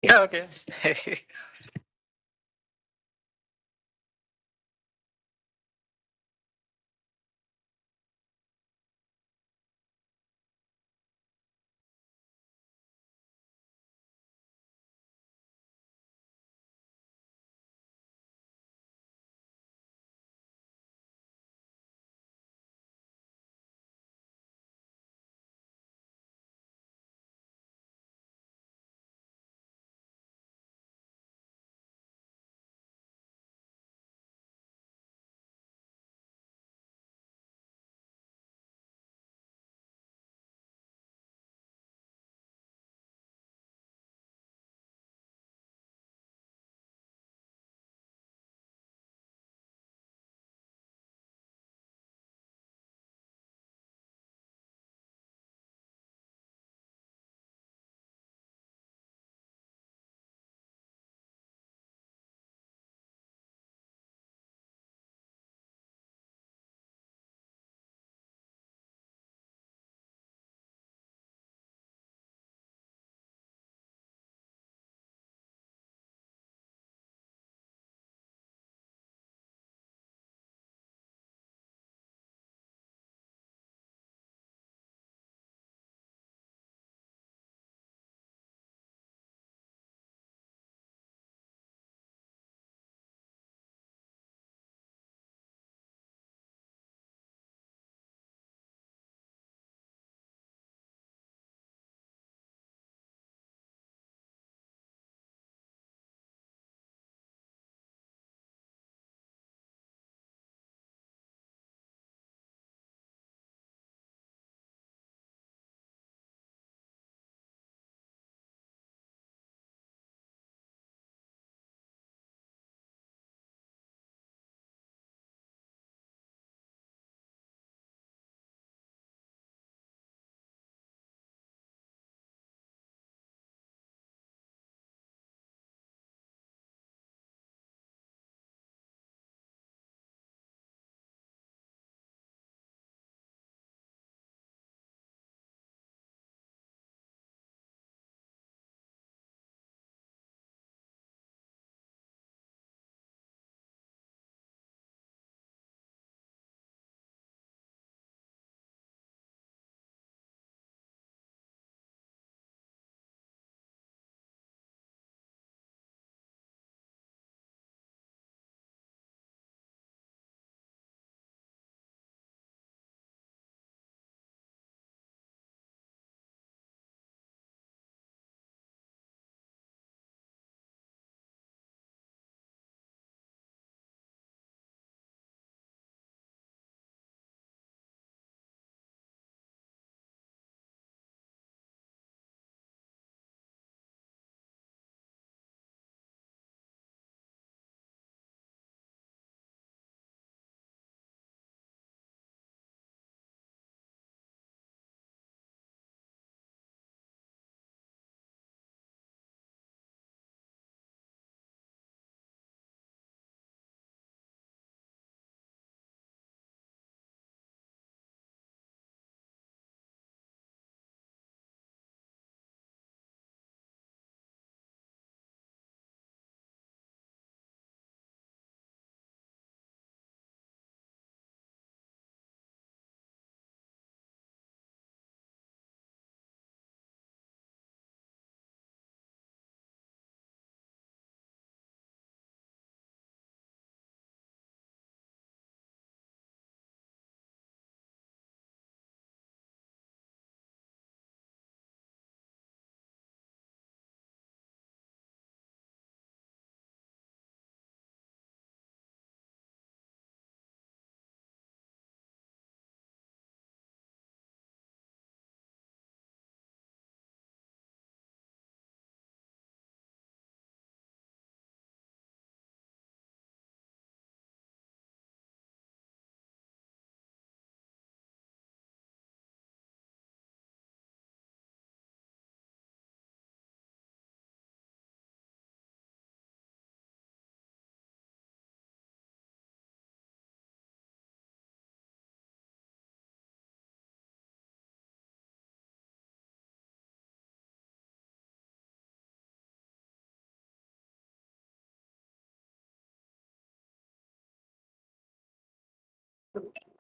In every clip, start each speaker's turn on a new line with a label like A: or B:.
A: Yeah, okay.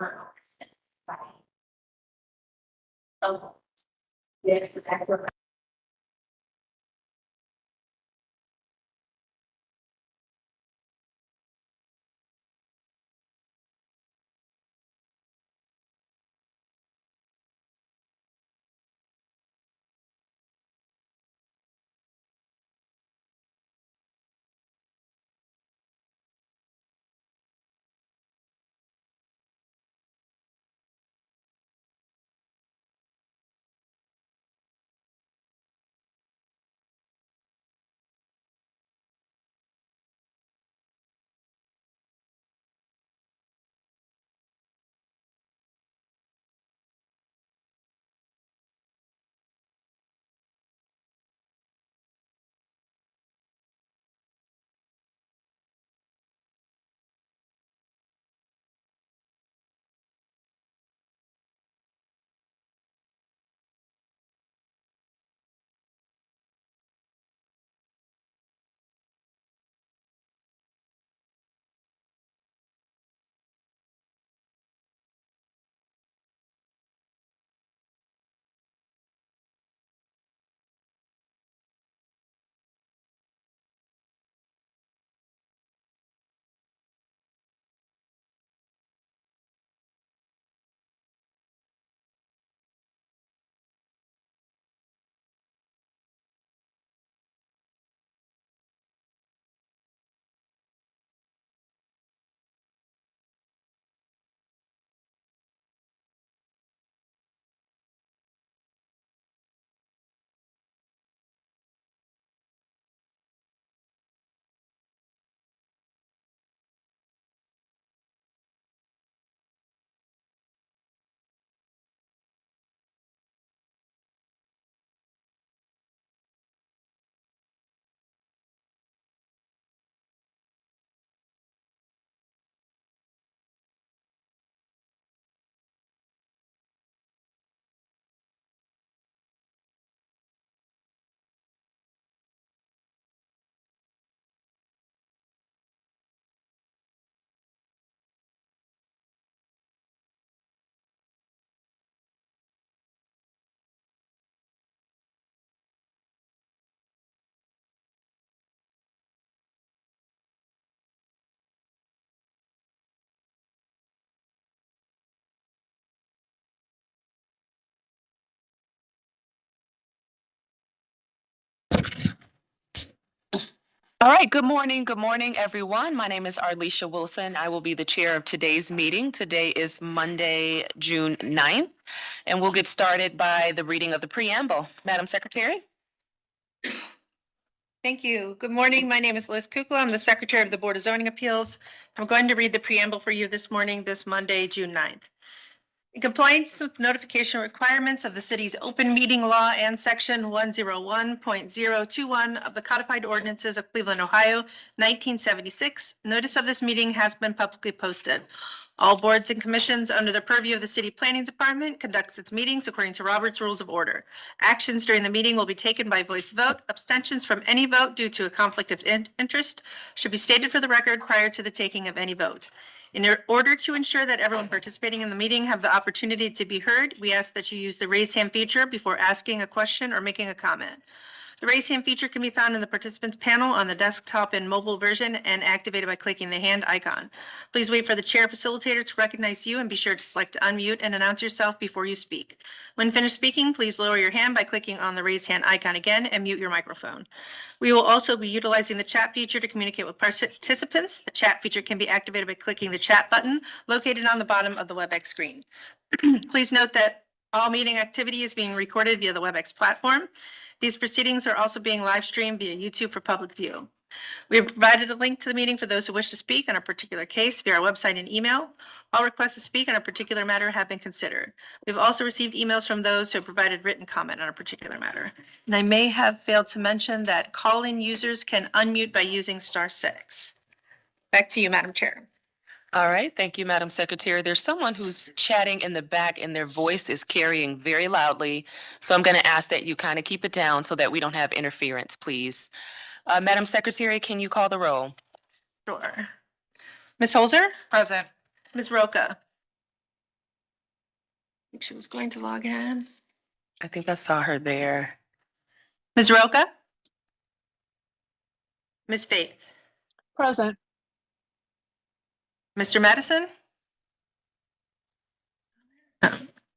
A: Oh, yeah.
B: All right, good morning. Good morning, everyone. My name is Arlisha Wilson. I will be the chair of today's meeting. Today is Monday, June 9th, and we'll get started by the reading of the preamble. Madam Secretary?
C: Thank you. Good morning. My name is Liz Kukla. I'm the Secretary of the Board of Zoning Appeals. I'm going to read the preamble for you this morning, this Monday, June 9th. In compliance with notification requirements of the city's open meeting law and section 101.021 of the codified ordinances of Cleveland, Ohio, 1976, notice of this meeting has been publicly posted. All boards and commissions under the purview of the City Planning Department conducts its meetings according to Robert's Rules of Order. Actions during the meeting will be taken by voice vote. Abstentions from any vote due to a conflict of interest should be stated for the record prior to the taking of any vote. In order to ensure that everyone participating in the meeting have the opportunity to be heard, we ask that you use the raise hand feature before asking a question or making a comment. The raise hand feature can be found in the participants panel on the desktop and mobile version and activated by clicking the hand icon. Please wait for the chair facilitator to recognize you and be sure to select unmute and announce yourself before you speak. When finished speaking, please lower your hand by clicking on the raise hand icon again and mute your microphone. We will also be utilizing the chat feature to communicate with participants. The chat feature can be activated by clicking the chat button located on the bottom of the WebEx screen. Please note that all meeting activity is being recorded via the WebEx platform. These proceedings are also being live streamed via YouTube for public view. We have provided a link to the meeting for those who wish to speak on a particular case via our website and email. All requests to speak on a particular matter have been considered. We've also received emails from those who have provided written comment on a particular matter. And I may have failed to mention that call-in users can unmute by using *6. Back to you, Madam Chair.
B: All right, thank you, Madam Secretary. There's someone who's chatting in the back and their voice is carrying very loudly. So I'm going to ask that you kind of keep it down so that we don't have interference, please. Madam Secretary, can you call the roll?
C: Sure. Ms. Holzer?
A: Present.
C: Ms. Roca? think she was going to log in.
B: I think I saw her there.
C: Ms. Roca? Ms. Faith?
A: Present.
C: Mr. Madison?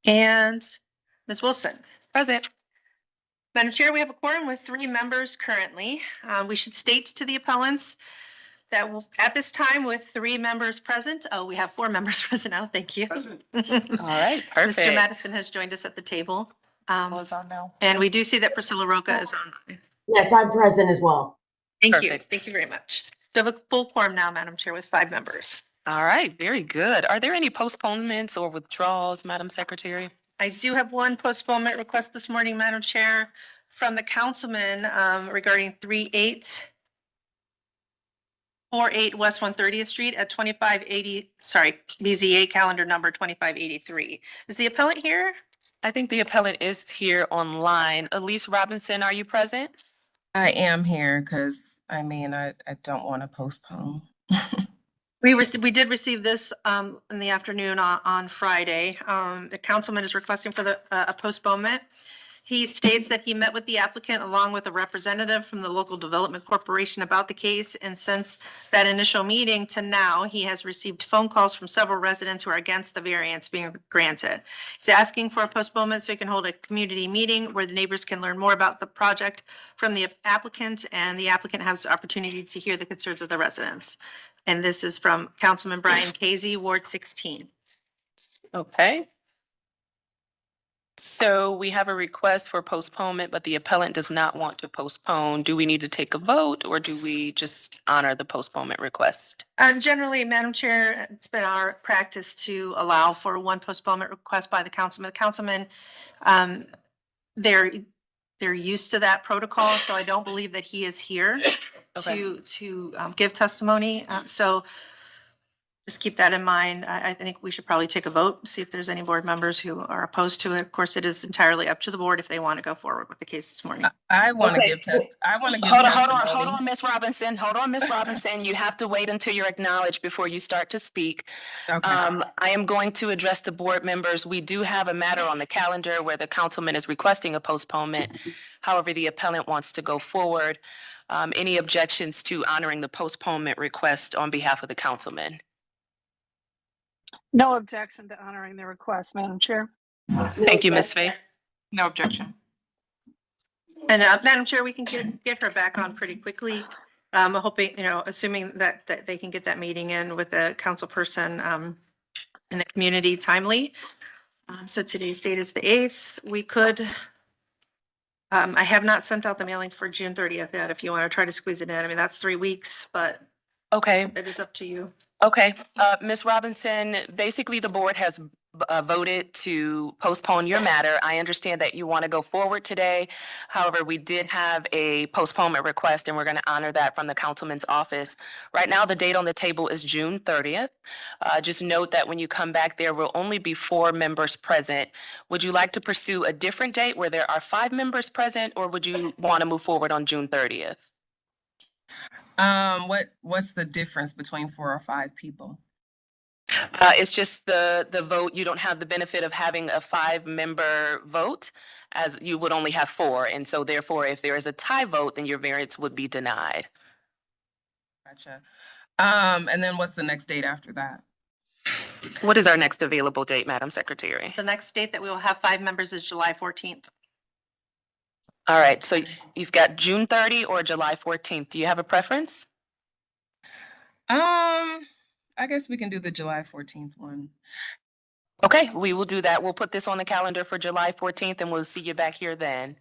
C: And Ms. Wilson?
B: Present.
C: Madam Chair, we have a quorum with 3 members currently. We should state to the appellants that at this time with 3 members present, we have 4 members present now, thank you.
B: All right,
C: Mr.
B: perfect.
C: Madison has joined us at the table.
B: Is on now.
C: And we do see that Priscilla Roca is on.
A: Yes, I'm present as well.
C: Thank you.
B: Perfect.
C: Thank you very much. We have a full quorum now, Madam Chair, with 5 members.
B: All right, very good. Are there any postponements or withdrawals, Madam Secretary?
C: I do have one postponement request this morning, Madam Chair, from the councilman regarding 3848 West 130th Street at 2580, BZA calendar number 2583. Is the appellant here?
B: I think the appellant is here online. Elise Robinson, are you present?
D: I am here because, I don't want to postpone.
C: We did receive this in the afternoon on Friday. The councilman is requesting for a postponement. He states that he met with the applicant along with a representative from the local development corporation about the case. And since that initial meeting to now, he has received phone calls from several residents who are against the variance being granted. He's asking for a postponement so he can hold a community meeting where the neighbors can learn more about the project from the applicant, and the applicant has the opportunity to hear the concerns of the residents. And this is from Councilman Brian Casey, Ward 16.
B: Okay. So we have a request for postponement, but the appellant does not want to postpone. Do we need to take a vote or do we just honor the postponement request?
C: Generally, Madam Chair, it's been our practice to allow for one postponement request by the councilman. The councilman, they're used to that protocol, so I don't believe that he is here
B: Okay.
C: to give testimony. So just keep that in mind. I think we should probably take a vote, see if there's any board members who are opposed to it. Of course, it is entirely up to the board if they want to go forward with the case this morning.
D: I want to
B: Okay.
D: give testimony.
B: Hold on, Ms. Robinson. Hold on, Ms. Robinson. You have to wait until you're acknowledged before you start to speak.
D: Okay.
B: I am going to address the board members. We do have a matter on the calendar where the councilman is requesting a postponement. However, the appellant wants to go forward. Any objections to honoring the postponement request on behalf of the councilman?
A: No objection to honoring the request, Madam Chair.
B: Thank you, Ms. Faith.
D: No objection.
C: And Madam Chair, we can get her back on pretty quickly. I'm hoping, assuming that they can get that meeting in with the council person in the community timely. So today's date is the 8th. We could, I have not sent out the mailing for June 30th yet, if you want to try to squeeze it in. I mean, that's 3 weeks, but
B: Okay.
C: it is up to you.
B: Okay, Ms. Robinson, basically the board has voted to postpone your matter. I understand that you want to go forward today. However, we did have a postponement request and we're going to honor that from the councilman's office. Right now, the date on the table is June 30th. Just note that when you come back, there will only be 4 members present. Would you like to pursue a different date where there are 5 members present, or would you want to move forward on June 30th?
D: What's the difference between 4 or 5 people?
B: It's just the vote. You don't have the benefit of having a 5-member vote, as you would only have 4. And so therefore, if there is a tie vote, then your variance would be denied.
D: Gotcha. And then what's the next date after that?
B: What is our next available date, Madam Secretary?
C: The next date that we will have 5 members is July 14th.
B: All right, so you've got June 30 or July 14th. Do you have a preference?
D: I guess we can do the July 14th one.
B: Okay, we will do that. We'll put this on the calendar for July 14th and we'll see you back here then.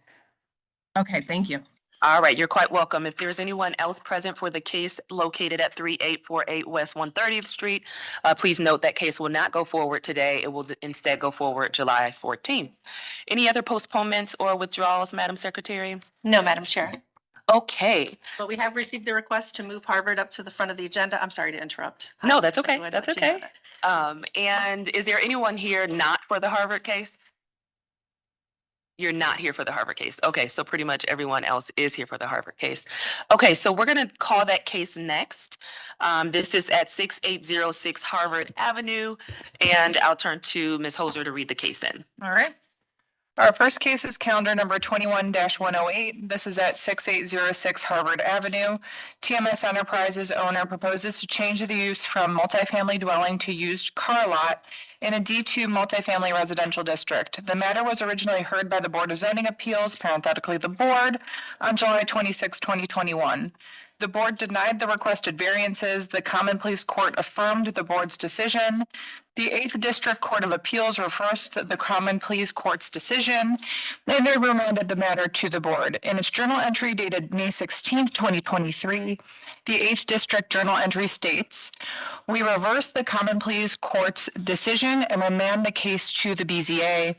D: Okay, thank you.
B: All right, you're quite welcome. If there's anyone else present for the case located at 3848 West 130th Street, please note that case will not go forward today. It will instead go forward July 14th. Any other postponements or withdrawals, Madam Secretary?
C: No, Madam Chair.
B: Okay.
C: But we have received the request to move Harvard up to the front of the agenda. I'm sorry to interrupt.
B: No, that's okay.
C: I'd like
B: That's
C: to let you know
B: okay.
C: that.
B: And is there anyone here not for the Harvard case? You're not here for the Harvard case. Okay, so pretty much everyone else is here for the Harvard case. Okay, so we're gonna call that case next. This is at 6806 Harvard Avenue, and I'll turn to Ms. Hoser to read the case in.
E: All right. Our first case is calendar number 21-108. This is at 6806 Harvard Avenue. TMS Enterprises owner proposes to change the use from multifamily dwelling to used car lot in a D2 multifamily residential district. The matter was originally heard by the Board of Zoning Appeals, parenthetically the board, on July 26, 2021. The board denied the requested variances. The Common Pleas Court affirmed the board's decision. The 8th District Court of Appeals reversed the Common Pleas Court's decision, and they remanded the matter to the board. In its journal entry dated May 16, 2023, the 8th District Journal entry states, "We reverse the Common Pleas Court's decision and remand the case to the BZA.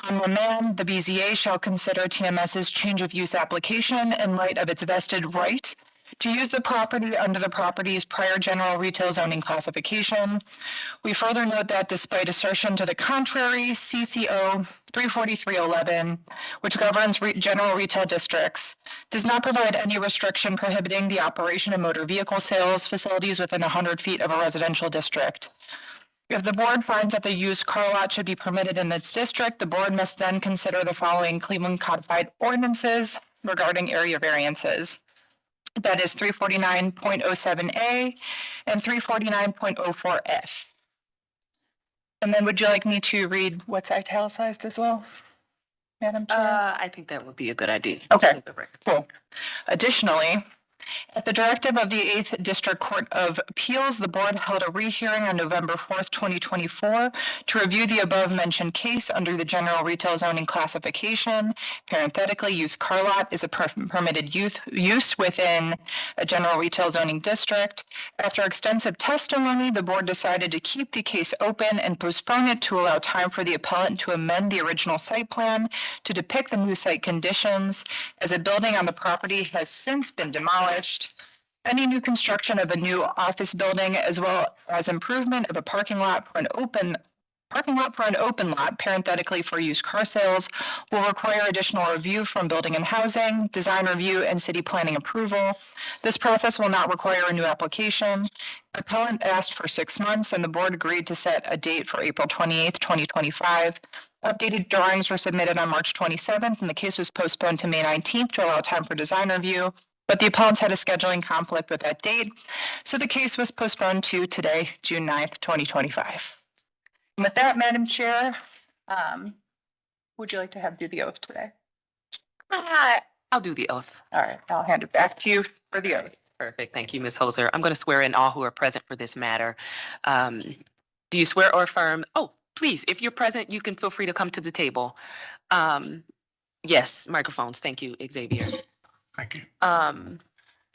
E: On remand, the BZA shall consider TMS's change of use application in light of its vested right to use the property under the property's prior general retail zoning classification. We further note that despite assertion to the contrary, CCO 34311, which governs general retail districts, does not provide any restriction prohibiting the operation of motor vehicle sales facilities within 100 feet of a residential district. If the board finds that the used car lot should be permitted in its district, the board must then consider the following Cleveland codified ordinances regarding area variances. That is 349.07A and 349.04F. And then would you like me to read what's italicized as well, Madam Chair?
B: I think that would be a good idea.
E: Okay. Cool. Additionally, at the directive of the 8th District Court of Appeals, the board held a rehearing on November 4th, 2024 to review the above-mentioned case under the general retail zoning classification. Parenthetically, used car lot is a permitted use within a general retail zoning district. After extensive testimony, the board decided to keep the case open and postpone it to allow time for the appellant to amend the original site plan to depict the new site conditions, as a building on the property has since been demolished. Any new construction of a new office building, as well as improvement of a parking lot for an open lot, parenthetically for used car sales, will require additional review from Building and Housing, design review, and city planning approval. This process will not require a new application. Appellant asked for 6 months, and the board agreed to set a date for April 28th, 2025. Updated drawings were submitted on March 27th, and the case was postponed to May 19th to allow time for design review. But the appellants had a scheduling conflict with that date, so the case was postponed to today, June 9th, 2025. And with that, Madam Chair, would you like to do the oath today?
B: I'll do the oath.
E: All right, I'll hand it back to you for the oath.
B: Perfect. Thank you, Ms. Hoser. I'm going to swear in all who are present for this matter. Do you swear or affirm? Oh, please, if you're present, you can feel free to come to the table. Yes, microphones. Thank you, Xavier.
F: Thank you.
B: Um,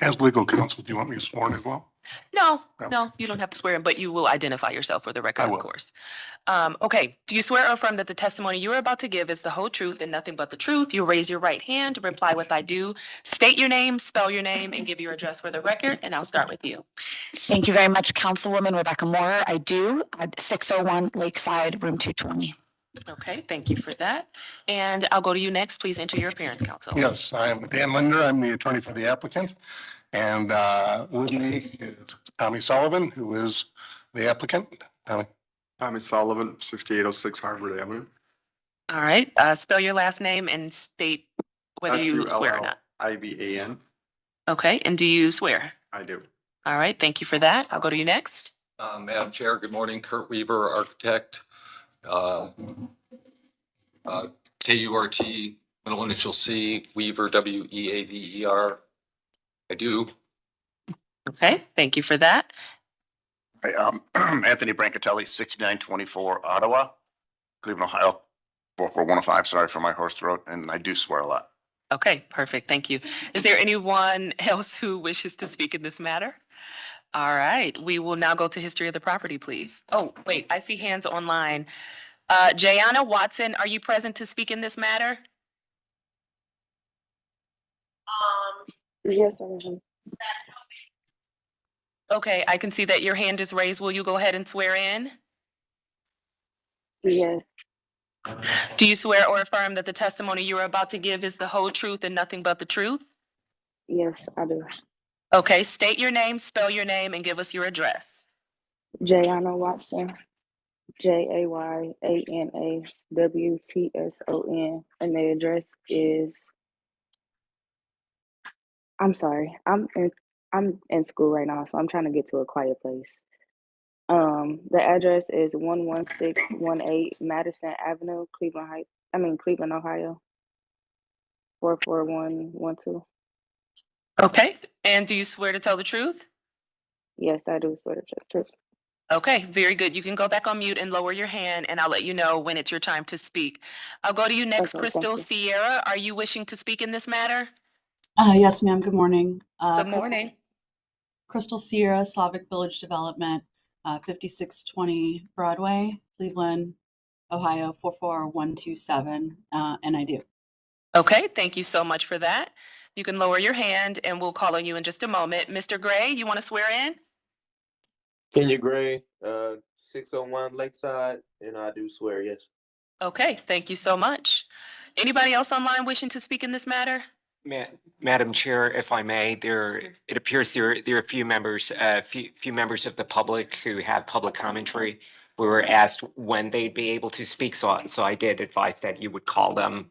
F: As legal counsel, do you want me sworn as well?
B: no,
F: No.
B: no, you don't have to swear in, but you will identify yourself for the record,
F: I
B: of
F: will.
B: course. Okay, do you swear or affirm that the testimony you are about to give is the whole truth and nothing but the truth? You raise your right hand, reply with I do, state your name, spell your name, and give your address for the record, and I'll start with you.
G: Thank you very much, Councilwoman Rebecca Moore. I do at 601 Lakeside, room 220.
B: Okay, thank you for that. And I'll go to you next. Please enter your appearance, counsel.
F: Yes, I'm Dan Linder. I'm the attorney for the applicant. And with me is Tommy Sullivan, who is the applicant. Tommy.
H: Tommy Sullivan, 6806 Harvard Avenue.
B: All right, spell your last name and state whether you swear or not.
H: Sullivan.
B: Okay, and do you swear?
H: I do.
B: All right, thank you for that. I'll go to you next.
I: Madam Chair, good morning. Kurt Weaver, architect. KURT, middle initial C, Weaver, WEAVER. I do.
B: Okay, thank you for that.
J: Anthony Brancatelli, 6924 Ottawa, Cleveland, Ohio, 44105. Sorry for my hoarse throat, and I do swear a lot.
B: Okay, perfect. Thank you. Is there anyone else who wishes to speak in this matter? All right, we will now go to history of the property, please. Oh, wait, I see hands online. Jayana Watson, are you present to speak in this matter?
K: Yes, I am.
B: Okay, I can see that your hand is raised. Will you go ahead and swear in?
K: Yes.
B: Do you swear or affirm that the testimony you are about to give is the whole truth and nothing but the truth?
K: Yes, I do.
B: Okay, state your name, spell your name, and give us your address.
K: Jayana Watson, JAYANAWTSON, and the address is. I'm sorry, I'm in school right now, so I'm trying to get to a quiet place. The address is 11618 Madison Avenue, Cleveland, Ohio, 44112.
B: Okay, and do you swear to tell the truth?
K: Yes, I do swear to truth.
B: Okay, very good. You can go back on mute and lower your hand, and I'll let you know when it's your time to speak. I'll go to you next,
K: Okay,
B: Crystal
K: thank
B: Sierra. Are you wishing to speak in this matter?
L: Yes, ma'am. Good morning.
B: Good morning.
L: Crystal Sierra, Slavic Village Development, 5620 Broadway, Cleveland, Ohio, 44127, and I do.
B: Okay, thank you so much for that. You can lower your hand, and we'll call on you in just a moment. Mr. Gray, you want to swear in?
M: Kenya Gray, 601 Lakeside, and I do swear, yes.
B: Okay, thank you so much. Anybody else online wishing to speak in this matter?
N: Madam Chair, if I may, it appears there are a few members of the public who have public commentary. We were asked when they'd be able to speak, so I did advise that you would call them.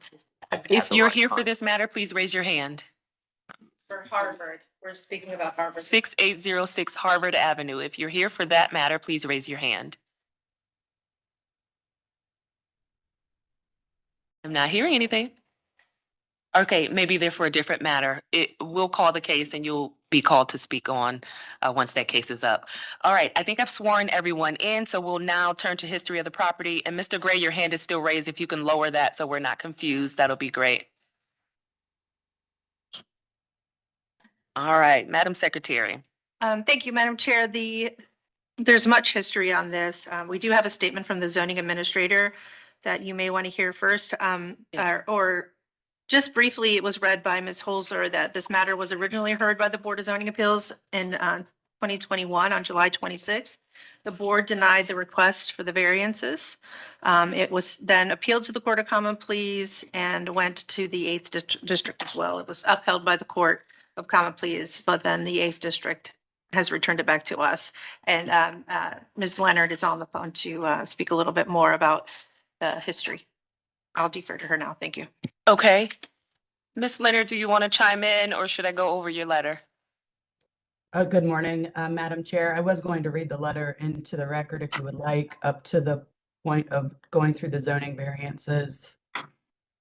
B: If you're here for this matter, please raise your hand.
C: For Harvard, we're speaking about Harvard.
B: 6806 Harvard Avenue. If you're here for that matter, please raise your hand. I'm not hearing anything. Okay, maybe they're for a different matter. We'll call the case and you'll be called to speak on once that case is up. All right, I think I've sworn everyone in, so we'll now turn to history of the property. And Mr. Gray, your hand is still raised. If you can lower that so we're not confused, that'll be great. All right, Madam Secretary.
C: Thank you, Madam Chair. There's much history on this. We do have a statement from the zoning administrator that you may want to hear first.
B: Yes.
C: Or just briefly, it was read by Ms. Holzer that this matter was originally heard by the Board of Zoning Appeals in 2021 on July 26th. The board denied the request for the variances. It was then appealed to the Court of Common Pleas and went to the 8th District as well. It was upheld by the Court of Common Pleas, but then the 8th District has returned it back to us. And Ms. Leonard is on the phone to speak a little bit more about the history. I'll defer to her now. Thank you.
B: Okay. Ms. Leonard, do you want to chime in or should I go over your letter?
L: Good morning, Madam Chair. I was going to read the letter into the record if you would like, up to the point of going through the zoning variances.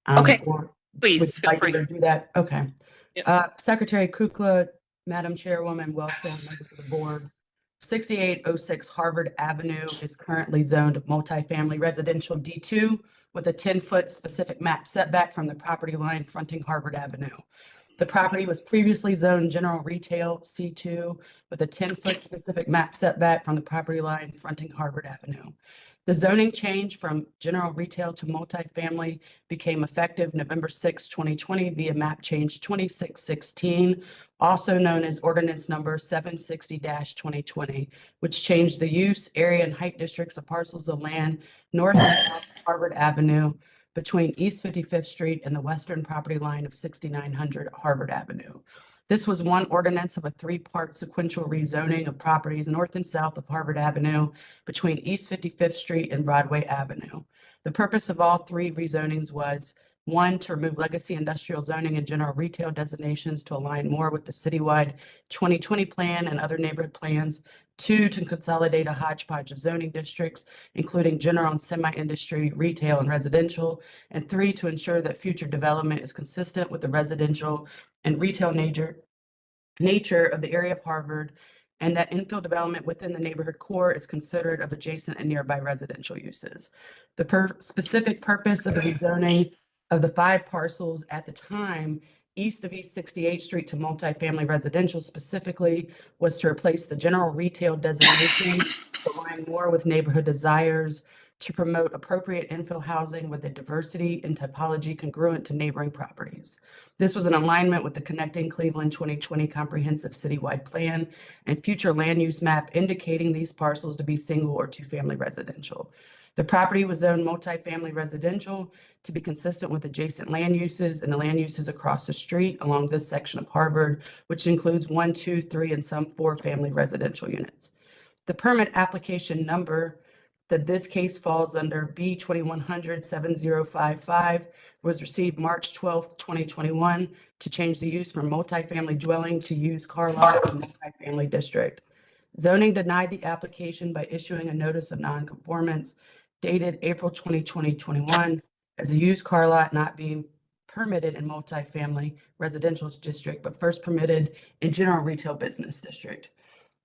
B: Okay,
L: or
B: please
L: would you
B: feel
L: like me
B: free.
L: to do that? Okay.
B: Yep.
L: Secretary Kukla, Madam Chairwoman Wilson, members of the board, 6806 Harvard Avenue is currently zoned multifamily residential D2 with a 10-foot specific map setback from the property line fronting Harvard Avenue. The property was previously zoned general retail C2 with a 10-foot specific map setback from the property line fronting Harvard Avenue. The zoning change from general retail to multifamily became effective November 6, 2020 via map change 2616, also known as ordinance number 760-2020, which changed the use, area, and height districts of parcels of land north and south of Harvard Avenue between East 55th Street and the western property line of 6900 Harvard Avenue. This was one ordinance of a three-part sequential rezoning of properties north and south of Harvard Avenue between East 55th Street and Broadway Avenue. The purpose of all three rezonings was, one, to remove legacy industrial zoning and general retail designations to align more with the citywide 2020 plan and other neighborhood plans. Two, to consolidate a hodgepodge of zoning districts, including general and semi-industry, retail, and residential. And three, to ensure that future development is consistent with the residential and retail nature of the area of Harvard, and that infill development within the neighborhood core is considered of adjacent and nearby residential uses. The specific purpose of the rezoning of the 5 parcels at the time east of East 68th Street to multifamily residential specifically was to replace the general retail designation to align more with neighborhood desires, to promote appropriate infill housing with a diversity and typology congruent to neighboring properties. This was in alignment with the Connecting Cleveland 2020 Comprehensive Citywide Plan and future land use map indicating these parcels to be single or two-family residential. The property was zoned multifamily residential to be consistent with adjacent land uses and the land uses across the street along this section of Harvard, which includes 1, 2, 3, and some 4-family residential units. The permit application number that this case falls under B 2100-7055 was received March 12th, 2021 to change the use from multifamily dwelling to used car lot in multifamily district. Zoning denied the application by issuing a notice of nonconformance dated April 2021 as a used car lot not being permitted in multifamily residential district, but first permitted in general retail business district.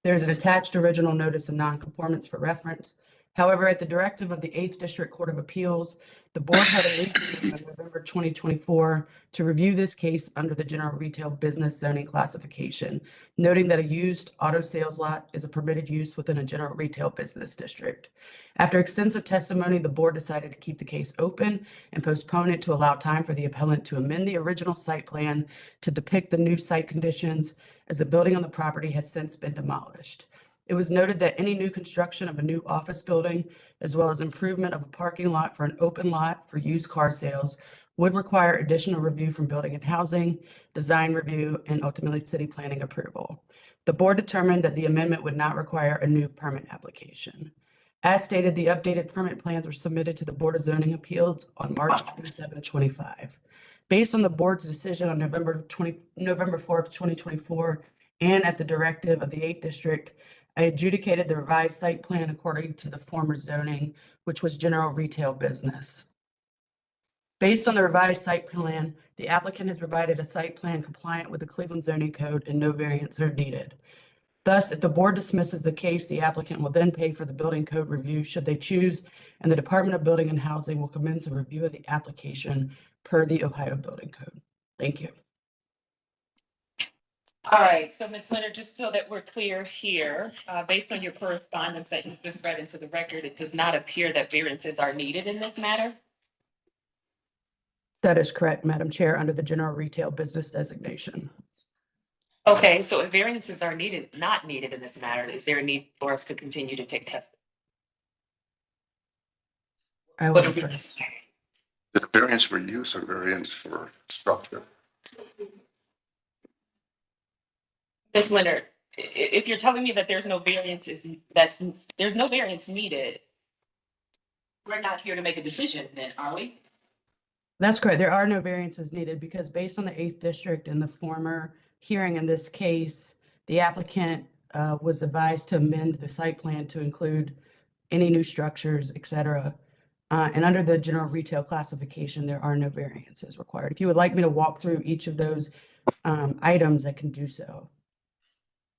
L: There is an attached original notice of nonconformance for reference. However, at the directive of the 8th District Court of Appeals, the board had a meeting in November 2024 to review this case under the general retail business zoning classification, noting that a used auto sales lot is a permitted use within a general retail business district. After extensive testimony, the board decided to keep the case open and postpone it to allow time for the appellant to amend the original site plan to depict the new site conditions, as the building on the property has since been demolished. It was noted that any new construction of a new office building, as well as improvement of a parking lot for an open lot for used car sales, would require additional review from Building and Housing, design review, and ultimately city planning approval. The board determined that the amendment would not require a new permit application. As stated, the updated permit plans were submitted to the Board of Zoning Appeals on March 27, 25. Based on the board's decision on November 4th, 2024, and at the directive of the 8th District, I adjudicated the revised site plan according to the former zoning, which was general retail business. Based on the revised site plan, the applicant has provided a site plan compliant with the Cleveland zoning code and no variants are needed. Thus, if the board dismisses the case, the applicant will then pay for the building code review should they choose, and the Department of Building and Housing will commence a review of the application per the Ohio Building Code. Thank you.
B: All right, so Ms. Leonard, just so that we're clear here, based on your correspondence that you just read into the record, it does not appear that variances are needed in this matter?
L: That is correct, Madam Chair, under the general retail business designation.
B: Okay, so if variances are not needed in this matter, is there a need for us to continue to take tests?
L: I
B: What
L: will
B: do we
L: defer.
J: The variance for use or variance for structure?
B: Ms. Leonard, if you're telling me that there's no variances, there's no variance needed, we're not here to make a decision then, are we?
L: That's correct. There are no variances needed because based on the 8th District and the former hearing in this case, the applicant was advised to amend the site plan to include any new structures, et cetera. And under the general retail classification, there are no variances required. If you would like me to walk through each of those items, I can do so.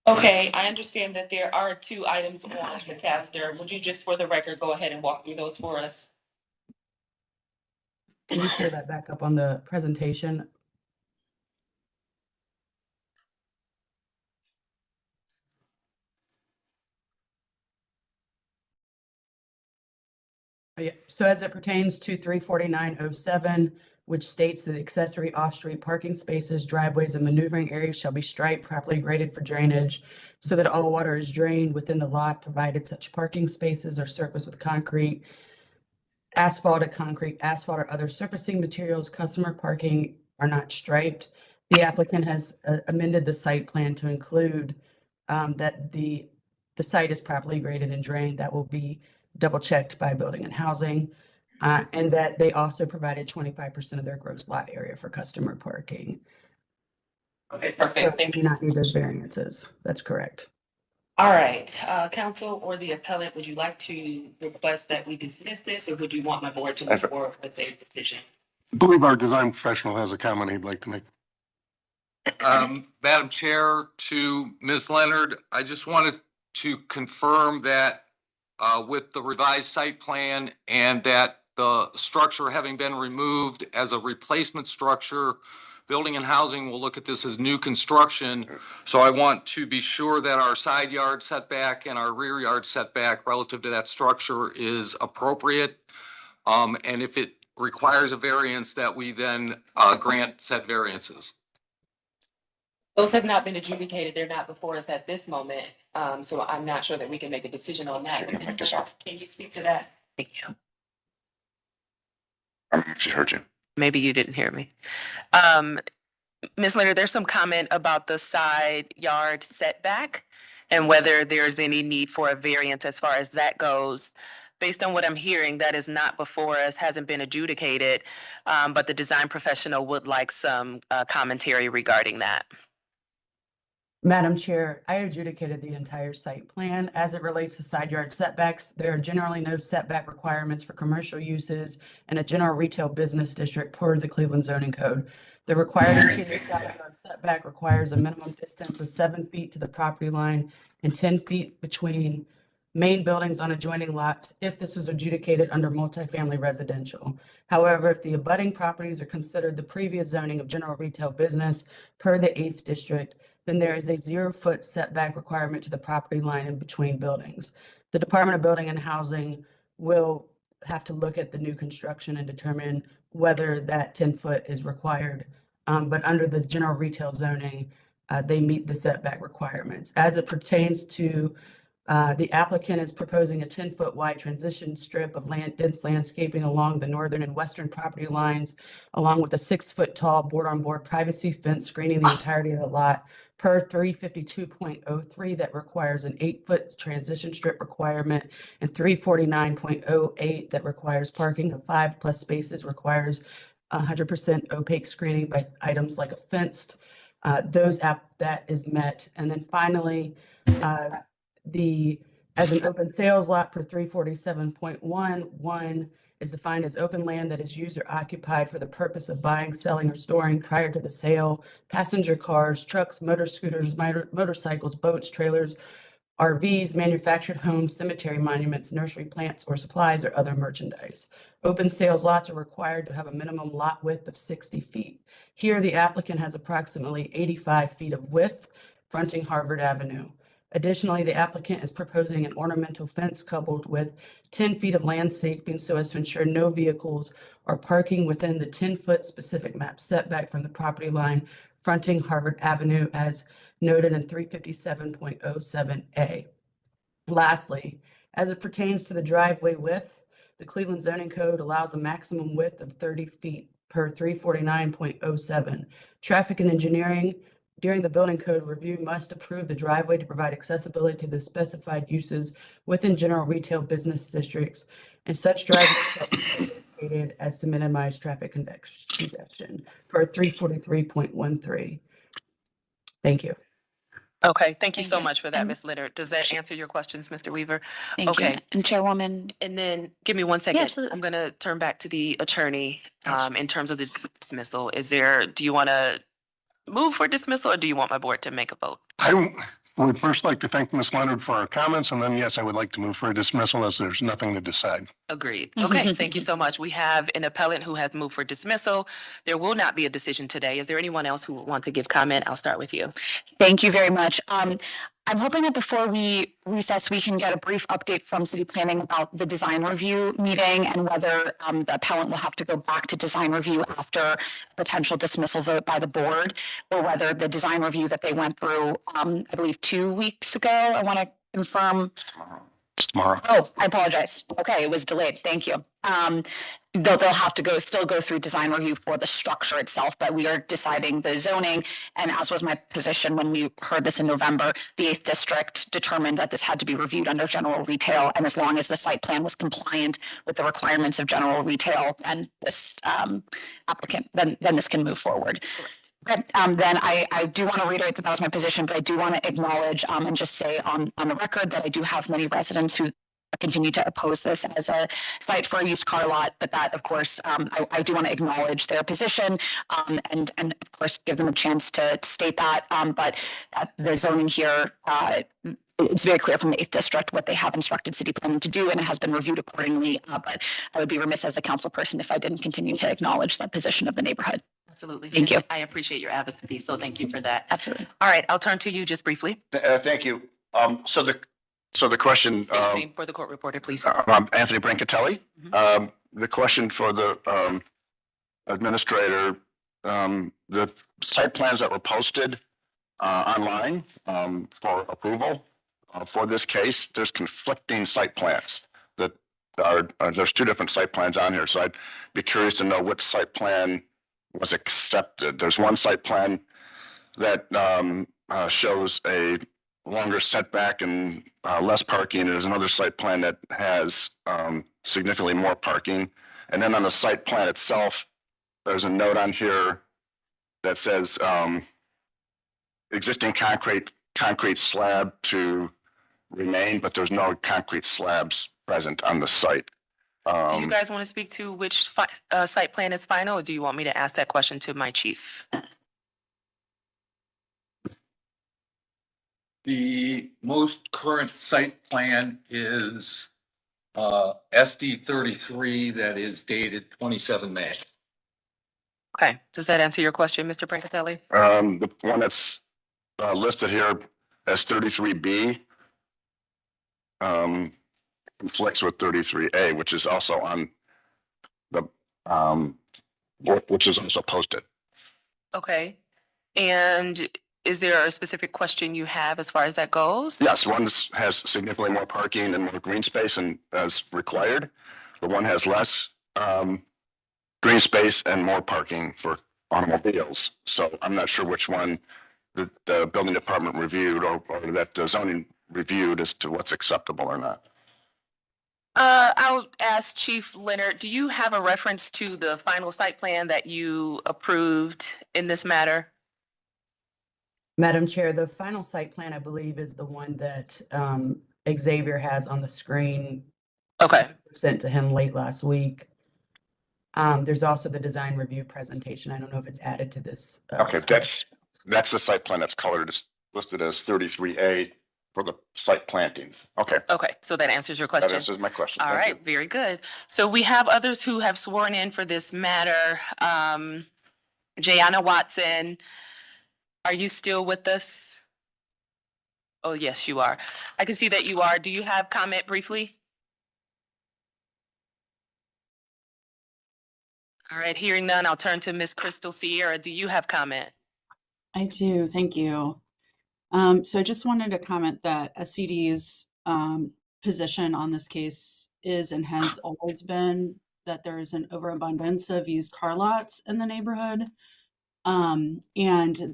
B: Okay, I understand that there are 2 items on the calendar. Would you just, for the record, go ahead and walk through those for us?
L: Can you pull that back up on the presentation? Yeah, so as it pertains to 34907, which states that accessory off-street parking spaces, driveways, and maneuvering areas shall be striped, properly graded for drainage, so that all water is drained within the lot, provided such parking spaces are surfaced with concrete, asphalt or other surfacing materials. Customer parking are not striped. The applicant has amended the site plan to include that the site is properly graded and drained. That will be double checked by Building and Housing. And that they also provided 25% of their gross lot area for customer parking.
B: Okay,
L: So
B: perfect.
L: they
B: Thank
L: do
B: you.
L: not need those variances. That's correct.
B: All right, counsel or the appellant, would you like to request that we dismiss this, or would you want my board to move forward with a decision?
F: I believe our design professional has a comment he'd like to make.
I: Madam Chair, to Ms. Leonard, I just wanted to confirm that with the revised site plan and that the structure having been removed as a replacement structure, Building and Housing will look at this as new construction. So I want to be sure that our side yard setback and our rear yard setback relative to that structure is appropriate. And if it requires a variance, that we then grant said variances.
B: Those have not been adjudicated. They're not before us at this moment. So I'm not sure that we can make a decision on that. Can you speak to that? Thank you.
J: I don't know if she heard you.
B: Maybe you didn't hear me. Ms. Leonard, there's some comment about the side yard setback and whether there's any need for a variance as far as that goes. Based on what I'm hearing, that is not before us, hasn't been adjudicated, but the design professional would like some commentary regarding that.
L: Madam Chair, I adjudicated the entire site plan. As it relates to side yard setbacks, there are generally no setback requirements for commercial uses in a general retail business district per the Cleveland zoning code. The required interior side yard setback requires a minimum distance of 7 feet to the property line and 10 feet between main buildings on adjoining lots if this was adjudicated under multifamily residential. However, if the abutting properties are considered the previous zoning of general retail business per the 8th district, then there is a 0-foot setback requirement to the property line in between buildings. The Department of Building and Housing will have to look at the new construction and determine whether that 10-foot is required. But under the general retail zoning, they meet the setback requirements. As it pertains to the applicant is proposing a 10-foot wide transition strip of dense landscaping along the northern and western property lines, along with a 6-foot tall board-on-board privacy fence screening the entirety of the lot per 352.03 that requires an 8-foot transition strip requirement, and 349.08 that requires parking of 5+ spaces requires 100% opaque screening by items like a fenced. That is met. And then finally, as an open sales lot per 347.11 is defined as open land that is used or occupied for the purpose of buying, selling, or storing prior to the sale, passenger cars, trucks, motor scooters, motorcycles, boats, trailers, RVs, manufactured homes, cemetery monuments, nursery plants or supplies, or other merchandise. Open sales lots are required to have a minimum lot width of 60 feet. Here, the applicant has approximately 85 feet of width fronting Harvard Avenue. Additionally, the applicant is proposing an ornamental fence coupled with 10 feet of landscaping so as to ensure no vehicles are parking within the 10-foot specific map setback from the property line fronting Harvard Avenue as noted in 357.07A. Lastly, as it pertains to the driveway width, the Cleveland zoning code allows a maximum width of 30 feet per 349.07. Traffic and engineering during the building code review must approve the driveway to provide accessibility to the specified uses within general retail business districts, and such driveways shall be located as to minimize traffic congestion per 343.13. Thank you.
B: Okay, thank you so much for that, Ms. Leonard. Does that answer your questions, Mr. Weaver?
G: Thank you.
B: Okay.
G: And Chairwoman,
B: And then, give me one second.
G: absolutely.
B: I'm gonna turn back to the attorney, in terms of this dismissal. Do you want to move for dismissal or do you want my board to make a vote?
F: I would first like to thank Ms. Leonard for her comments, and then, yes, I would like to move for a dismissal as there's nothing to decide.
B: Agreed. Okay, thank you so much. We have an appellant who has moved for dismissal. There will not be a decision today. Is there anyone else who would want to give comment? I'll start with you.
G: Thank you very much. I'm hoping that before we recess, we can get a brief update from city planning about the design review meeting and whether the appellant will have to go back to design review after potential dismissal vote by the board, or whether the design review that they went through, I believe 2 weeks ago, I want to confirm.
F: Tomorrow.
G: Oh, I apologize. Okay, it was delayed. Thank you. They'll have to still go through design review for the structure itself, but we are deciding the zoning. And as was my position when we heard this in November, the 8th district determined that this had to be reviewed under general retail. And as long as the site plan was compliant with the requirements of general retail and this applicant, then this can move forward. Okay, then I do want to reiterate that was my position, but I do want to acknowledge and just say on the record that I do have many residents who continue to oppose this as a site for a used car lot, but that of course I do want to acknowledge their position and of course give them a chance to state that. But the zoning here, it's very clear from the 8th district what they have instructed city planning to do, and it has been reviewed accordingly. But I would be remiss as a council person if I didn't continue to acknowledge that position of the neighborhood.
B: Absolutely.
G: Thank you.
B: I appreciate your advocacy, so thank you for that.
G: Absolutely.
B: All right, I'll turn to you just briefly.
J: Thank you. So the question,
B: Name for the court reporter, please.
J: I'm Anthony Brancatelli. The question for the administrator, the site plans that were posted online for approval for this case, there's conflicting site plans. The there's two different site plans on here, so I'd be curious to know which site plan was accepted. There's one site plan that shows a longer setback and less parking. There's another site plan that has significantly more parking. And then on the site plan itself, there's a note on here that says existing concrete slab to remain, but there's no concrete slabs present on the site.
B: Do you guys want to speak to which site plan is final, or do you want me to ask that question to my chief?
I: The most current site plan is SD 33 that is dated 27 May.
B: Okay, does that answer your question, Mr. Brancatelli?
J: The one that's listed here as 33B conflicts with 33A, which is also on the which is also posted.
B: Okay, and is there a specific question you have as far as that goes?
J: Yes, one has significantly more parking and more green space and as required. The one has less green space and more parking for automobiles. So I'm not sure which one the building department reviewed or that the zoning reviewed as to what's acceptable or not.
B: I'll ask Chief Leonard, do you have a reference to the final site plan that you approved in this matter?
L: Madam Chair, the final site plan, I believe, is the one that Xavier has on the screen.
B: Okay.
L: Sent to him late last week. There's also the design review presentation. I don't know if it's added to this.
J: Okay, that's the site plan that's colored, is listed as 33A for the site plantings. Okay,
B: Okay, so that answers your
J: that
B: question.
J: answers my question.
B: All
J: Thank you.
B: right, very good. So we have others who have sworn in for this matter. Jayana Watson, are you still with us? Oh, yes, you are. I can see that you are. Do you have comment briefly? All right, hearing none, I'll turn to Ms. Crystal Sierra. Do you have comment?
O: I do, thank you. So I just wanted to comment that SVD's position on this case is and has always been that there is an overabundance of used car lots in the neighborhood. And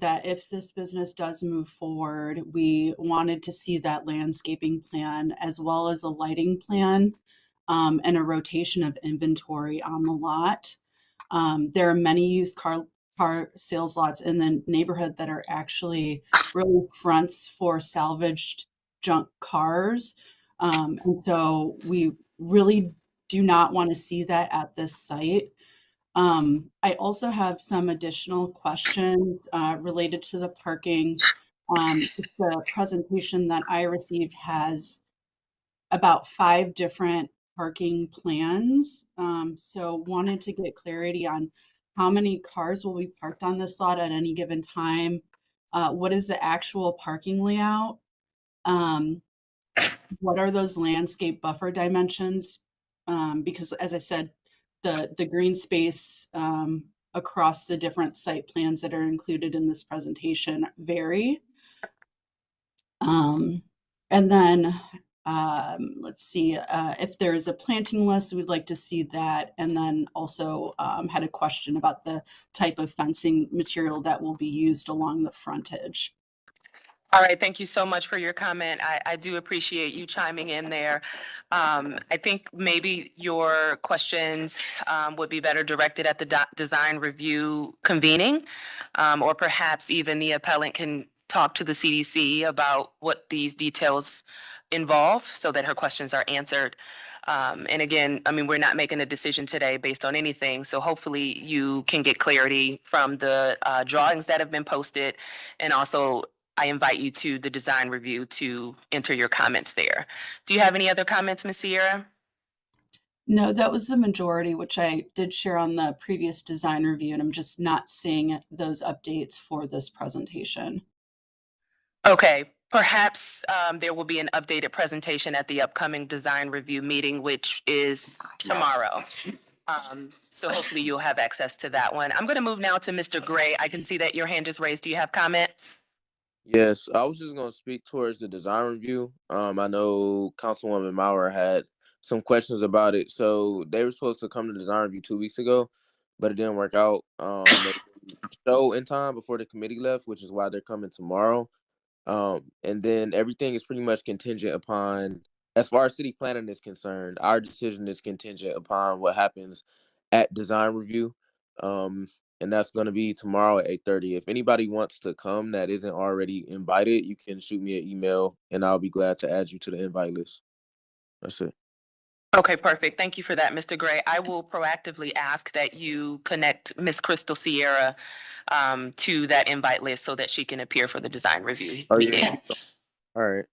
O: that if this business does move forward, we wanted to see that landscaping plan as well as a lighting plan and a rotation of inventory on the lot. There are many used car sales lots in the neighborhood that are actually really fronts for salvaged junk cars. And so we really do not want to see that at this site. I also have some additional questions related to the parking. The presentation that I received has about 5 different parking plans. So wanted to get clarity on how many cars will be parked on this lot at any given time. What is the actual parking layout? What are those landscape buffer dimensions? Because as I said, the green space across the different site plans that are included in this presentation vary. And then let's see, if there's a planting list, we'd like to see that. And then also had a question about the type of fencing material that will be used along the frontage.
B: All right, thank you so much for your comment. I do appreciate you chiming in there. I think maybe your questions would be better directed at the design review convening, or perhaps even the appellant can talk to the CDC about what these details involve so that her questions are answered. And again, I mean, we're not making a decision today based on anything. So hopefully you can get clarity from the drawings that have been posted. And also I invite you to the design review to enter your comments there. Do you have any other comments, Ms. Sierra?
O: No, that was the majority, which I did share on the previous design review, and I'm just not seeing those updates for this presentation.
B: Okay, perhaps there will be an updated presentation at the upcoming design review meeting, which is tomorrow. So hopefully you'll have access to that one. I'm going to move now to Mr. Gray. I can see that your hand is raised. Do you have comment?
P: Yes, I was just going to speak towards the design review. I know Councilwoman Maurer had
M: some questions about it. So they were supposed to come to design review 2 weeks ago, but it didn't work out. They didn't show in time before the committee left, which is why they're coming tomorrow. And then everything is pretty much contingent upon, as far as city planning is concerned, our decision is contingent upon what happens at design review. And that's going to be tomorrow at 8:30. If anybody wants to come that isn't already invited, you can shoot me an email and I'll be glad to add you to the invite list. That's it.
B: Okay, perfect. Thank you for that, Mr. Gray. I will proactively ask that you connect Ms. Crystal Sierra to that invite list so that she can appear for the design review
M: Oh,
B: meeting.
M: yeah. All right.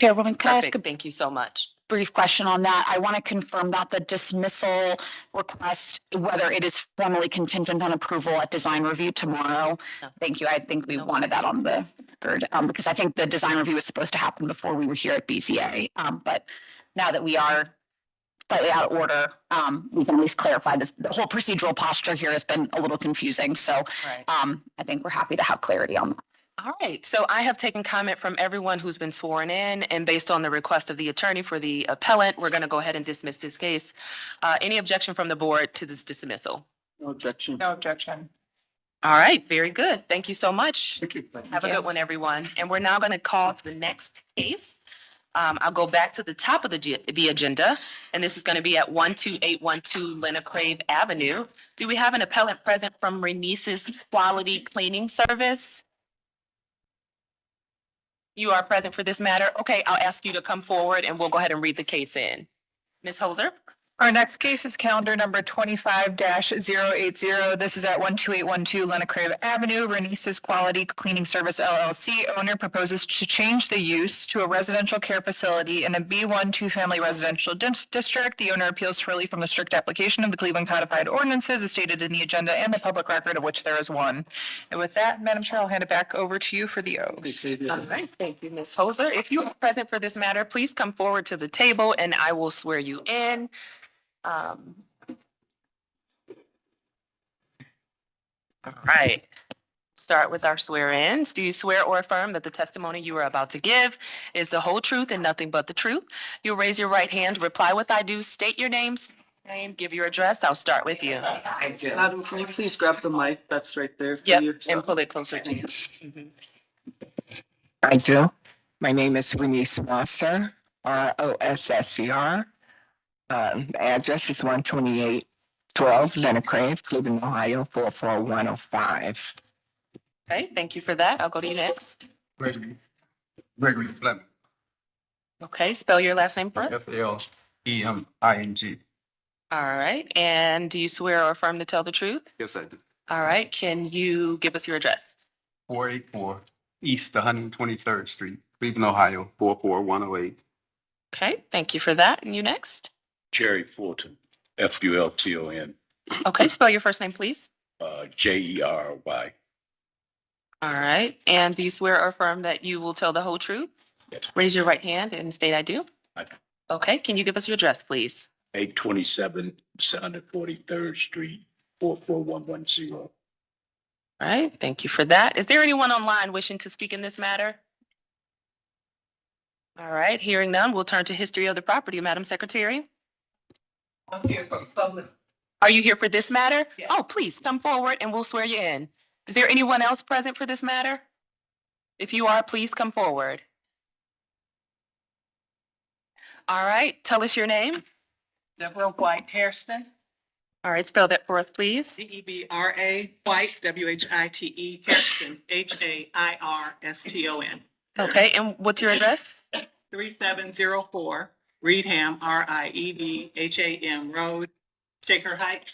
G: Chairwoman, can I ask a
B: Perfect. Thank you so much.
G: brief question on that? I want to confirm that the dismissal request, whether it is formally contingent on approval at design review tomorrow.
B: No.
G: Thank you. I think we wanted that on the record, because I think the design review was supposed to happen before we were here at BZA. But now that we are slightly out of order, we can at least clarify this. The whole procedural posture here has been a little confusing. So
B: Right.
G: I think we're happy to have clarity on that.
B: All right, so I have taken comment from everyone who's been sworn in, and based on the request of the attorney for the appellant, we're going to go ahead and dismiss this case. Any objection from the board to this dismissal?
H: No objection.
E: No objection.
B: All right, very good. Thank you so much.
H: Thank you.
B: Have a good one, everyone. And we're now going to call the next case. I'll go back to the top of the agenda, and this is going to be at 12812 Lenacrave Avenue. Do we have an appellant present from Renese's Quality Cleaning Service? You are present for this matter? Okay, I'll ask you to come forward and we'll go ahead and read the case in. Ms. Holzer?
E: Our next case is calendar number 25-080. This is at 12812 Lenacrave Avenue. Renese's Quality Cleaning Service LLC owner proposes to change the use to a residential care facility in a B1 two-family residential district. The owner appeals for relief from the strict application of the Cleveland Codified Ordinances as stated in the agenda and the public record, of which there is one. And with that, Madam Chair, I'll hand it back over to you for the oath.
B: All right, thank you, Ms. Holzer. If you are present for this matter, please come forward to the table and I will swear you in. All right. Start with our swear-ins. Do you swear or affirm that the testimony you are about to give is the whole truth and nothing but the truth? You'll raise your right hand, reply with I do, state your name, give your address. I'll start with you.
P: Madam, can you please grab the mic that's right there? for
B: Yep,
P: yourself?
B: and pull it closer to you. Mhm.
P: I do. My name is Renese Rosser, Rosscer. Address is 12812 Lenacrave, Cleveland, Ohio, 44105.
B: Okay, thank you for that. I'll go to you next.
H: Gregory Fleming.
B: Okay, spell your last name for us.
H: FLEMING.
B: All right, and do you swear or affirm to tell the truth?
H: Yes, I do.
B: All right, can you give us your address?
H: 484 East 123rd Street, Cleveland, Ohio, 44108.
B: Okay, thank you for that. And you next?
Q: Jerry Fulton, Fulton,
B: Okay, spell your first name, please.
Q: Jery.
B: All right, and do you swear or affirm that you will tell the whole truth?
Q: Yes.
B: Raise your right hand and state I do.
Q: I do.
B: Okay, can you give us your address, please?
Q: 827 143rd Street, 44110.
B: All right, thank you for that. Is there anyone online wishing to speak in this matter? All right, hearing none, we'll turn to history of the property, Madam Secretary.
P: I'm here for public.
B: Are you here for this matter?
P: Yes.
B: Oh, please come forward and we'll swear you in. Is there anyone else present for this matter? If you are, please come forward. All right, tell us your name.
P: Deborah White Hairston,
B: All right, spell that for us, please.
P: Debra White, White, Hairston, Hairston.
B: Okay, and what's your address?
P: 3704 Reedham, Riedham Road, Shaker Heights,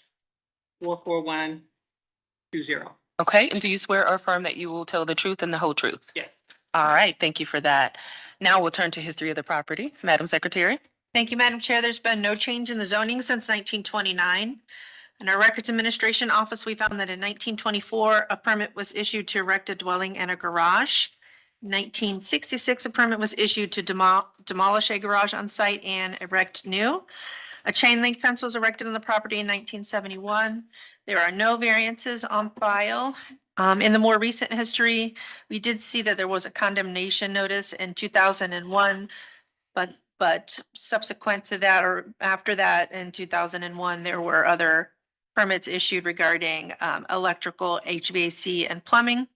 P: 44120.
B: Okay, and do you swear or affirm that you will tell the truth and the whole truth?
P: Yes.
B: All right, thank you for that. Now we'll turn to history of the property. Madam Secretary?
C: Thank you, Madam Chair. There's been no change in the zoning since 1929. In our Records Administration Office, we found that in 1924, a permit was issued to erect a dwelling and a garage. 1966, a permit was issued to demolish a garage on site and erect new. A chain link fence was erected on the property in 1971. There are no variances on file. In the more recent history, we did see that there was a condemnation notice in 2001, but But subsequent to that or after that in 2001, there were other permits issued regarding electrical, HVAC and plumbing.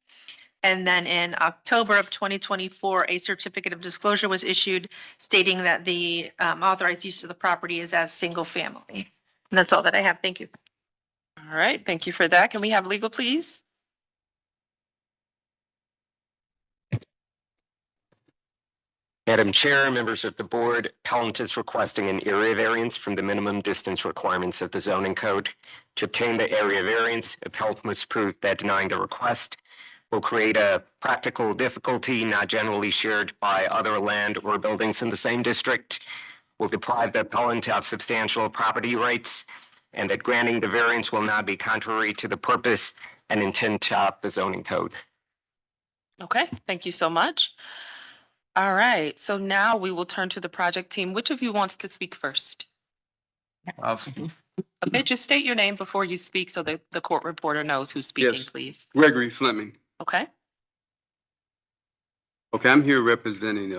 C: And then in October of 2024, a certificate of disclosure was issued stating that the authorized use of the property is as single family. And that's all that I have. Thank you.
B: All right, thank you for that. Can we have legal, please?
N: Madam Chair, members of the board, appellant is requesting an area variance from the minimum distance requirements of the zoning code. To obtain the area variance, appellant must prove that denying the request will create a practical difficulty not generally shared by other land or buildings in the same district, will deprive the appellant of substantial property rights, and that granting the variance will not be contrary to the purpose and intent of the zoning code.
B: Okay, thank you so much. All right, so now we will turn to the project team. Which of you wants to speak first? Okay, just state your name before you speak so that the court reporter knows who's speaking,
H: Yes.
B: please.
H: Gregory Fleming.
B: Okay,
H: Okay, I'm here representing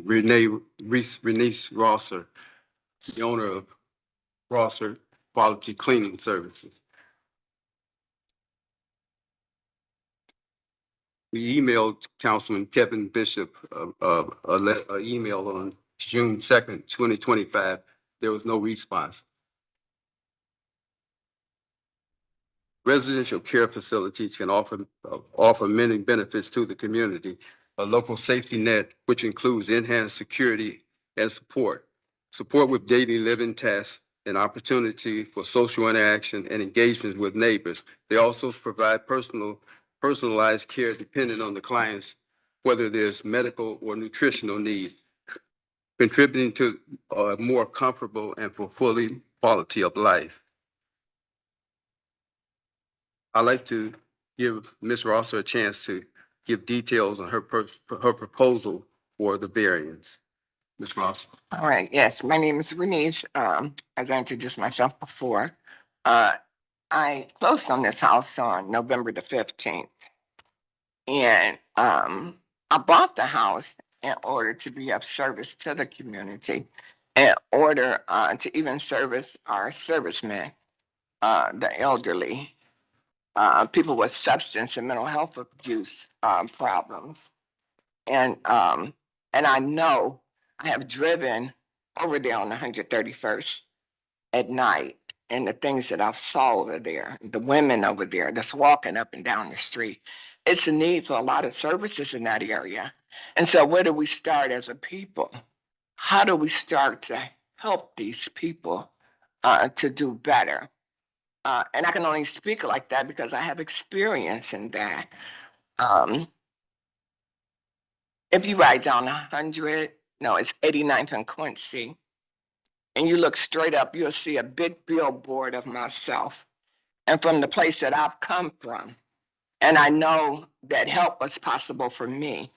H: Renice Rosser, the owner of Rosser Quality Cleaning Services. We emailed Councilman Kevin Bishop an email on June 2nd, 2025. There was no response. Residential care facilities can offer many benefits to the community. A local safety net, which includes enhanced security and support with daily living tasks, and opportunity for social interaction and engagement with neighbors. They also provide personalized care depending on the client's, whether there's medical or nutritional needs, contributing to a more comfortable and fulfilling quality of life. I'd like to give Ms. Rosser a chance to give details on her proposal for the variance. Ms. Rosser.
R: All right, yes, my name is Renice. As I introduced myself before, I closed on this house on November the 15th. And I bought the house in order to be of service to the community, in order to even service our servicemen, the elderly, people with substance and mental health abuse problems. And I know I have driven over there on 131st at night, and the things that I've saw over there, the women over there that's walking up and down the street, it's a need for a lot of services in that area. And so where do we start as a people? How do we start to help these people to do better? And I can only speak like that because I have experience in that. If you ride down 89th and Quincy, and you look straight up, you'll see a big billboard of myself and from the place that I've come from. And I know that help was possible for me.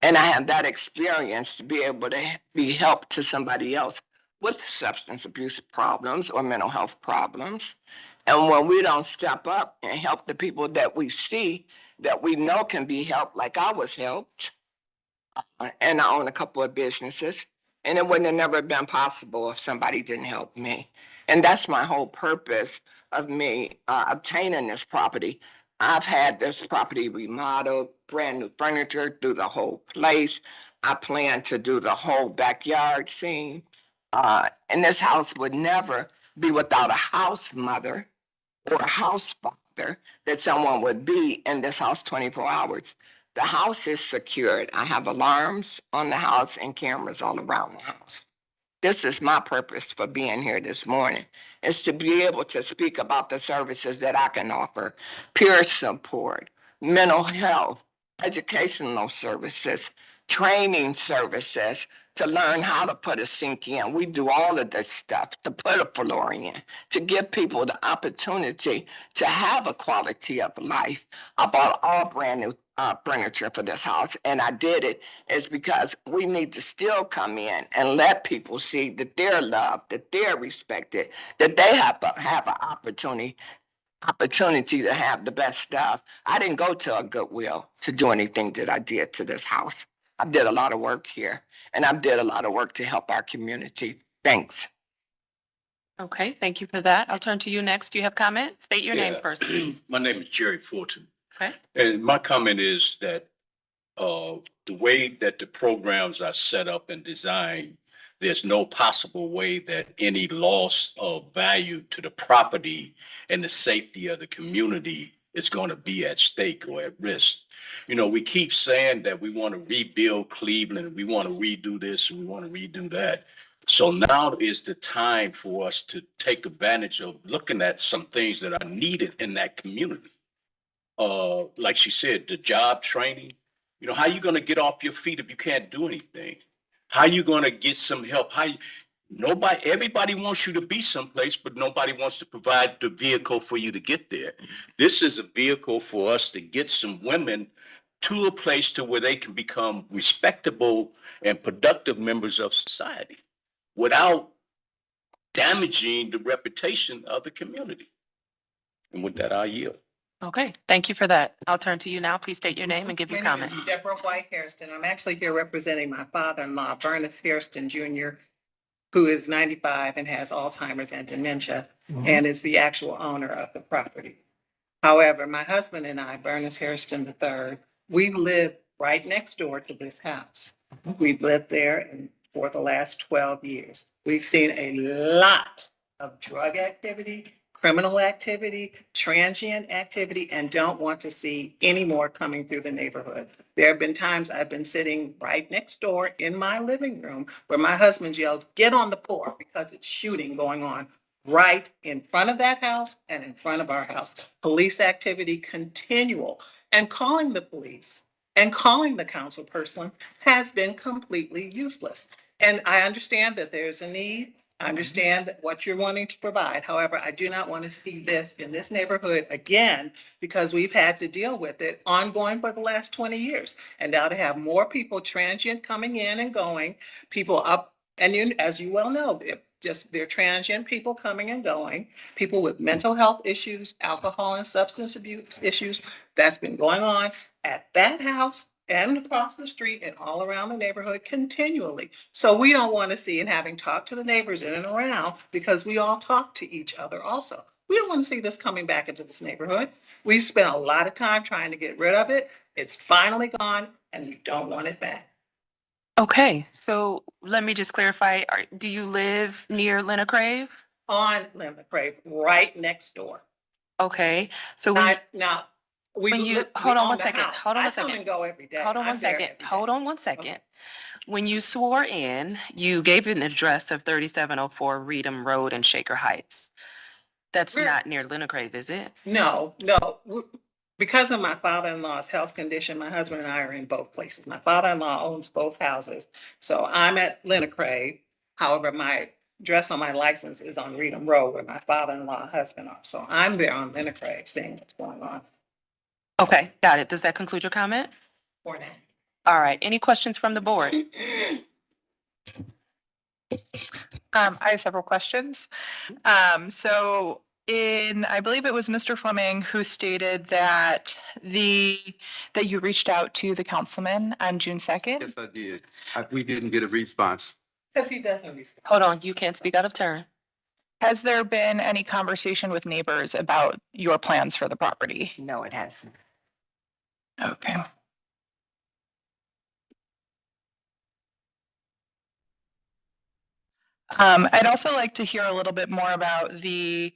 R: And I have that experience to be able to be help to somebody else with substance abuse problems or mental health problems. And when we don't step up and help the people that we see, that we know can be helped, like I was helped, and I own a couple of businesses, and it wouldn't have never been possible if somebody didn't help me. And that's my whole purpose of me obtaining this property. I've had this property remodeled, brand new furniture through the whole place. I plan to do the whole backyard scene. And this house would never be without a house mother or a house father that someone would be in this house 24 hours. The house is secured. I have alarms on the house and cameras all around the house. This is my purpose for being here this morning, is to be able to speak about the services that I can offer: peer support, mental health, educational services, training services, to learn how to put a sink in. We do all of this stuff, to put a floor in, to give people the opportunity to have a quality of life. I bought all brand new furniture for this house, and I did it is because we need to still come in and let people see that they're loved, that they're respected, that they have an opportunity to have the best stuff. I didn't go to a Goodwill to do anything that I did to this house. I've did a lot of work here, and I've did a lot of work to help our community. Thanks.
B: Okay, thank you for that. I'll turn to you next. Do you have comment? State your name
Q: Yeah.
B: first, please.
Q: My name is Jerry Fulton,
B: Okay.
Q: and my comment is that the way that the programs are set up and designed, there's no possible way that any loss of value to the property and the safety of the community is going to be at stake or at risk. You know, we keep saying that we want to rebuild Cleveland, we want to redo this, and we want to redo that. So now is the time for us to take advantage of looking at some things that are needed in that community. Like she said, the job training. You know, how you going to get off your feet if you can't do anything? How you going to get some help? Everybody wants you to be someplace, but nobody wants to provide the vehicle for you to get there. This is a vehicle for us to get some women to a place to where they can become respectable and productive members of society without damaging the reputation of the community. And with that, I yield.
B: Okay, thank you for that. I'll turn to you now. Please state your name and give your
S: My name
B: comment.
S: is Deborah White Hairston. I'm actually here representing my father-in-law, Bernice Hairston Jr., who is 95 and has Alzheimer's and dementia, and is the actual owner of the property. However, my husband and I, Bernice Hairston III, we live right next door to this house. We've lived there for the last 12 years. We've seen a lot of drug activity, criminal activity, transient activity, and don't want to see any more coming through the neighborhood. There have been times I've been sitting right next door in my living room where my husband yelled, "Get on the floor," because it's shooting going on right in front of that house and in front of our house. Police activity continual, and calling the police and calling the council person has been completely useless. And I understand that there's a need. I understand that what you're wanting to provide. However, I do not want to see this in this neighborhood again, because we've had to deal with it ongoing for the last 20 years. And now to have more people transient coming in and going, people up, and as you well know, they're transient people coming and going, people with mental health issues, alcohol and substance abuse issues. That's been going on at that house and across the street and all around the neighborhood continually. So we don't want to see, and having talked to the neighbors in and around, because we all talk to each other also, we don't want to see this coming back into this neighborhood. We spent a lot of time trying to get rid of it. It's finally gone, and we don't want it back.
B: Okay, so let me just clarify. Do you live near Lena Crave?
S: On Lena Crave, right next door.
B: Okay, so when hold on one second. Hold on one
S: I come and
B: second.
S: go every day.
B: Hold on one second. Hold on one second. When you swore in, you gave an address of 3704 Reedham Road in Shaker Heights. That's not near Lena Crave, is it?
S: No. Because of my father-in-law's health condition, my husband and I are in both places. My father-in-law owns both houses. So I'm at Lena Crave. However, my address on my license is on Reedham Road where my father-in-law and husband are. So I'm there on Lena Crave seeing what's going on.
B: Okay, got it. Does that conclude your comment?
S: For now.
B: All right, any questions from the board?
E: I have several questions. I believe it was Mr. Fleming who stated that that you reached out to the councilman on June 2nd.
H: Yes, I did. We didn't get a response.
S: Because he doesn't respond.
B: Hold on, you can't speak out of turn.
E: Has there been any conversation with neighbors about your plans for the property?
R: No, it hasn't.
E: Okay. I'd also like to hear a little bit more about the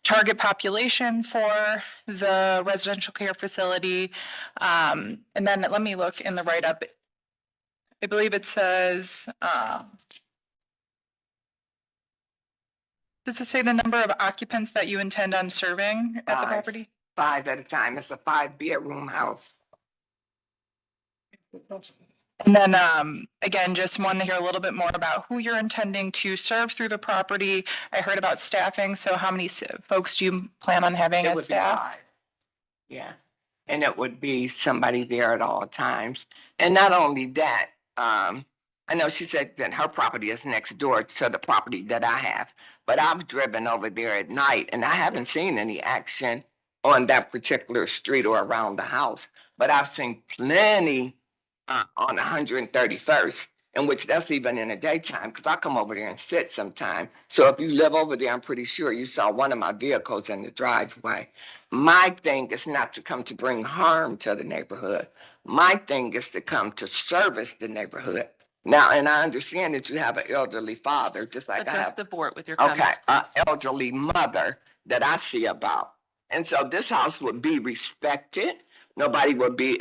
E: target population for the residential care facility. And then let me look in the write-up. I believe it says, does it say the number of occupants that you intend on serving at the property?
R: 5 at a time. It's a 5-bedroom house.
E: And then, again, just wanted to hear a little bit more about who you're intending to serve through the property. I heard about staffing, so how many folks do you plan on having
R: It
E: as
R: would be
E: staff?
R: 5. Yeah. And it would be somebody there at all times. And not only that, I know she said that her property is next door to the property that I have, but I've driven over there at night and I haven't seen any action on that particular street or around the house. But I've seen plenty on 131st, in which that's even in the daytime, because I come over there and sit sometime. So if you live over there, I'm pretty sure you saw one of my vehicles in the driveway. My thing is not to come to bring harm to the neighborhood. My thing is to come to service the neighborhood. Now, and I understand that you have an elderly father, just like I
B: Address
R: have.
B: the board with your
R: Okay,
B: comments,
R: an
B: please.
R: elderly mother that I see about. And so this house would be respected. Nobody would be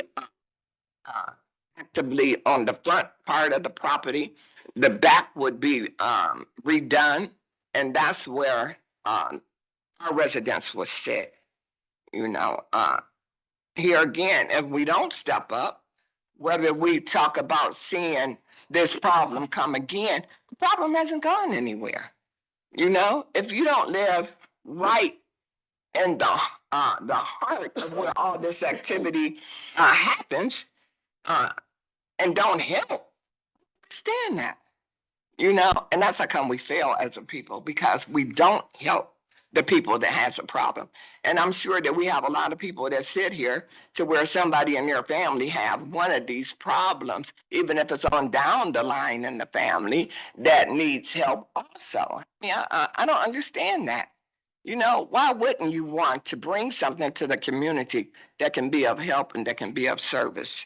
R: actively on the front part of the property. The back would be redone, and that's where our residents will sit. You know, here again, if we don't step up, whether we talk about seeing this problem come again, the problem hasn't gone anywhere. You know, if you don't live right in the heart of where all this activity happens, and don't help, understand that, you know, and that's how come we fail as a people, because we don't help the people that has a problem. And I'm sure that we have a lot of people that sit here to where somebody in their family have one of these problems, even if it's on down the line in the family, that needs help also. Yeah, I don't understand that. You know, why wouldn't you want to bring something to the community that can be of help and that can be of service?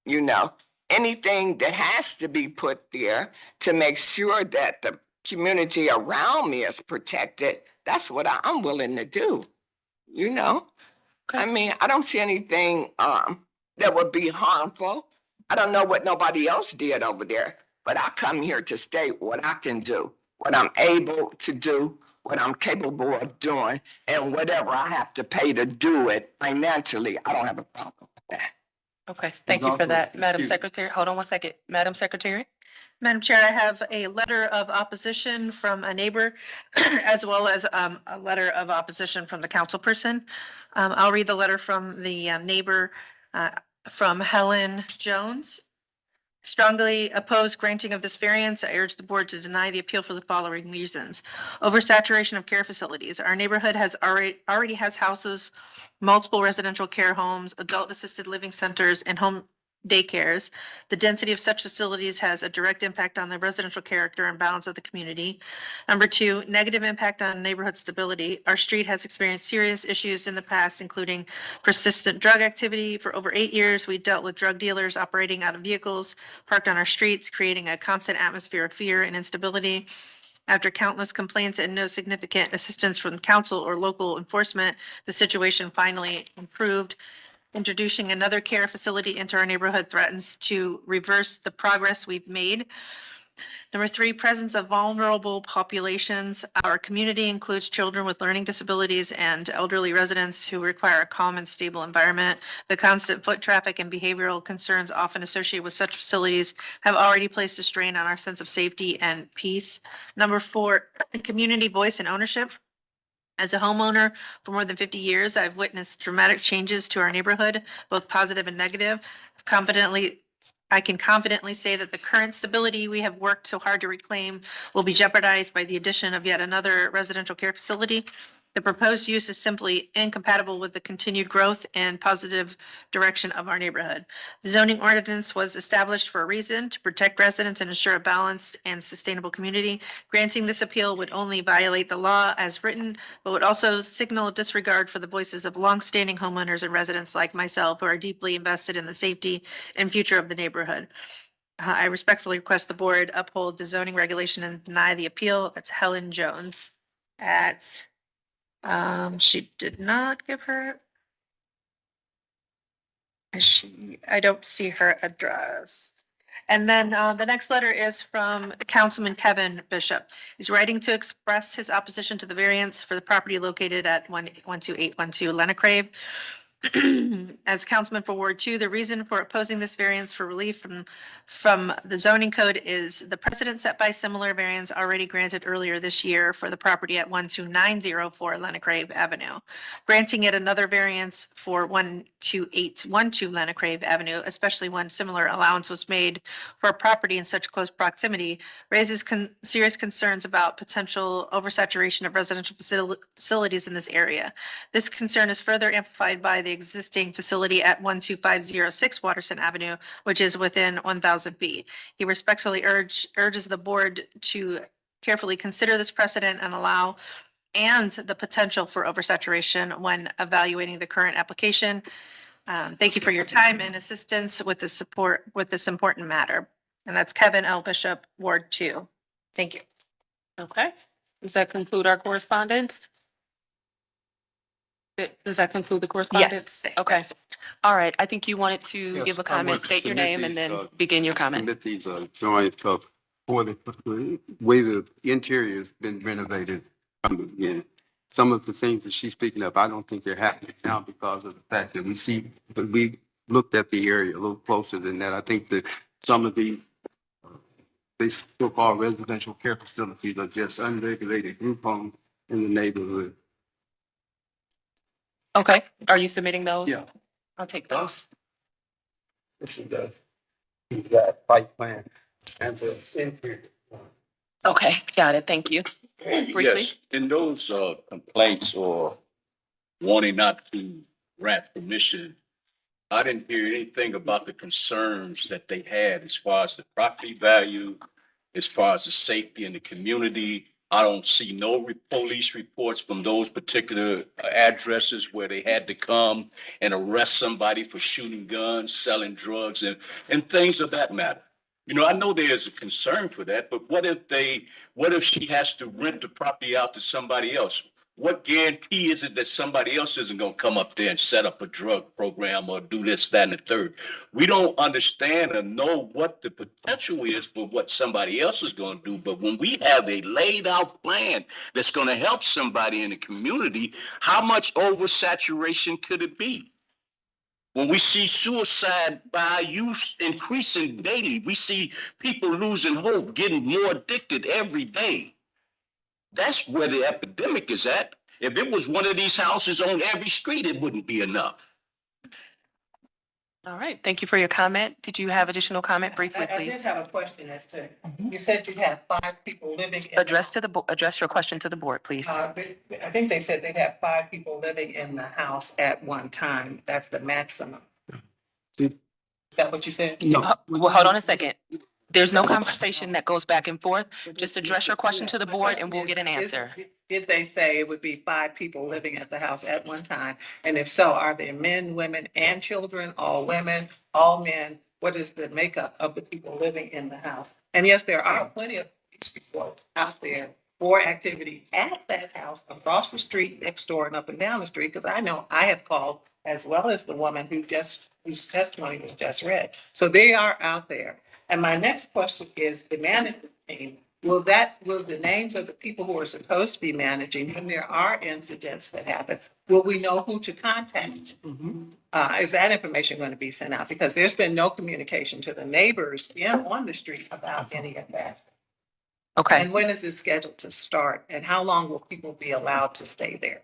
R: You know, anything that has to be put there to make sure that the community around me is protected, that's what I'm willing to do. You know, I mean, I don't see anything that would be harmful. I don't know what nobody else did over there, but I come here to state what I can do, what I'm able to do, what I'm capable of doing, and whatever I have to pay to do it financially. I don't have a problem with that.
C: Okay, thank you for
H: also-
C: that, Madam
H: excuse me.
C: Secretary. Hold on one second. Madam Secretary? Madam Chair, I have a letter of opposition from a neighbor as well as a letter of opposition from the councilperson. I'll read the letter from the neighbor from Helen Jones. Strongly oppose granting of this variance. I urge the board to deny the appeal for the following reasons. Oversaturation of care facilities. Our neighborhood has already has houses, multiple residential care homes, adult assisted living centers, and home daycares. The density of such facilities has a direct impact on the residential character and balance of the community. Number two, negative impact on neighborhood stability. Our street has experienced serious issues in the past, including persistent drug activity. For over 8 years, we dealt with drug dealers operating out of vehicles parked on our streets, creating a constant atmosphere of fear and instability. After countless complaints and no significant assistance from council or local enforcement, the situation finally improved. Introducing another care facility into our neighborhood threatens to reverse the progress we've made. Number three, presence of vulnerable populations. Our community includes children with learning disabilities and elderly residents who require a calm and stable environment. The constant foot traffic and behavioral concerns often associated with such facilities have already placed a strain on our sense of safety and peace. Number four, community voice and ownership. As a homeowner for more than 50 years, I've witnessed dramatic changes to our neighborhood, both positive and negative. I can confidently say that the current stability we have worked so hard to reclaim will be jeopardized by the addition of yet another residential care facility. The proposed use is simply incompatible with the continued growth and positive direction of our neighborhood. The zoning ordinance was established for a reason, to protect residents and ensure a balanced and sustainable community. Granting this appeal would only violate the law as written, but would also signal disregard for the voices of longstanding homeowners and residents like myself who are deeply invested in the safety and future of the neighborhood. I respectfully request the board uphold the zoning regulation and deny the appeal. That's Helen Jones at she did not give her. I don't see her address. And then the next letter is from Councilman Kevin Bishop. He's writing to express his opposition to the variance for the property located at 12812 Lenacrave. As councilman for Ward 2, the reason for opposing this variance for relief from the zoning code is the precedent set by similar variance already granted earlier this year for the property at 12904 Lenacrave Avenue. Granting it another variance for 12812 Lenacrave Avenue, especially when similar allowance was made for a property in such close proximity, raises serious concerns about potential oversaturation of residential facilities in this area. This concern is further amplified by the existing facility at 12506 Waterson Avenue, which is within 1,000 feet. He respectfully urges the board to carefully consider this precedent and allow and the potential for oversaturation when evaluating the current application. Thank you for your time and assistance with the support with this important matter. And that's Kevin L. Bishop, Ward 2. Thank you.
B: Okay. Does that conclude our correspondence? Does that conclude the correspondence?
C: Yes.
B: Okay. All right. I think you wanted to
H: Yes,
B: give a
H: I want
B: comment,
H: to
B: state your
H: submit
B: name, and
H: these,
B: then begin your comment.
H: Submit these drawings of for the way the interior has been renovated from the beginning. Some of the things that she's speaking of, I don't think they're happening now because of the fact that we looked at the area a little closer than that. I think that some of the so-called residential care facilities are just unregulated group homes in the neighborhood.
B: Okay. Are you submitting those?
H: Yeah.
B: I'll take those.
H: This is that site plan and the interior.
B: Okay. Got it. Thank you. Briefly.
Q: Yes, in those complaints or wanting not to grant permission, I didn't hear anything about the concerns that they had as far as the property value, as far as the safety in the community. I don't see no police reports from those particular addresses where they had to come and arrest somebody for shooting guns, selling drugs, and things of that matter. You know, I know there's a concern for that, but what if she has to rent the property out to somebody else? What guarantee is it that somebody else isn't going to come up there and set up a drug program or do this, that, and the third? We don't understand or know what the potential is for what somebody else is going to do. But when we have a laid out plan that's going to help somebody in the community, how much oversaturation could it be? When we see suicide by youth increasing daily, we see people losing hope, getting more addicted every day. That's where the epidemic is at. If it was one of these houses on every street, it wouldn't be enough.
B: All right. Thank you for your comment. Did you have additional comment briefly,
S: I did
B: please?
S: have a question as to, you said you have 5 people living in.
B: Address your question to the board, please.
S: I think they said they'd have 5 people living in the house at one time. That's the maximum. Is that what you said?
B: Well, hold on a second. There's no conversation that goes back and forth. Just address your question to the board and we'll get an answer.
S: Did they say it would be 5 people living at the house at one time? And if so, are they men, women, and children, all women, all men? What is the makeup of the people living in the house? And yes, there are plenty of police reports out there for activity at that house, across the street, next door, and up and down the street, because I know I have called, as well as the woman whose testimony was just read. So they are out there. And my next question is the management team. Will the names of the people who are supposed to be managing, when there are incidents that happen, will we know who to contact? Is that information going to be sent out? Because there's been no communication to the neighbors on the street about any of that.
B: Okay.
S: And when is this scheduled to start? And how long will people be allowed to stay there?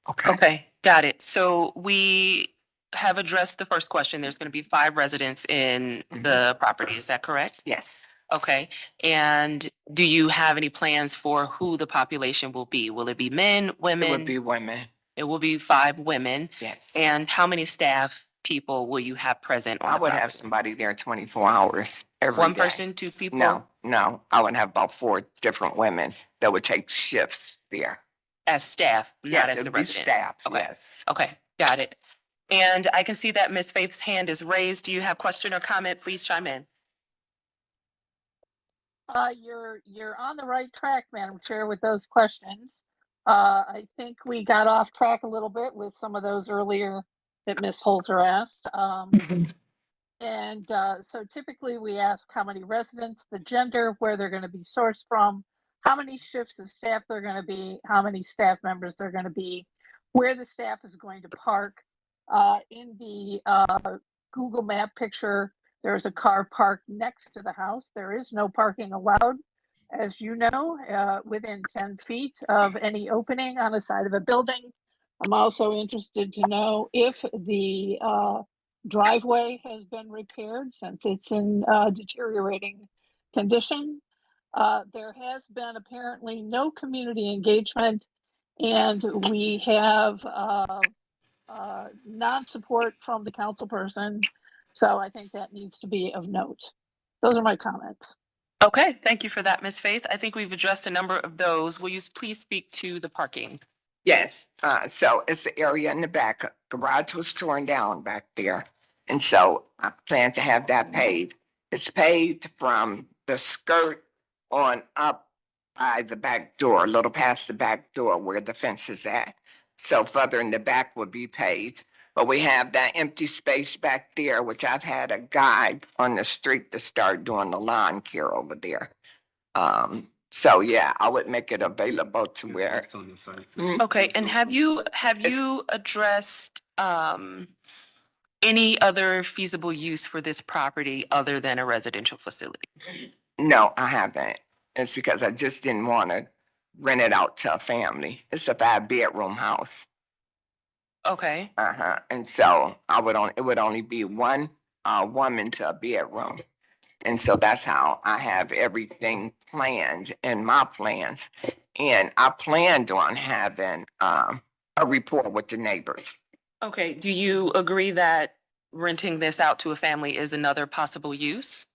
B: Okay. Got it. So we have addressed the first question. There's going to be 5 residents in the property. Is that correct?
R: Yes.
B: Okay. And do you have any plans for who the population will be? Will it be men, women?
R: It would be women.
B: It will be 5 women.
R: Yes.
B: And how many staff people will you have present on
R: I
B: the
R: would have
B: property?
R: somebody there 24 hours every
B: One
R: day.
B: person, 2 people?
R: No. I would have about 4 different women that would take shifts there.
B: As staff,
R: Yes,
B: not as
R: it
B: the
R: would be
B: residents?
R: staff,
B: Okay.
R: yes.
B: Okay, got it. And I can see that Ms. Faith's hand is raised. Do you have question or comment? Please chime in.
A: You're on the right track, Madam Chair, with those questions. I think we got off track a little bit with some of those earlier that Ms. Holzer asked. So typically we ask how many residents, the gender, where they're going to be sourced from, how many shifts of staff they're going to be, how many staff members they're going to be, where the staff is going to park. In the Google map picture, there's a car parked next to the house. There is no parking allowed, as you know, within 10 feet of any opening on the side of a building. I'm also interested to know if the driveway has been repaired since it's in deteriorating condition. There has been apparently no community engagement, and we have non-support from the council person. So I think that needs to be of note. Those are my comments.
B: Okay, thank you for that, Ms. Faith. I think we've addressed a number of those. Will you please speak to the parking?
R: Yes, so it's the area in the back. Garage was torn down back there. And so I plan to have that paved. It's paved from the skirt on up by the back door, a little past the back door where the fence is at. So further in the back would be paved. But we have that empty space back there, which I've had a guy on the street to start doing the lawn care over there. So yeah, I would make it available to where.
B: Okay, and have you addressed any other feasible use for this property other than a residential facility?
R: No, I haven't. It's because I just didn't want to rent it out to a family. It's a 5-bedroom house.
B: Okay.
R: And so it would only be one woman to a bedroom. And so that's how I have everything planned in my plans. And I planned on having a rapport with the neighbors.
B: Okay, do you agree that renting this out to a family is another possible use?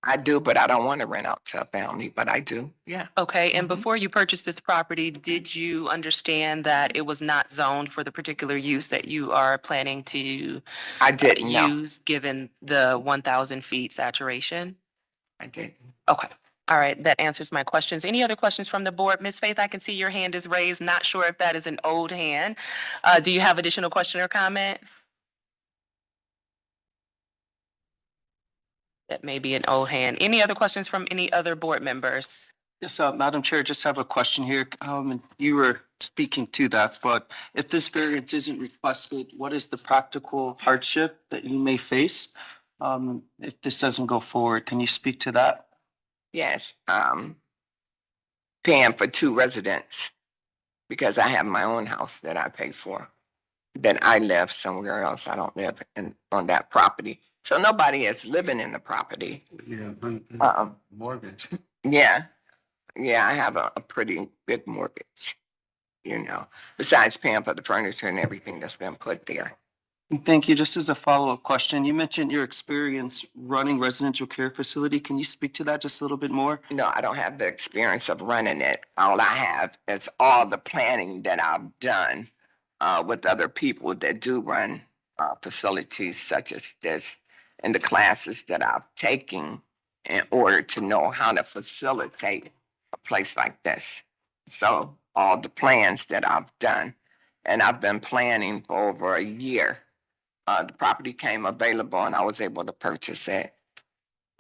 R: I do, but I don't want to rent out to a family, but I do, yeah.
B: Okay, and before you purchased this property, did you understand that it was not zoned for the particular use that you are planning to
R: I didn't know.
B: use, given the 1,000 feet saturation?
R: I didn't.
B: Okay, all right, that answers my questions. Any other questions from the board? Ms. Faith, I can see your hand is raised. Not sure if that is an old hand. Do you have additional question or comment? That may be an old hand. Any other questions from any other board members?
P: Yes, Madam Chair, just have a question here. And you were speaking to that, but if this variance isn't requested, what is the practical hardship that you may face if this doesn't go forward? Can you speak to that?
R: Yes, paying for 2 residents because I have my own house that I pay for. Then I live somewhere else. I don't live on that property. So nobody is living in the property.
H: Yeah, mortgage.
R: Yeah, I have a pretty big mortgage, besides paying for the furniture and everything that's been put there.
P: Thank you. Just as a follow-up question, you mentioned your experience running residential care facility. Can you speak to that just a little bit more?
R: No, I don't have the experience of running it. All I have is all the planning that I've done with other people that do run facilities such as this, and the classes that I've taken in order to know how to facilitate a place like this. So all the plans that I've done, and I've been planning for over a year. The property came available and I was able to purchase it.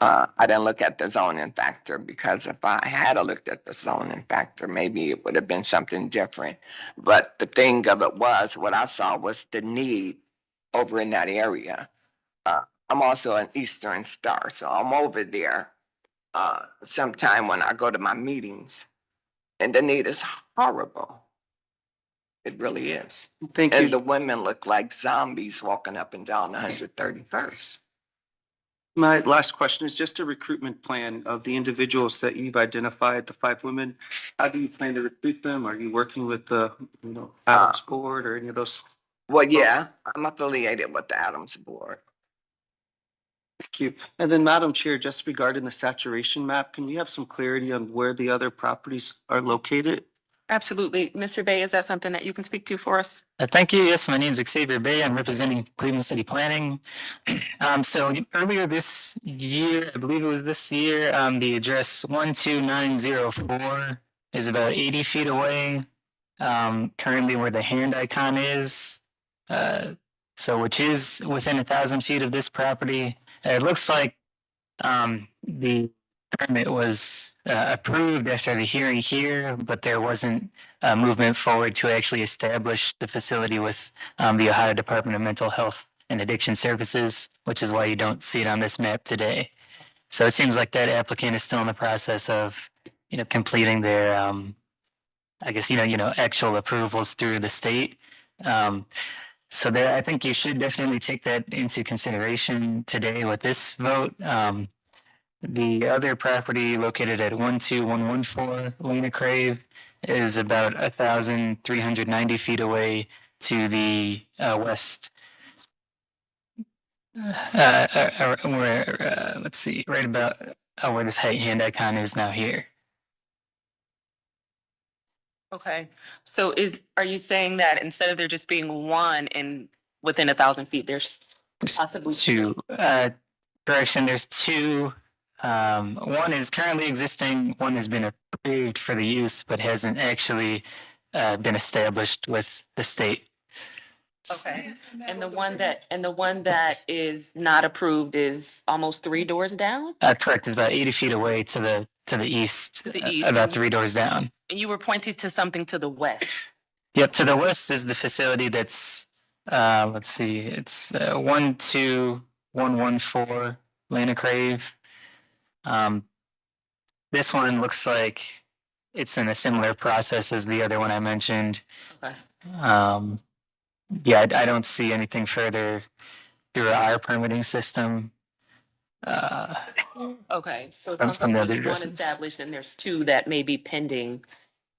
R: I didn't look at the zoning factor because if I had looked at the zoning factor, maybe it would have been something different. But the thing of it was, what I saw was the need over in that area. I'm also an Eastern Star, so I'm over there sometime when I go to my meetings, and the need is horrible. It really is.
P: Thank you.
R: And the women look like zombies walking up and down 131st.
P: My last question is just a recruitment plan of the individuals that you've identified, the 5 women. How do you plan to recruit them? Are you working with the, Adams Board or any of those?
R: Well, yeah, I'm affiliated with the Adams Board.
P: Thank you. And then, Madam Chair, just regarding the saturation map, can we have some clarity on where the other properties are located?
B: Absolutely. Mr. Bay, is that something that you can speak to for us?
T: Thank you. Yes, my name is Xavier Bay. I'm representing Cleveland City Planning. So earlier this year, I believe it was this year, the address 12904 is about 80 feet away. Currently where the hand icon is, which is within 1,000 feet of this property. It looks like the permit was approved after the hearing here, but there wasn't movement forward to actually establish the facility with the Ohio Department of Mental Health and Addiction Services, which is why you don't see it on this map today. So it seems like that applicant is still in the process of, completing their, actual approvals through the state. So I think you should definitely take that into consideration today with this vote. The other property located at 12114 Lena Crave, is about 1,390 feet away to the west. Where let's see, right about where this hand icon is now here.
B: Okay, so are you saying that instead of there just being one in within 1,000 feet, there's possibly
T: Two. Correction, there's two. One is currently existing, one has been approved for the use, but hasn't actually been established with the state.
B: Okay, and the one that is not approved is almost 3 doors down?
T: Correct, it's about 80 feet away to the east,
B: To the east,
T: about
B: and
T: 3 doors down.
B: And you were pointing to something to the west.
T: Yep, to the west is the facility that's, let's see, it's 12114 Lana Crave. This one looks like it's in a similar process as the other one I mentioned.
B: Okay.
T: Yeah, I don't see anything further through our permitting system.
B: Okay, so it
T: From
B: sounds like
T: the other
B: there's one
T: addresses.
B: established and there's 2 that may be pending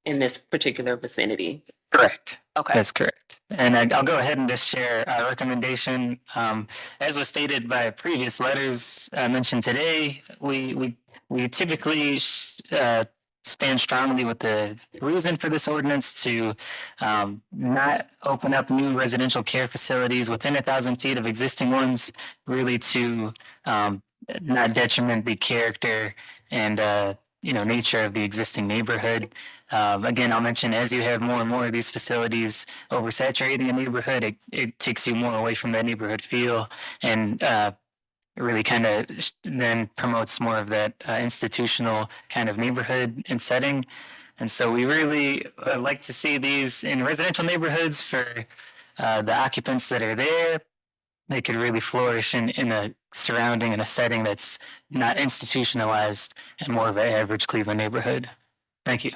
B: in this particular vicinity.
T: Correct.
B: Okay.
T: That's correct. And I'll go ahead and just share our recommendation. As was stated by previous letters mentioned today, we typically stand strongly with the reason for this ordinance to not open up new residential care facilities within 1,000 feet of existing ones, really to not detriment the character and nature of the existing neighborhood. Again, I'll mention as you have more and more of these facilities oversaturating a neighborhood, it takes you more away from that neighborhood feel and it really kind of then promotes more of that institutional kind of neighborhood and setting. And so we really like to see these in residential neighborhoods for the occupants that are there. They could really flourish in a surrounding and a setting that's not institutionalized and more of an average Cleveland neighborhood. Thank you.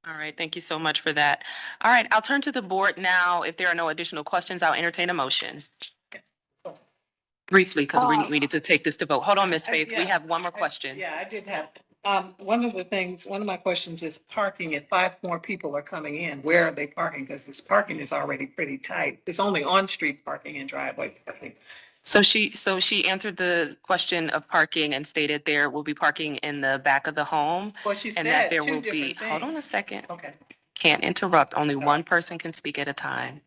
B: All right, thank you so much for that. All right, I'll turn to the board now. If there are no additional questions, I'll entertain a motion. Briefly, because we need to take this to vote. Hold on, Ms. Faith, we
S: yeah.
B: have one more question.
S: Yeah, I did have, one of my questions is parking. If 5 more people are coming in, where are they parking? Because this parking is already pretty tight. It's only on-street parking and driveway parking.
B: So she answered the question of parking and stated there will be parking in the back of the home.
S: Well, she
B: And that
S: said
B: there
S: 2
B: will be,
S: different
B: hold on a
S: things.
B: second,
S: Okay.
B: can't interrupt, only one person can speak at a time.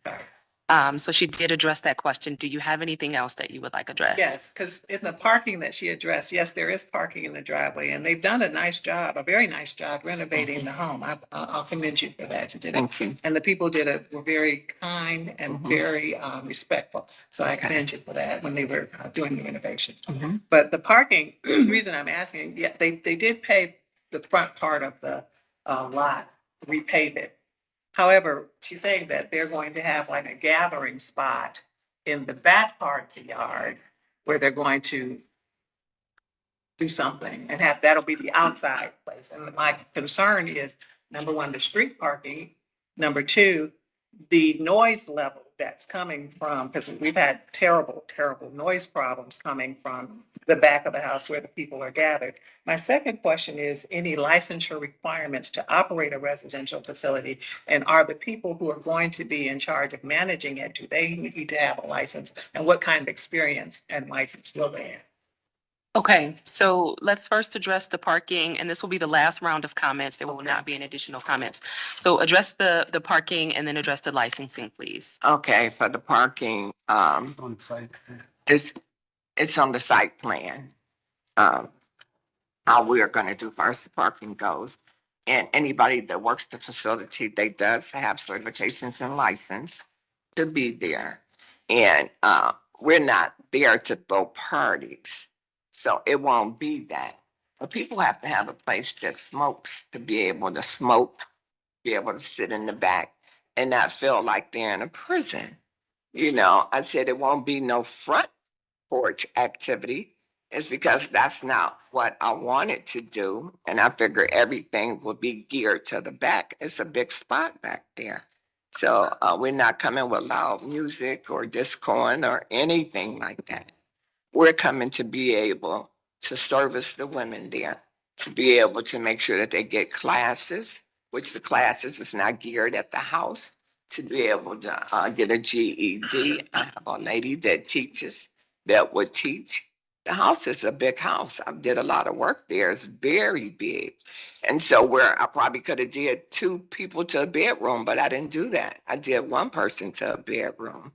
B: So she did address that question. Do you have anything else that you would like addressed?
S: Yes, because in the parking that she addressed, yes, there is parking in the driveway, and they've done a nice job, a very nice job renovating the home. I'll commend you for that. You did it.
R: Thank you.
S: And the people were very kind and very respectful. So I commend you for that when they were doing the renovation. But the parking, reason I'm asking, yeah, they did pave the front part of the lot, repave it. However, she's saying that they're going to have like a gathering spot in the back part of the yard where they're going to do something and that'll be the outside place. And my concern is, number 1, the street parking. Number 2, the noise level that's coming from, because we've had terrible, terrible noise problems coming from the back of the house where the people are gathered. My second question is, any licensure requirements to operate a residential facility? And are the people who are going to be in charge of managing it, do they need to have a license? And what kind of experience and license will they have?
B: Okay, so let's first address the parking, and this will be the last round of comments. There will not be any additional comments. So address the parking and then address the licensing, please.
R: Okay, for the parking, it's on the site plan. How we are gonna do first the parking goes. And anybody that works the facility, they does have certifications and license to be there. And we're not there to throw parties, so it won't be that. But people have to have a place that smokes to be able to smoke, be able to sit in the back and not feel like they're in a prison. I said it won't be no front porch activity. It's because that's not what I wanted to do. And I figure everything will be geared to the back. It's a big spot back there. So we're not coming with loud music or discoing or anything like that. We're coming to be able to service the women there, to be able to make sure that they get classes, which the classes is not geared at the house to be able to get a GED. I have a lady that teaches, that would teach. The house is a big house. I did a lot of work there. It's very big. And so where I probably could have did 2 people to a bedroom, but I didn't do that. I did 1 person to a bedroom.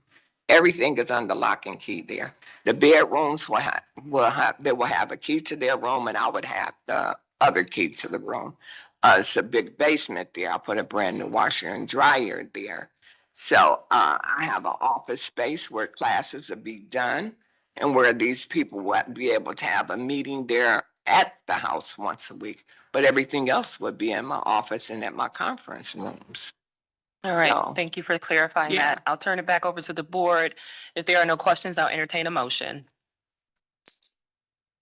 R: Everything is under lock and key there. The bedrooms they will have a key to their room, and I would have the other key to the room. It's a big basement there. I put a brand new washer and dryer there. So I have an office space where classes will be done and where these people will be able to have a meeting there at the house once a week. But everything else would be in my office and at my conference rooms.
B: All right,
R: So,
B: thank you for clarifying
R: yeah.
B: that. I'll turn it back over to the board. If there are no questions, I'll entertain a motion.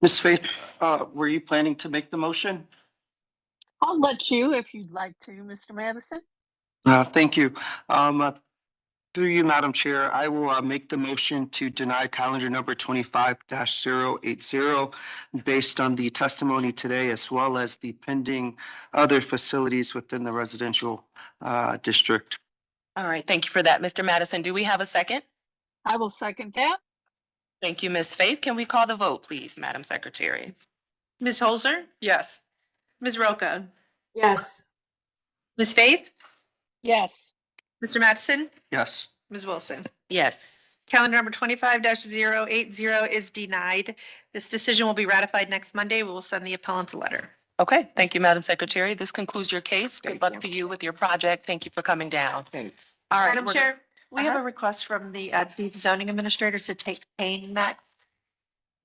P: Ms. Faith, were you planning to make the motion?
A: I'll let you if you'd like to, Mr. Madison.
P: Thank you. Through you, Madam Chair, I will make the motion to deny calendar number 25-080 based on the testimony today, as well as the pending other facilities within the residential district.
B: All right, thank you for that, Mr. Madison. Do we have a second?
A: I will second that.
B: Thank you, Ms. Faith. Can we call the vote, please, Madam Secretary?
C: Ms. Holzer,
E: Yes.
C: Ms. Roca,
O: Yes.
C: Ms. Faith,
A: Yes.
C: Mr. Madison,
P: Yes.
C: Ms. Wilson.
B: Yes.
C: Calendar number 25-080 is denied. This decision will be ratified next Monday. We will send the appellant a letter.
B: Okay, thank you, Madam Secretary. This concludes your case. Good luck to you with your project. Thank you for coming down.
R: Thanks.
B: All right.
C: Madam Chair, we have a request from the zoning administrator to take Payne next.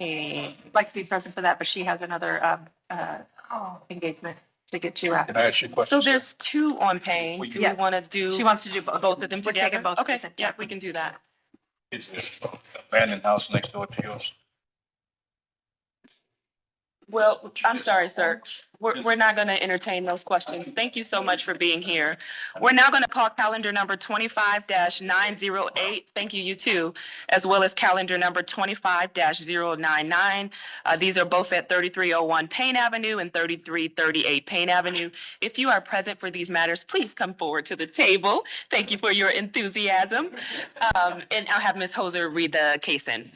C: I'd like to be present for that, but she has another engagement to get to.
Q: Can I ask you a question?
B: So there's 2 on Payne. Do we
C: Yes.
B: want to do?
C: She wants to do both.
B: Both of them
C: We're taking
B: together?
C: both at the
B: Okay,
C: same
B: yeah,
C: time.
B: we can do that.
Q: Is this abandoned house next door to yours?
B: Well, I'm sorry, sir. We're not going to entertain those questions. Thank you so much for being here. We're now going to call calendar number 25-908. Thank you, you too, as well as calendar number 25-099. These are both at 3301 Payne Avenue and 3338 Payne Avenue. If you are present for these matters, please come forward to the table. Thank you for your enthusiasm. And I'll have Ms. Hoser read the case in.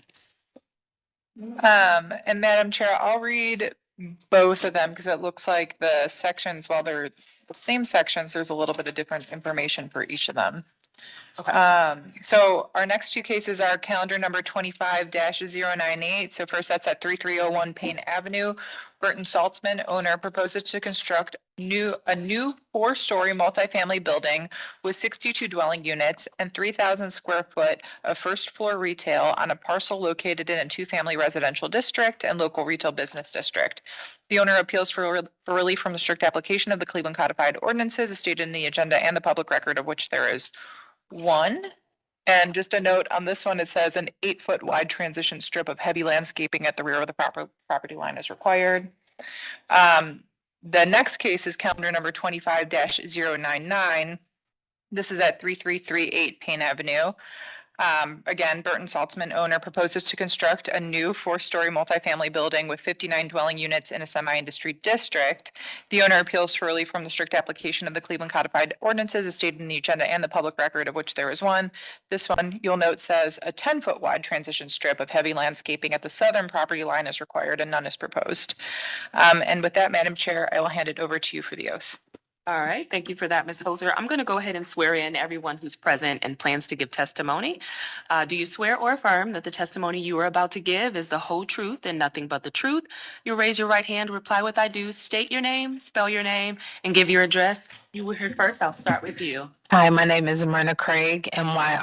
E: And Madam Chair, I'll read both of them because it looks like the sections, while they're the same sections, there's a little bit of different information for each of them. So our next 2 cases are calendar number 25-098. So first, that's at 3301 Payne Avenue. Burton Saltzman, owner, proposes to construct a new 4-story multifamily building with 62 dwelling units and 3,000 square foot of first floor retail on a parcel located in a 2-family residential district and local retail business district. The owner appeals for relief from the strict application of the Cleveland Codified Ordinances as stated in the agenda and the public record, of which there is 1. And just a note on this one, it says an 8-foot wide transition strip of heavy landscaping at the rear of the property line is required. The next case is calendar number 25-099. This is at 3338 Payne Avenue. Again, Burton Saltzman, owner, proposes to construct a new 4-story multifamily building with 59 dwelling units in a semi-industry district. The owner appeals for relief from the strict application of the Cleveland Codified Ordinances as stated in the agenda and the public record, of which there is 1. This one, you'll note, says a 10-foot wide transition strip of heavy landscaping at the southern property line is required and none is proposed. And with that, Madam Chair, I will hand it over to you for the oath.
B: All right, thank you for that, Ms. Hoser. I'm going to go ahead and swear in everyone who's present and plans to give testimony. Do you swear or affirm that the testimony you are about to give is the whole truth and nothing but the truth? You'll raise your right hand, reply with I do, state your name, spell your name, and give your address. You were here first. I'll start with you.
U: Hi, my name is Myrna Craig, Myrna Craig.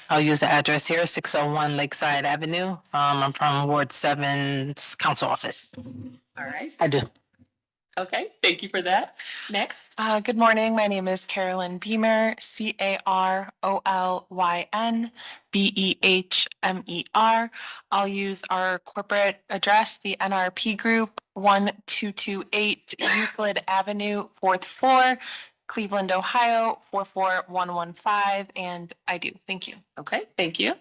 U: I'll use the address here, 601 Lakeside Avenue. I'm from Ward 7's council office.
B: All right.
U: I do.
B: Okay, thank you for that. Next.
V: Good morning. My name is Carolyn Beamer, CarolynBeehmer. I'll use our corporate address, the NRP Group, 1228 Euclid Avenue, 4th floor, Cleveland, Ohio, 44115, and I do. Thank you.
B: Okay, thank you.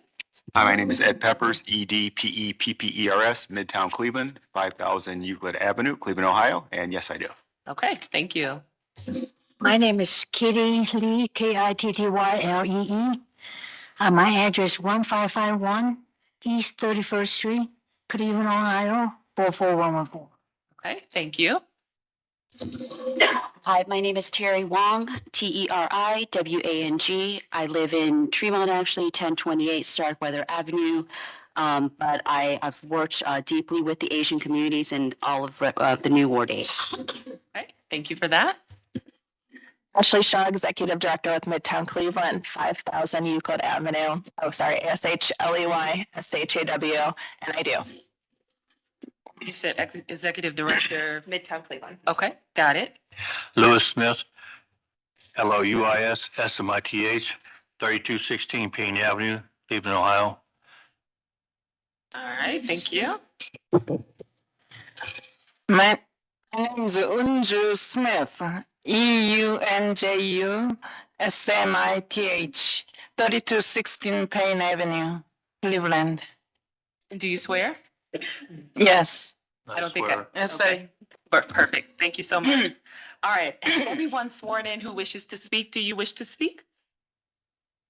W: Hi, my name is Ed Peppers, EDPEPPERS, Midtown Cleveland, 5000 Euclid Avenue, Cleveland, Ohio, and yes, I do.
B: Okay, thank you.
D: My name is Kitty Lee, Kittyle. My address 1551 East 31st Street, Cleveland, Ohio, 44114.
B: Okay, thank you.
F: Hi, my name is Terry Wong, TeriWang. I live in Tremont, actually, 1028 Starkweather Avenue. But I've worked deeply with the Asian communities in all of the new Ward 8.
B: Okay, thank you for that.
E: Ashley Shaw, Executive Director with Midtown Cleveland, 5000 Euclid Avenue. Oh, sorry, SHLEY, SHAW, and I do.
B: You said Executive Director.
C: Midtown Cleveland.
B: Okay, got it.
Q: Lewis Smith, LOUIS SMITH, 3216 Payne Avenue, Cleveland, Ohio.
B: All right, thank you.
E: My name is Unju Smith, EUNJU SMITH, 3216 Payne Avenue, Cleveland.
B: Do you swear?
E: Yes.
B: I don't think
E: swear.
B: Yes, okay. Perfect. Thank you so much. All right. Everyone sworn in who wishes to speak. Do you wish to speak?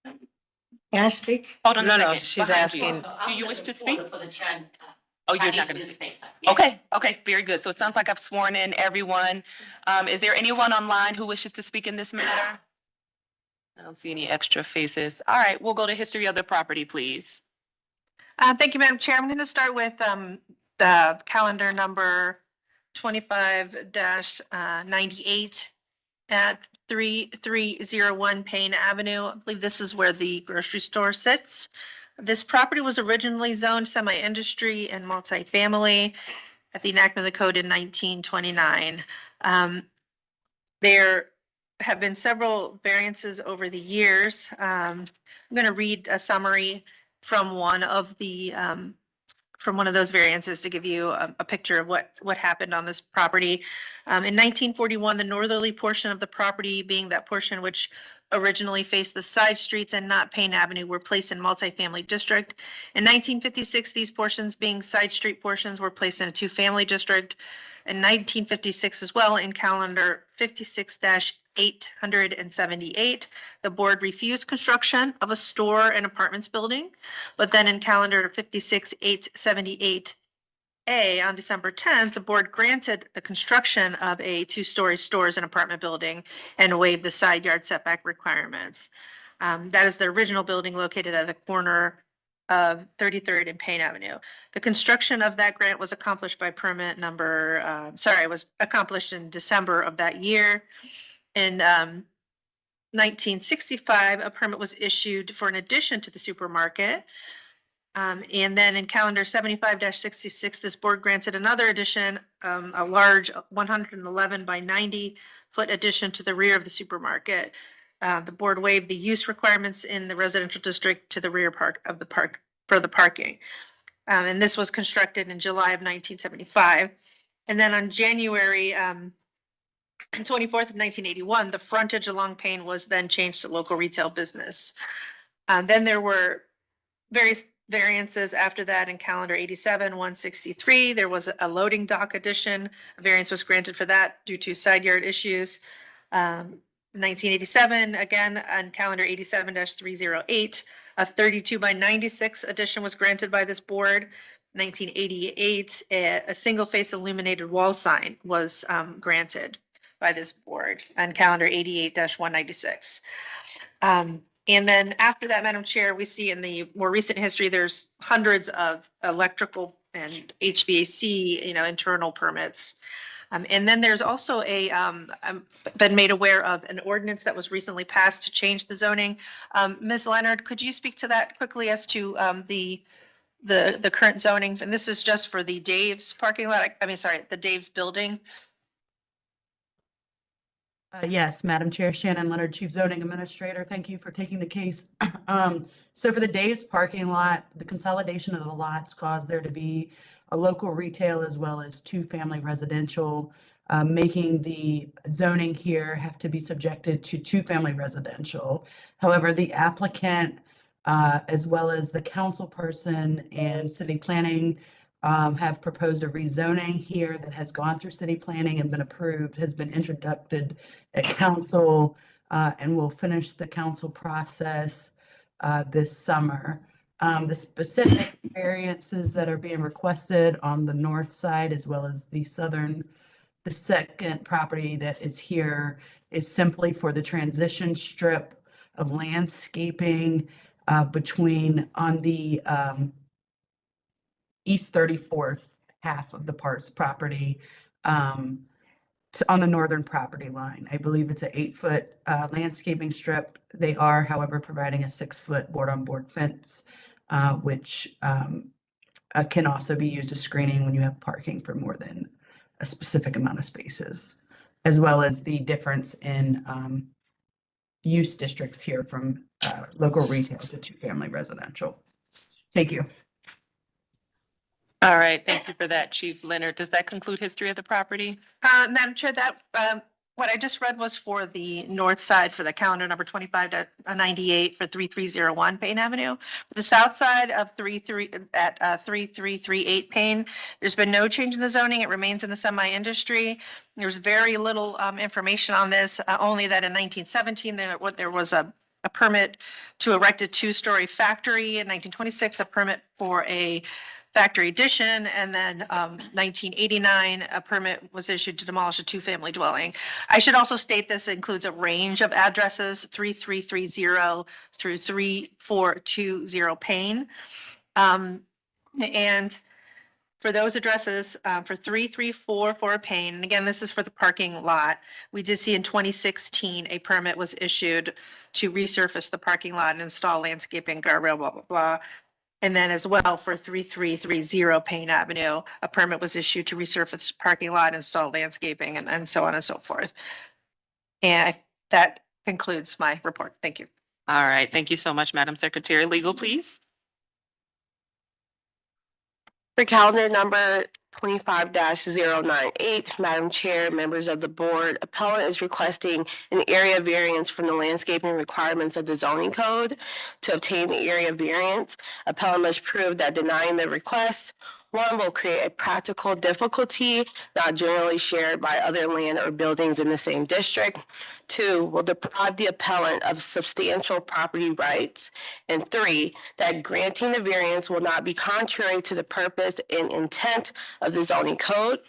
D: Can I speak?
B: Hold on a
C: No,
B: second.
C: no, she's
B: Behind you.
C: asking.
B: Do you wish to speak?
F: For the Chan.
B: Oh, you're not going to speak. Okay, very good. So it sounds like I've sworn in everyone. Is there anyone online who wishes to speak in this matter? I don't see any extra faces. All right, we'll go to history of the property, please.
C: Thank you, Madam Chair. I'm going to start with the calendar number 25-98 at 3301 Payne Avenue. I believe this is where the grocery store sits. This property was originally zoned semi-industry and multifamily at the enactment of the code in 1929. There have been several variances over the years. I'm going to read a summary from one of those variances to give you a picture of what happened on this property. In 1941, the northerly portion of the property, being that portion which originally faced the side streets and not Payne Avenue, were placed in multifamily district. In 1956, these portions, being side street portions, were placed in a two-family district. In 1956 as well, in calendar 56-878, the board refused construction of a store and apartments building. But then in calendar 56-878A, on December 10th, the board granted the construction of a two-story stores and apartment building and waived the side yard setback requirements. That is the original building located at the corner of 33rd and Payne Avenue. The construction of that grant was accomplished by permit number, was accomplished in December of that year. In 1965, a permit was issued for an addition to the supermarket. And then in calendar 75-66, this board granted another addition, a large 111 by 90 foot addition to the rear of the supermarket. The board waived the use requirements in the residential district to the rear of the park for the parking. And this was constructed in July of 1975. And then on January 24th of 1981, the frontage along Payne was then changed to local retail business. Then there were various variances after that. In calendar 87-163, there was a loading dock addition. A variance was granted for that due to side yard issues. 1987, again, on calendar 87-308, a 32 by 96 addition was granted by this board. 1988, a single face illuminated wall sign was granted by this board on calendar 88-196. And then after that, Madam Chair, we see in the more recent history, there's hundreds of electrical and HVAC, internal permits. And then there's also I've been made aware of an ordinance that was recently passed to change the zoning. Ms. Leonard, could you speak to that quickly as to the current zoning? And this is just for the Dave's parking lot, the Dave's building.
L: Yes, Madam Chair, Shannon Leonard, Chief Zoning Administrator. Thank you for taking the case. So for the Dave's parking lot, the consolidation of the lots caused there to be a local retail as well as two-family residential, making the zoning here have to be subjected to two-family residential. However, the applicant, as well as the council person and city planning, have proposed a rezoning here that has gone through city planning and been approved, has been introduced at council, and will finish the council process this summer. The specific variances that are being requested on the north side as well as the second property that is here is simply for the transition strip of landscaping between on the east 34th half of the park's property on the northern property line. I believe it's an 8-foot landscaping strip. They are, however, providing a 6-foot board-on-board fence, which can also be used as screening when you have parking for more than a specific amount of spaces, as well as the difference in use districts here from local retail to two-family residential. Thank you.
B: All right, thank you for that, Chief Leonard. Does that conclude history of the property?
C: Madam Chair, that, what I just read was for the north side for the calendar number 25-98 for 3301 Payne Avenue. For the south side of 3338 Payne, there's been no change in the zoning. It remains in the semi-industry. There's very little information on this, only that in 1917 there was a permit to erect a 2-story factory. In 1926, a permit for a factory addition, and then 1989, a permit was issued to demolish a 2-family dwelling. I should also state this includes a range of addresses, 3330 through 3420 Payne. And for those addresses, for 3344 Payne, and again, this is for the parking lot, we did see in 2016, a permit was issued to resurface the parking lot and install landscaping, guardrail, blah, blah, blah. And then as well for 3330 Payne Avenue, a permit was issued to resurface the parking lot, install landscaping, and so on and so forth. And that concludes my report. Thank you.
B: All right, thank you so much, Madam Secretary. Legal, please.
I: For calendar number 25-098, Madam Chair, members of the board, appellant is requesting an area variance from the landscaping requirements of the zoning code. To obtain the area variance, appellant must prove that denying the request, 1, will create a practical difficulty not generally shared by other land or buildings in the same district. 2, will deprive the appellant of substantial property rights. And 3, that granting the variance will not be contrary to the purpose and intent of the zoning code.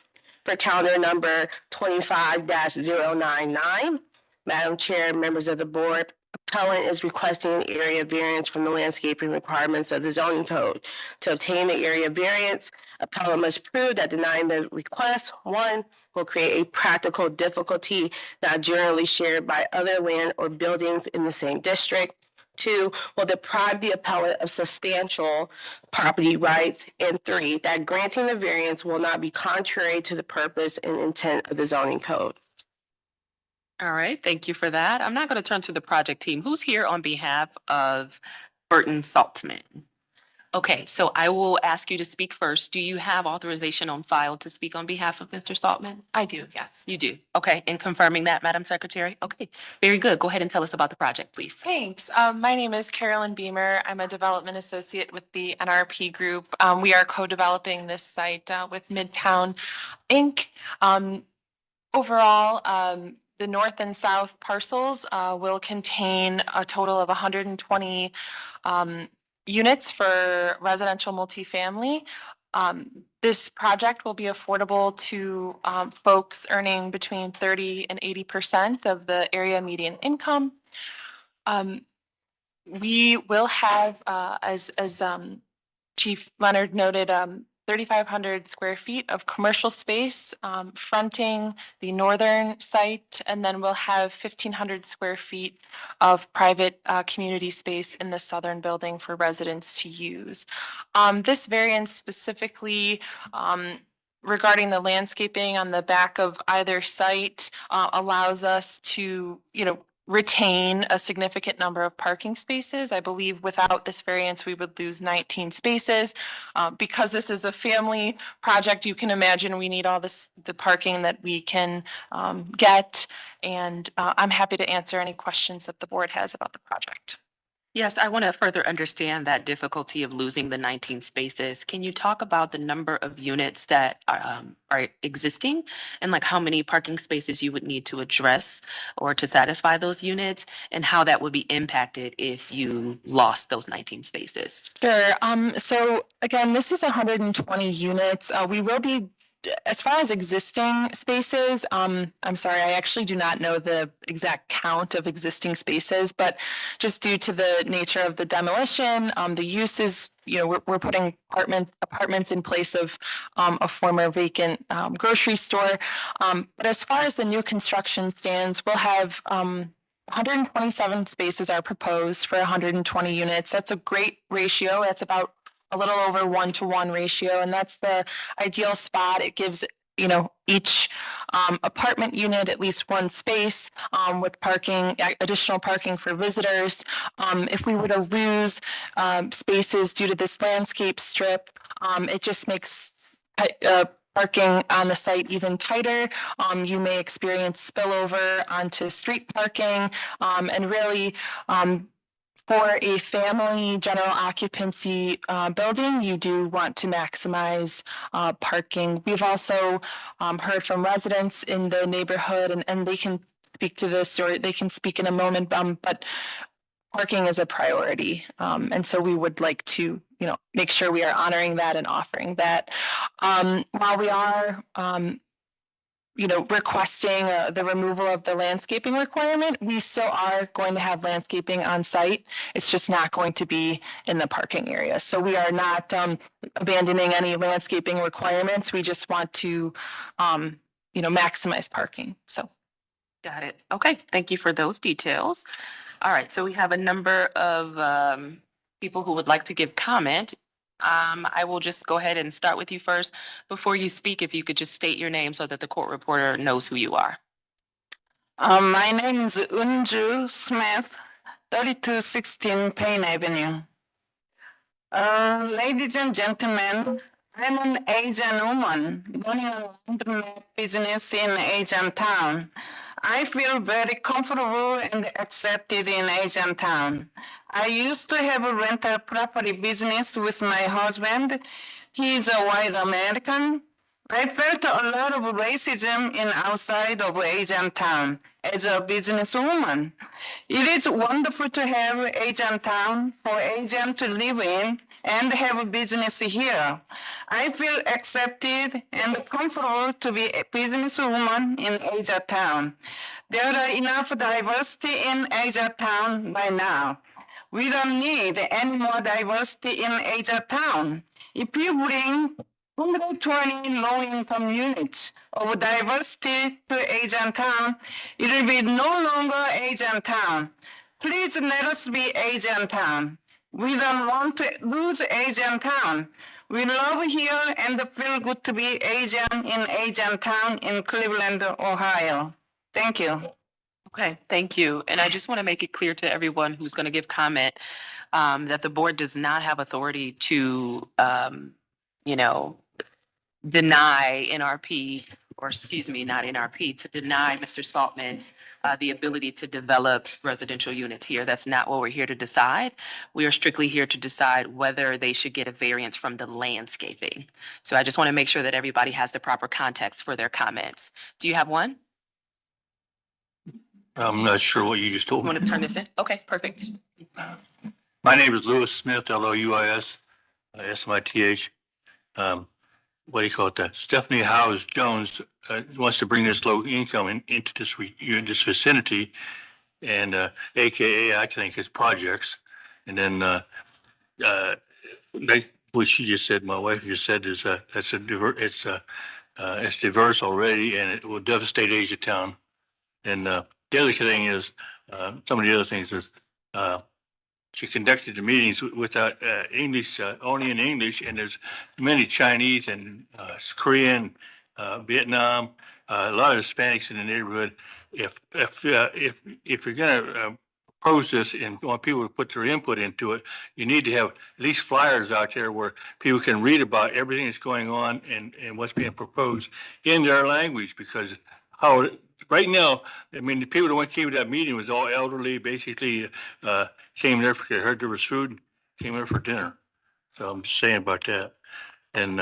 I: For calendar number 25-099, Madam Chair, members of the board, appellant is requesting an area variance from the landscaping requirements of the zoning code. To obtain the area variance, appellant must prove that denying the request, 1, will create a practical difficulty not generally shared by other land or buildings in the same district. 2, will deprive the appellant of substantial property rights. And 3, that granting the variance will not be contrary to the purpose and intent of the zoning code.
B: All right, thank you for that. I'm now going to turn to the project team. Who's here on behalf of Burton Saltzman? Okay, so I will ask you to speak first. Do you have authorization on file to speak on behalf of Mr. Saltzman?
V: I do, yes.
B: You do. Okay, and confirming that, Madam Secretary? Okay, very good. Go ahead and tell us about the project, please.
V: Thanks. My name is Carolyn Beamer. I'm a development associate with the NRP Group. We are co-developing this site with Midtown Inc. Overall, the north and south parcels will contain a total of 120 units for residential multifamily. This project will be affordable to folks earning between 30 and 80% of the area median income. We will have, as Chief Leonard noted, 3,500 square feet of commercial space fronting the northern site, and then we'll have 1,500 square feet of private community space in the southern building for residents to use. This variance specifically regarding the landscaping on the back of either site allows us to, retain a significant number of parking spaces. I believe without this variance, we would lose 19 spaces. Because this is a family project, you can imagine we need all the parking that we can get. And I'm happy to answer any questions that the board has about the project.
B: Yes, I want to further understand that difficulty of losing the 19 spaces. Can you talk about the number of units that are existing and like how many parking spaces you would need to address or to satisfy those units and how that would be impacted if you lost those 19 spaces?
E: Sure. So again, this is 120 units. We will be, as far as existing spaces, I'm sorry, I actually do not know the exact count of existing spaces, but just due to the nature of the demolition, the use is, we're putting apartments in place of a former vacant grocery store. But as far as the new construction stands, we'll have 127 spaces are proposed for 120 units. That's a great ratio. That's about a little over 1-to-1 ratio, and that's the ideal spot. It gives each apartment unit at least one space with parking, additional parking for visitors. If we were to lose spaces due to this landscape strip, it just makes parking on the site even tighter. You may experience spillover onto street parking, and really, for a family general occupancy building, you do want to maximize parking. We've also heard from residents in the neighborhood, and they can speak to this, or they can speak in a moment, but parking is a priority. And so we would like to, make sure we are honoring that and offering that. While we are requesting the removal of the landscaping requirement, we still are going to have landscaping on site. It's just not going to be in the parking area. So we are not abandoning any landscaping requirements. We just want to, maximize parking. So.
B: Got it. Okay, thank you for those details. All right, so we have a number of people who would like to give comment. I will just go ahead and start with you first. Before you speak, if you could just state your name so that the court reporter knows who you are.
J: My name is Unju Smith, 3216 Payne Avenue. Ladies and gentlemen, I'm an Asian woman running a laundromat business in Asian town. I feel very comfortable and accepted in Asian town. I used to have a rental property business with my husband. He is a white American. I felt a lot of racism in outside of Asian town as a businesswoman. It is wonderful to have Asian town for Asian to live in and have a business here. I feel accepted and comfortable to be a businesswoman in Asia town. There are enough diversity in Asia town by now. We don't need any more diversity in Asia town. If you bring 120 low-income units of diversity to Asian town, it will be no longer Asian town. Please let us be Asian town. We don't want to lose Asian town. We love here and feel good to be Asian in Asian town in Cleveland, Ohio. Thank you.
B: Okay, thank you. And I just want to make it clear to everyone who's going to give comment that the board does not have authority to, deny NRP, or excuse me, not NRP, to deny Mr. Saltman the ability to develop residential units here. That's not what we're here to decide. We are strictly here to decide whether they should get a variance from the landscaping. So I just want to make sure that everybody has the proper context for their comments. Do you have one?
K: I'm not sure what you just told
B: You
K: me.
B: want to turn this in? Okay, perfect.
K: My name is Louis Smith, Louis, Smith. What do you call it? Stephanie Howes Jones wants to bring this low income into this vicinity, and AKA I think is projects, and then what she just said, my wife just said is it's diverse already, and it will devastate Asia Town. And the other thing is some of the other things is. She conducted the meetings without English, only in English, and there's many Chinese and Korean, Vietnam, a lot of Hispanics in the neighborhood. If you're going to propose this and want people to put their input into it, you need to have at least flyers out there where people can read about everything that's going on and what's being proposed in their language, because how right now, I mean, the people that came to that meeting was all elderly, basically, came there because they heard there was food, came there for dinner. So I'm just saying about that. And,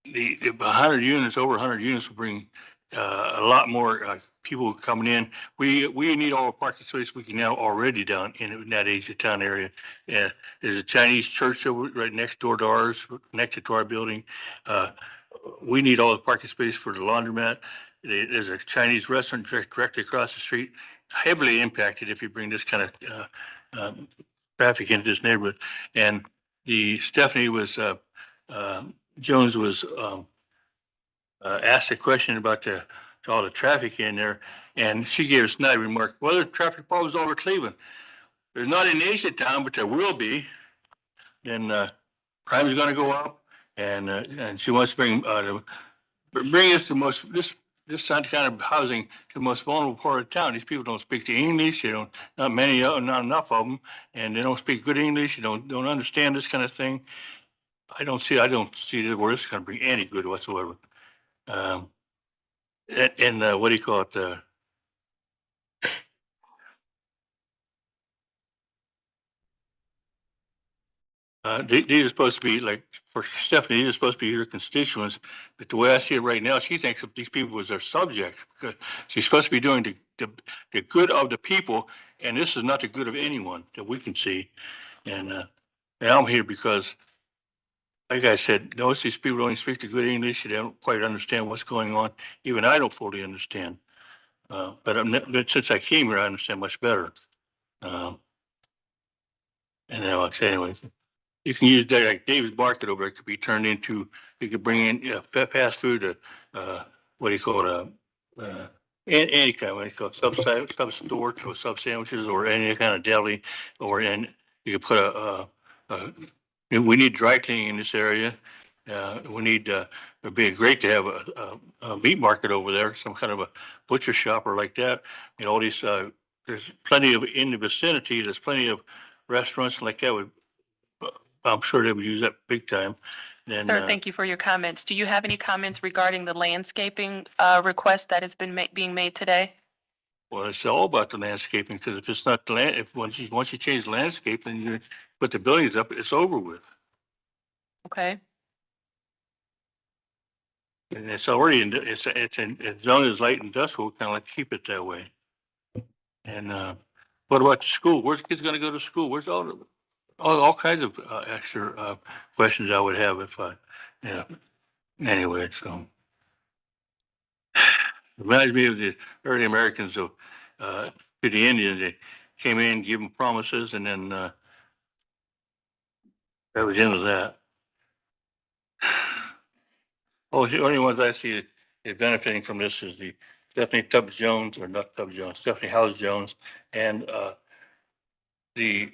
K: the 100 units, over 100 units will bring, a lot more, people coming in. We need all the parking space we can now already down in that Asia Town area. Yeah, there's a Chinese church over right next door to ours, connected to our building. We need all the parking space for the laundromat. There's a Chinese restaurant directly across the street, heavily impacted if you bring this kind of traffic into this neighborhood. And Stephanie was, Jones was asked a question about all the traffic in there, and she gave a snide remark. Well, there's traffic problems all over Cleveland. There's not in Asia Town, but there will be. And crime is going to go up, and she wants to bring us this kind of housing to the most vulnerable part of town. These people don't speak the English. They don't, not many, not enough of them, and they don't speak good English. They don't understand this kind of thing. I don't see where this is going to bring any good whatsoever. And what do you call it? These are supposed to be like, for Stephanie, these are supposed to be your constituents. But the way I see it right now, she thinks of these people as their subject. Because she's supposed to be doing the good of the people, and this is not the good of anyone that we can see. And I'm here because, like I said, most of these people don't even speak the good English. They don't quite understand what's going on. Even I don't fully understand. But since I came here, I understand much better. And then, anyway, you can use that, like David's Market over there could be turned into, you could bring in fast food, what do you call it? Any kind, what do you call it, sub store to sub sandwiches or any kind of deli, or in, you could put we need dry cleaning in this area. We need, it'd be great to have a meat market over there, some kind of a butcher shop or like that. And all these, there's plenty of, in the vicinity, there's plenty of restaurants like that I'm sure they would use that big time. And,
B: Sir, thank you for your comments. Do you have any comments regarding the landscaping request that has been being made today?
K: Well, it's all about the landscaping, because if it's not the land, if once you change the landscape and you put the buildings up, it's over with.
B: Okay.
K: And it's already it's zoned as light industrial, kind of like keep it that way. And what about the school? Where's the kids going to go to school? Where's all kinds of extra questions I would have if anyway, so reminds me of the early Americans to the Indians. They came in, give them promises, and then that was the end of that. Oh, the only ones I see benefiting from this is the Stephanie Tubbs Jones, or not Tubbs Jones, Stephanie House Jones, and the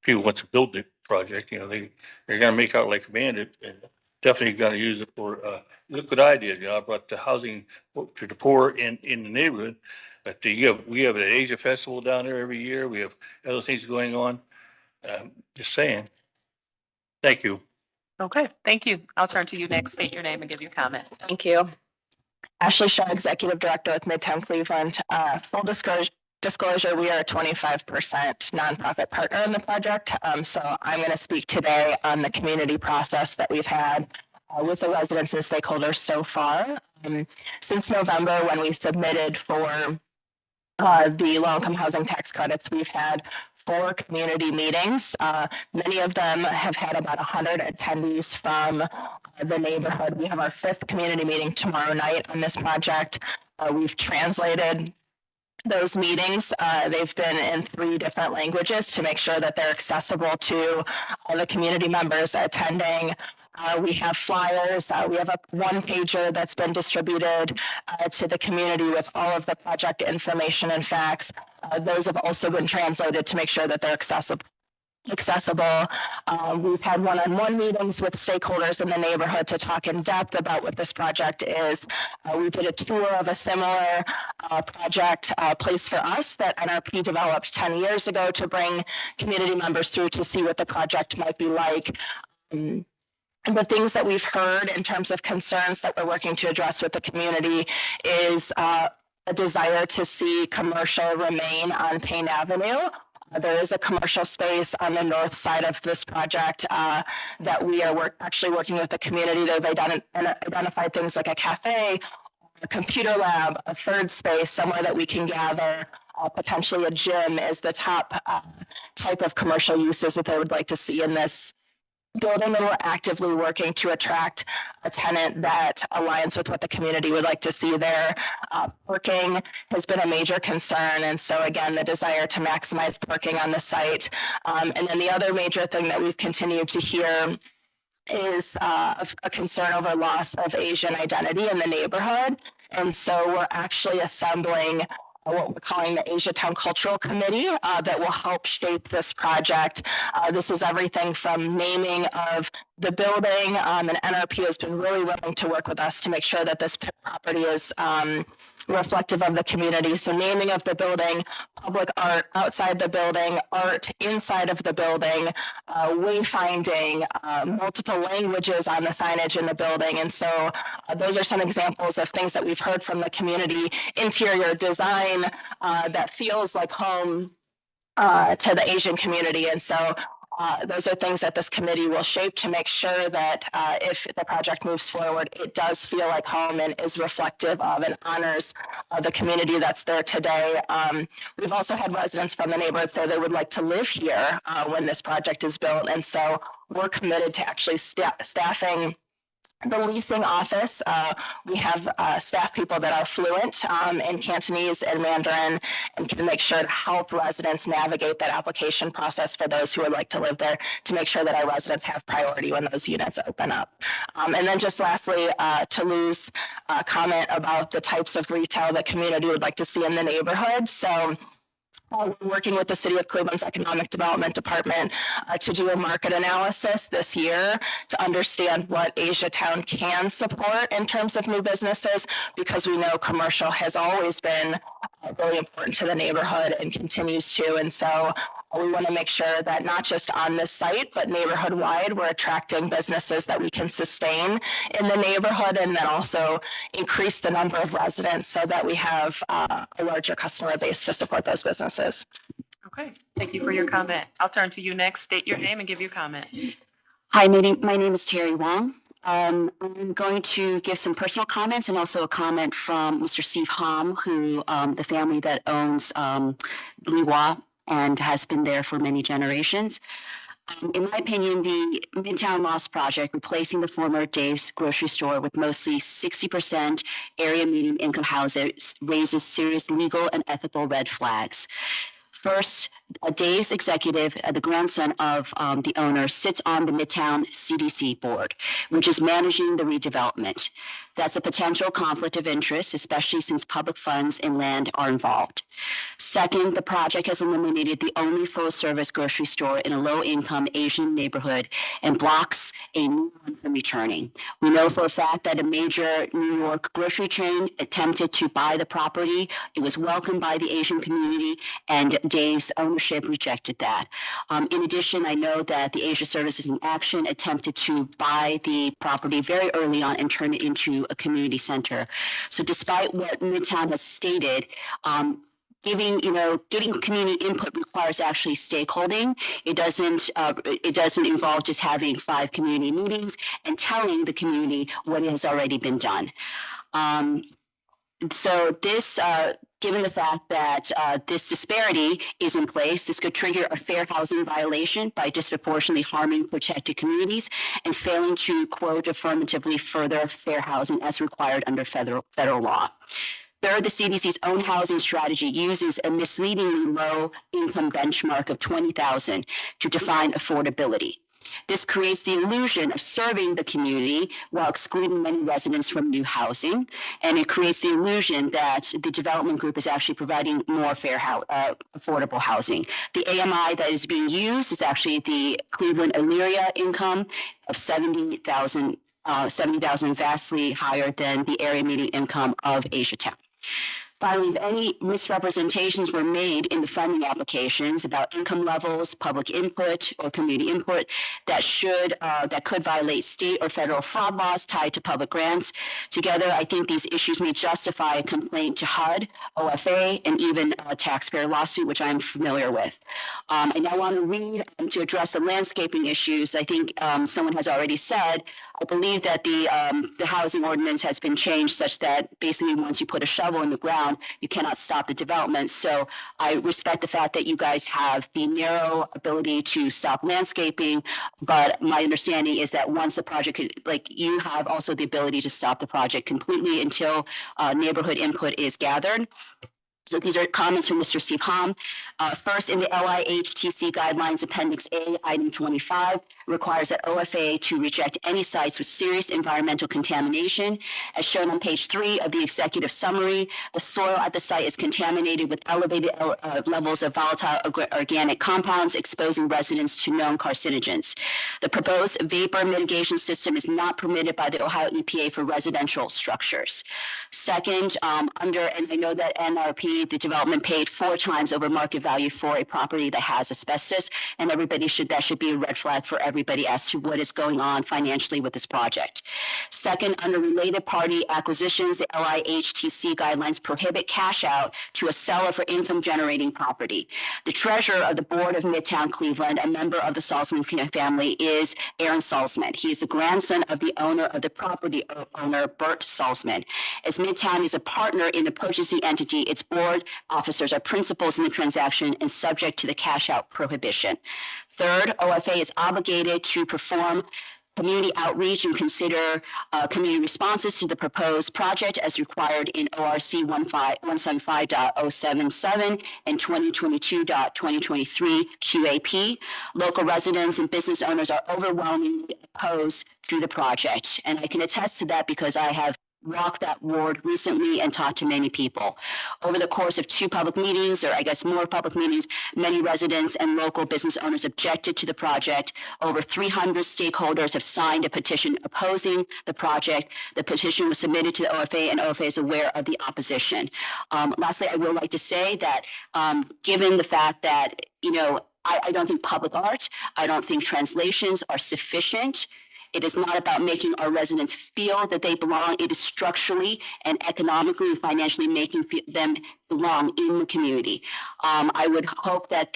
K: people want to build the project. You know, they're going to make out like a bandit, and definitely going to use it for liquid ideas. You know, I brought the housing to the poor in the neighborhood. But we have an Asia Festival down there every year. We have other things going on. Just saying. Thank you.
B: Okay, thank you. I'll turn to you next. State your name and give your comment.
I: Thank you. Ashley Shaw, Executive Director with Midtown Cleveland. Full disclosure, we are a 25% nonprofit partner in the project. So I'm going to speak today on the community process that we've had with the residents and stakeholders so far. Since November, when we submitted for the low-income housing tax credits, we've had 4 community meetings. Many of them have had about 100 attendees from the neighborhood. We have our 5th community meeting tomorrow night on this project. We've translated those meetings. They've been in 3 different languages to make sure that they're accessible to all the community members attending. We have flyers. We have a 1-pager that's been distributed to the community with all of the project information and facts. Those have also been translated to make sure that they're accessible. We've had one-on-one meetings with stakeholders in the neighborhood to talk in depth about what this project is. We did a tour of a similar project, Place for Us, that NRP developed 10 years ago to bring community members through to see what the project might be like. the things that we've heard in terms of concerns that we're working to address with the community is a desire to see commercial remain on Payne Avenue. There is a commercial space on the north side of this project that we are actually working with the community. They've identified things like a cafe, a computer lab, a third space, somewhere that we can gather. Potentially a gym is the top type of commercial uses that they would like to see in this building, and we're actively working to attract a tenant that aligns with what the community would like to see there. Parking has been a major concern, and so again, the desire to maximize parking on the site. And then the other major thing that we've continued to hear is a concern over loss of Asian identity in the neighborhood. And so we're actually assembling what we're calling the Asia Town Cultural Committee that will help shape this project. This is everything from naming of the building, and NRP has been really willing to work with us to make sure that this property is reflective of the community. So naming of the building, public art outside the building, art inside of the building, wayfinding, multiple languages on the signage in the building. And so those are some examples of things that we've heard from the community. Interior design that feels like home to the Asian community. And so those are things that this committee will shape to make sure that if the project moves forward, it does feel like home and is reflective of and honors the community that's there today. We've also had residents from the neighborhood say they would like to live here when this project is built. And so we're committed to actually staffing the leasing office. We have staff people that are fluent in Cantonese and Mandarin and can make sure to help residents navigate that application process for those who would like to live there, to make sure that our residents have priority when those units open up. And then just lastly, Toulouse comment about the types of retail the community would like to see in the neighborhood. So we're working with the City of Cleveland's Economic Development Department to do a market analysis this year to understand what Asia Town can support in terms of new businesses, because we know commercial has always been really important to the neighborhood and continues to. And so we want to make sure that not just on this site, but neighborhood wide, we're attracting businesses that we can sustain in the neighborhood, and then also increase the number of residents so that we have a larger customer base to support those businesses.
B: Okay, thank you for your comment. I'll turn to you next. State your name and give your comment.
F: Hi, my name is Terry Wong. I'm going to give some personal comments and also a comment from Mr. Steve Hom, who the family that owns Liwa and has been there for many generations. In my opinion, the Midtown Lost project, replacing the former Dave's grocery store with mostly 60% area median income houses, raises serious legal and ethical red flags. First, Dave's executive, the grandson of the owner, sits on the Midtown CDC board, which is managing the redevelopment. That's a potential conflict of interest, especially since public funds and land are involved. Second, the project has eliminated the only full-service grocery store in a low-income Asian neighborhood and blocks a new one from returning. We know for a fact that a major New York grocery chain attempted to buy the property. It was welcomed by the Asian community, and Dave's ownership rejected that. In addition, I know that the Asia Services in Action attempted to buy the property very early on and turn it into a community center. So despite what Midtown has stated, getting community input requires actually stakeholding. It doesn't involve just having 5 community meetings and telling the community what has already been done. So this, given the fact that this disparity is in place, this could trigger a fair housing violation by disproportionately harming protected communities and failing to, quote, affirmatively further fair housing as required under federal law. Third, the CDC's own housing strategy uses a misleadingly low income benchmark of $20,000 to define affordability. This creates the illusion of serving the community while excluding many residents from new housing, and it creates the illusion that the development group is actually providing more fair, affordable housing. The AMI that is being used is actually the Cleveland Elyria income of $70,000, vastly higher than the area median income of Asia Town. Finally, if any misrepresentations were made in the funding applications about income levels, public input, or community input that could violate state or federal fraud laws tied to public grants, together, I think these issues may justify a complaint to HUD, OFA, and even a taxpayer lawsuit, which I'm familiar with. I now want to read to address the landscaping issues. I think someone has already said, I believe that the housing ordinance has been changed such that basically once you put a shovel in the ground, you cannot stop the development. So I respect the fact that you guys have the narrow ability to stop landscaping, but my understanding is that once the project, you have also the ability to stop the project completely until neighborhood input is gathered. So these are comments from Mr. Steve Hom. First, in the LIHTC Guidelines Appendix A, item 25, requires that OFA to reject any sites with serious environmental contamination. As shown on page 3 of the executive summary, the soil at the site is contaminated with elevated levels of volatile organic compounds, exposing residents to known carcinogens. The proposed vapor mitigation system is not permitted by the Ohio EPA for residential structures. Second, and I know that NRP, the development paid 4 times over market value for a property that has asbestos, and that should be a red flag for everybody as to what is going on financially with this project. Second, under related party acquisitions, the LIHTC guidelines prohibit cash out to a seller for income generating property. The treasurer of the board of Midtown Cleveland, a member of the Salzman family, is Aaron Salzman. He is the grandson of the owner of the property owner, Bert Salzman. As Midtown is a partner in the purchasing entity, its board officers are principals in the transaction and subject to the cash out prohibition. Third, OFA is obligated to perform community outreach and consider community responses to the proposed project as required in ORC 175.077 and 2022.2023 QAP. Local residents and business owners are overwhelmingly opposed to the project, and I can attest to that because I have walked that ward recently and talked to many people. Over the course of 2 public meetings, or I guess more public meetings, many residents and local business owners objected to the project. Over 300 stakeholders have signed a petition opposing the project. The petition was submitted to the OFA, and OFA is aware of the opposition. Lastly, I would like to say that given the fact that, I don't think public art, I don't think translations are sufficient. It is not about making our residents feel that they belong. It is structurally and economically and financially making them belong in the community. I would hope that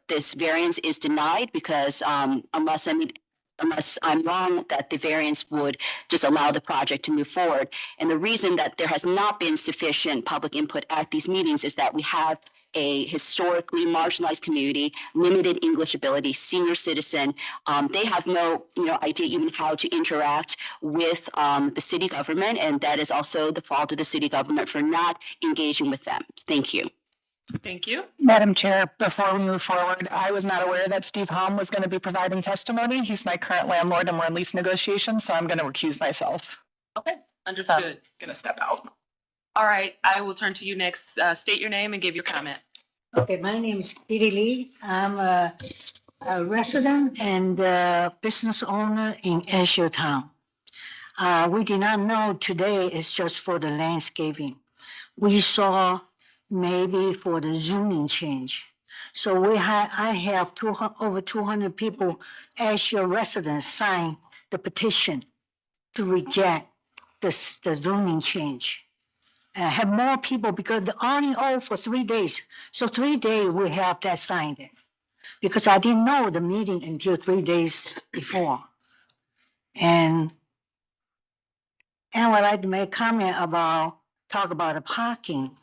F: this variance is denied because unless I'm wrong, that the variance would just allow the project to move forward. And the reason that there has not been sufficient public input at these meetings is that we have a historically marginalized community, limited English ability, senior citizen. They have no, idea even how to interact with the city government, and that is also the fault of the city government for not engaging with them. Thank you.
B: Thank you.
E: Madam Chair, before we move forward, I was not aware that Steve Hom was going to be providing testimony. He's my current landlord and we're in lease negotiations, so I'm going to recuse myself.
B: Okay, understood.
E: Going to step out.
B: All right, I will turn to you next. State your name and give your comment.
D: Okay, my name is Kitty Lee. I'm a resident and business owner in Azure Town. We did not know today is just for the landscaping. We saw maybe for the zoning change. So I have over 200 people, Azure residents, sign the petition to reject the zoning change. Have more people because the only for 3 days. So 3 days we have that signed in. Because I didn't know the meeting until 3 days before. And I would like to make comment talk about the parking.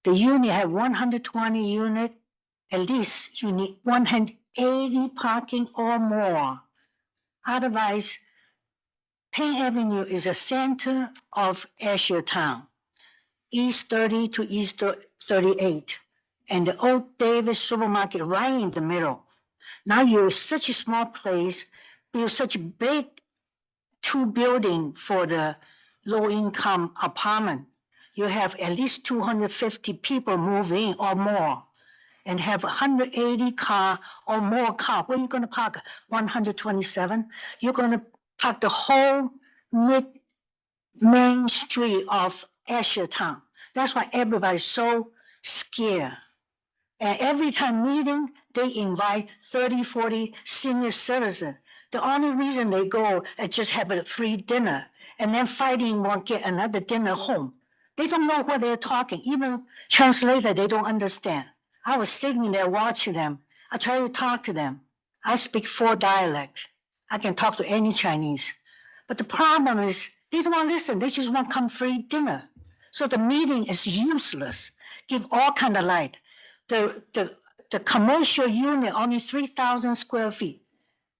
D: The unit have 120 unit, at least you need 180 parking or more. Otherwise, Payne Avenue is a center of Azure Town. East 30 to East 38, and the old Davis supermarket right in the middle. Now you're such a small place, build such a big 2 building for the low income apartment. You have at least 250 people move in or more, and have 180 car or more car. Where are you going to park? 127. You're going to park the whole main street of Azure Town. That's why everybody's so scared. And every time meeting, they invite 30, 40 senior citizens. The only reason they go is just have a free dinner, and then fighting won't get another dinner home. They don't know what they're talking. Even translator, they don't understand. I was sitting there watching them. I try to talk to them. I speak 4 dialects. I can talk to any Chinese. But the problem is they don't want to listen. They just want come free dinner. So the meeting is useless. Give all kind of light. The commercial unit only 3,000 square feet.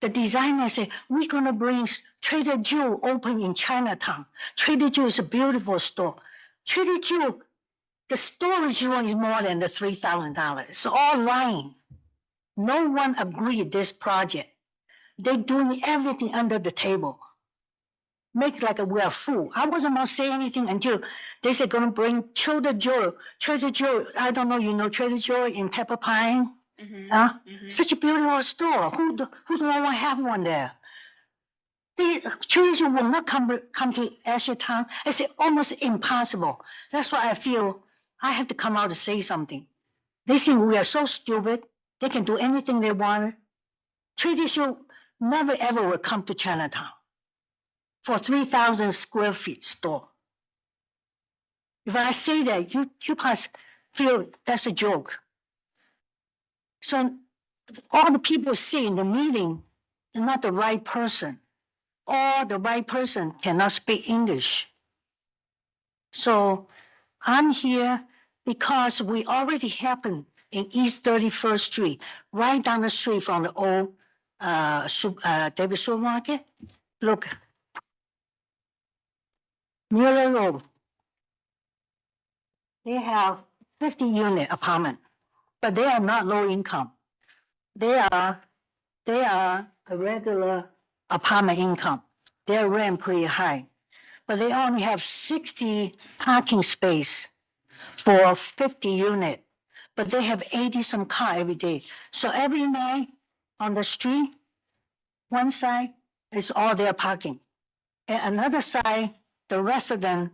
D: The designer said, we're gonna bring Trader Joe open in Chinatown. Trader Joe is a beautiful store. Trader Joe, the storage room is more than the $3,000. It's all lying. No one agreed this project. They're doing everything under the table. Make like we're a fool. I wasn't gonna say anything until they said gonna bring Trader Joe. Trader Joe, I don't know, you know Trader Joe in Pepper Pine? Huh? Such a beautiful store. Who don't want to have one there? Trader Joe will not come to Ashertown. It's almost impossible. That's why I feel I have to come out to say something. They think we are so stupid. They can do anything they want. Trader Joe never ever will come to Chinatown for 3,000 square feet store. If I say that, you must feel that's a joke. So all the people see in the meeting is not the right person. Or the right person cannot speak English. So I'm here because we already happened in East 31st Street, right down the street from the old David Supermarket. Look, Mueller Road. They have 50-unit apartment, but they are not low income. They are a regular apartment income. Their rent pretty high, but they only have 60 parking space for 50 unit, but they have 80 some car every day. So every night on the street, one side is all their parking, and another side, the resident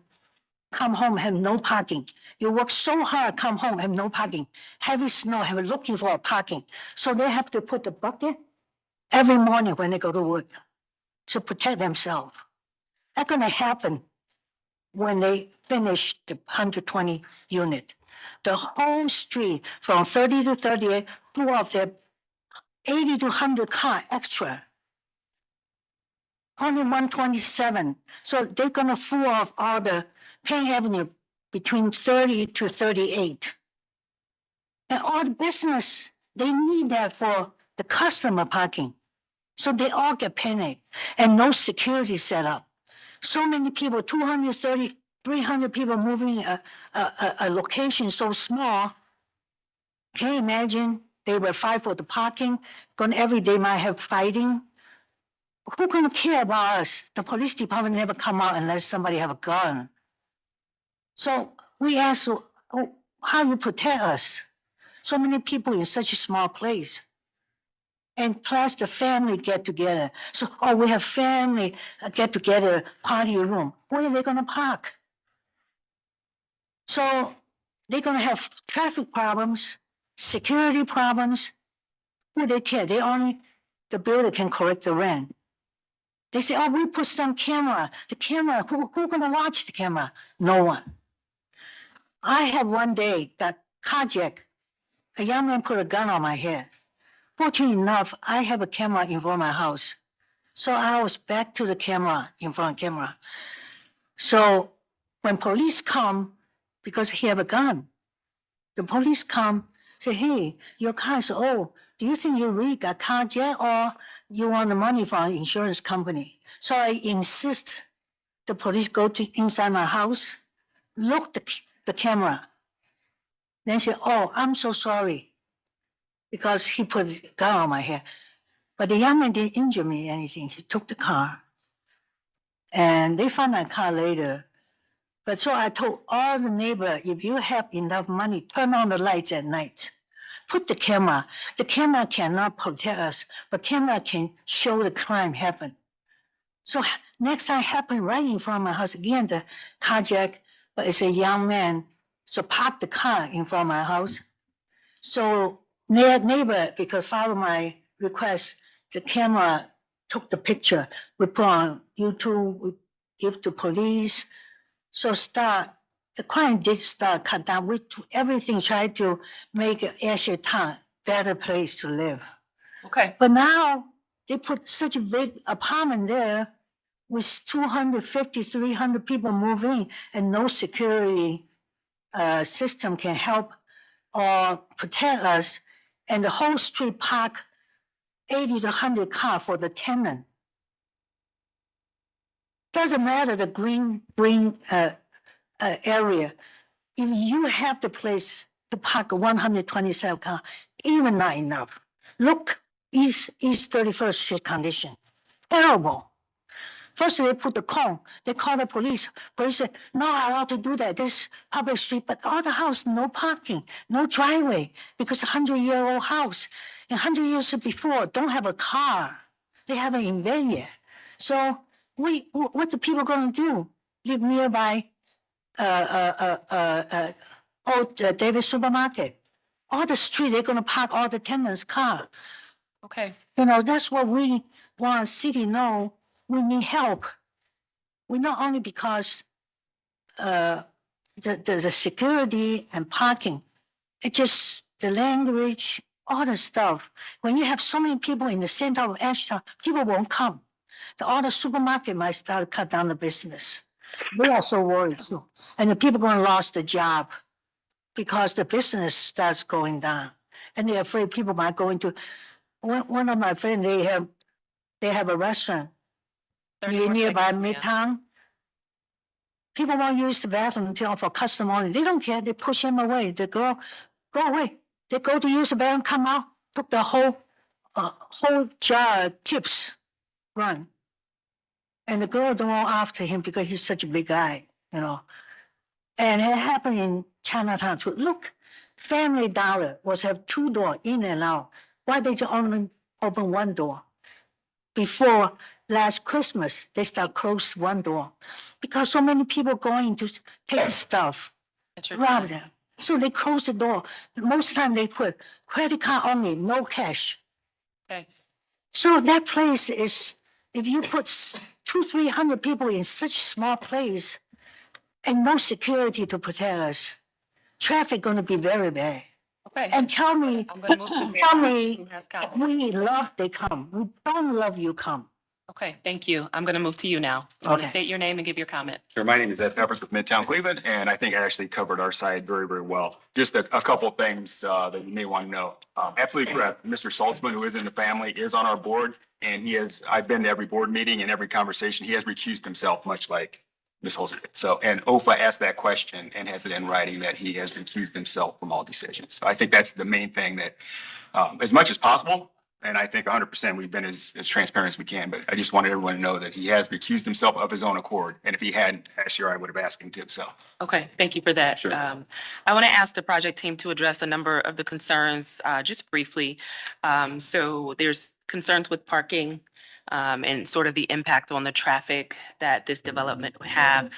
D: come home, have no parking. You work so hard, come home, have no parking. Heavy snow, have looking for a parking. So they have to put the bucket every morning when they go to work to protect themselves. That's gonna happen when they finish the 120 unit. The whole street from 30 to 38, full of their 80 to 100 car extra. Only 127. So they're gonna full of all the Penn Avenue between 30 to 38. And all the business, they need that for the customer parking. So they all get panicked and no security set up. So many people, 230, 300 people moving a location so small. Can you imagine? They will fight for the parking, going every day might have fighting. Who's gonna care about us? The police department never come out unless somebody have a gun. So we ask, how you protect us? So many people in such a small place. And plus the family get together. So, we have family get together, party room. Where are they gonna park? So they're gonna have traffic problems, security problems. Who they care? The builder can collect the rent. They say, we put some camera. The camera, who gonna watch the camera? No one. I had one day got carjacked. A young man put a gun on my head. Fortunately enough, I have a camera in front of my house. So I was back to the camera, in front of the camera. So when police come, because he have a gun, the police come, say, hey, your car is old. Do you think you really got carjacked or you want the money from an insurance company? So I insist the police go to inside my house, look the camera. Then say, I'm so sorry. Because he put a gun on my head. But the young man didn't injure me anything. He took the car. And they found my car later. But so I told all the neighbors, if you have enough money, turn on the lights at night. Put the camera. The camera cannot protect us, but camera can show the crime happen. So next time happened right in front of my house. Again, the carjack, but it's a young man So park the car in front of my house. So neighbor, because follow my request, the camera took the picture. We put on YouTube, we give to police. So the crime did start cut down. We do everything, try to make Asher Town better place to live.
B: Okay.
D: But now they put such a big apartment there with 250, 300 people move in and no security system can help or protect us. And the whole street park 80 to 100 cars for the tenant. Doesn't matter the green area. If you have the place to park 127 cars, even not enough. Look, East 31st Street condition, terrible. First they put the cone, they call the police. Police said, not allowed to do that, this public street, but all the house, no parking, no driveway, because 100-year-old house. And 100 years before, don't have a car. They haven't invented. So what the people gonna do? Live nearby old David Supermarket. All the street, they're gonna park all the tenants' car.
B: Okay.
D: You know, that's what we want city know. We need help. We not only because the security and parking, it's just the language, all the stuff. When you have so many people in the center of Ashtown, people won't come. All the supermarket might start to cut down the business. We are so worried too. And the people going to lose the job because the business starts going down. And they're afraid people might go into, one of my friends, they have a restaurant nearby Midtown. People won't use the bathroom until for customer only. They don't care. They push him away. The girl, go away. They go to use the bathroom, come out, took the whole jar of chips, run. And the girl don't go after him because he's such a big guy, you know. And it happened in Chinatown too. Look, Family Dollar was have 2 doors in and out. Why they just only open 1 door? Before last Christmas, they start close 1 door because so many people going to take stuff, rob them. So they close the door. Most of the time they put credit card only, no cash.
B: Okay.
D: So that place is, if you put 200-300 people in such a small place and no security to protect us, traffic going to be very bad.
B: Okay.
D: And tell me,
B: I'm gonna move to
D: we love they come. We don't love you come.
B: Okay, thank you. I'm going to move to you now. You want to
D: Okay.
B: state your name and give your comment?
W: Sure, my name is Ed Peppers with Midtown Cleveland, and I think Ashley covered our side very, very well. Just a couple of things that you may want to know. Absolutely correct. Mr. Saltzman, who is in the family, is on our board, and I've been to every board meeting and every conversation. He has recused himself, much like Ms. Holzer did. So, and OFA asked that question and has it in writing that he has recused himself from all decisions. So I think that's the main thing that, as much as possible, and I think 100% we've been as transparent as we can, but I just wanted everyone to know that he has recused himself of his own accord. And if he hadn't, Ashley, I would have asked him to, so.
B: Okay, thank you for that.
W: Sure.
B: I want to ask the project team to address a number of the concerns, just briefly. So there's concerns with parking, and sort of the impact on the traffic that this development would have.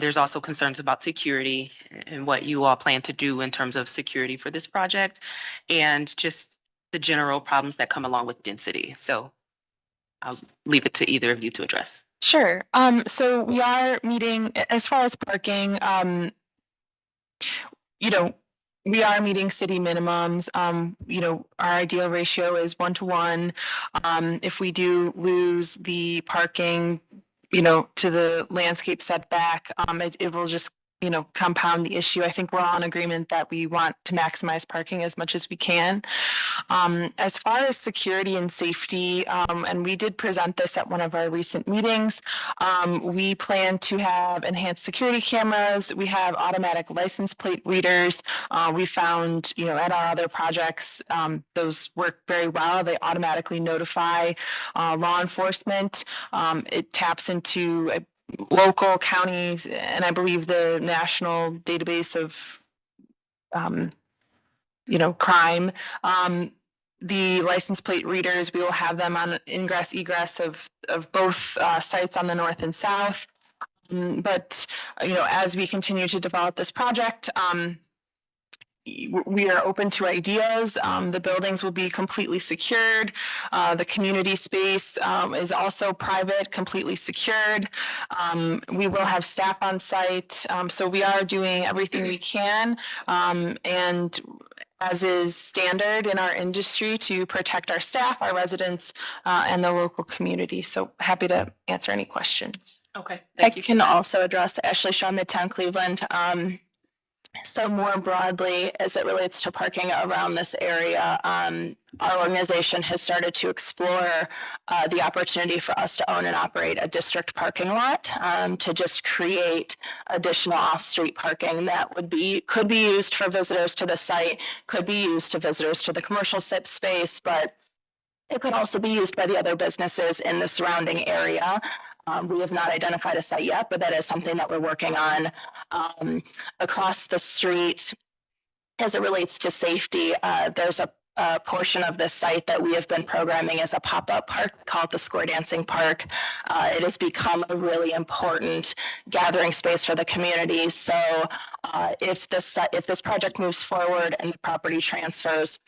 B: There's also concerns about security and what you all plan to do in terms of security for this project, and just the general problems that come along with density. So I'll leave it to either of you to address.
V: Sure. So we are meeting, as far as parking, we are meeting city minimums. Our ideal ratio is 1-to-1. If we do lose the parking, to the landscape setback, it will just compound the issue. I think we're all in agreement that we want to maximize parking as much as we can. As far as security and safety, and we did present this at one of our recent meetings, we plan to have enhanced security cameras. We have automatic license plate readers. We found, at our other projects, those work very well. They automatically notify law enforcement. It taps into local counties, and I believe the national database of, crime. The license plate readers, we will have them on ingress egress of both sites on the north and south.
E: But, as we continue to develop this project, we are open to ideas. The buildings will be completely secured. The community space is also private, completely secured. We will have staff on site. So we are doing everything we can. And as is standard in our industry, to protect our staff, our residents, and the local community. So happy to answer any questions.
B: Okay.
F: I can also address Ashley Shaw, Midtown Cleveland. So more broadly, as it relates to parking around this area, our organization has started to explore the opportunity for us to own and operate a district parking lot to just create additional off-street parking that could be used for visitors to the site, could be used to visitors to the commercial space, but it could also be used by the other businesses in the surrounding area. We have not identified a site yet, but that is something that we're working on. Across the street, as it relates to safety, there's a portion of this site that we have been programming as a pop-up park called the Square Dancing Park. It has become a really important gathering space for the community. So if this project moves forward and the property transfers,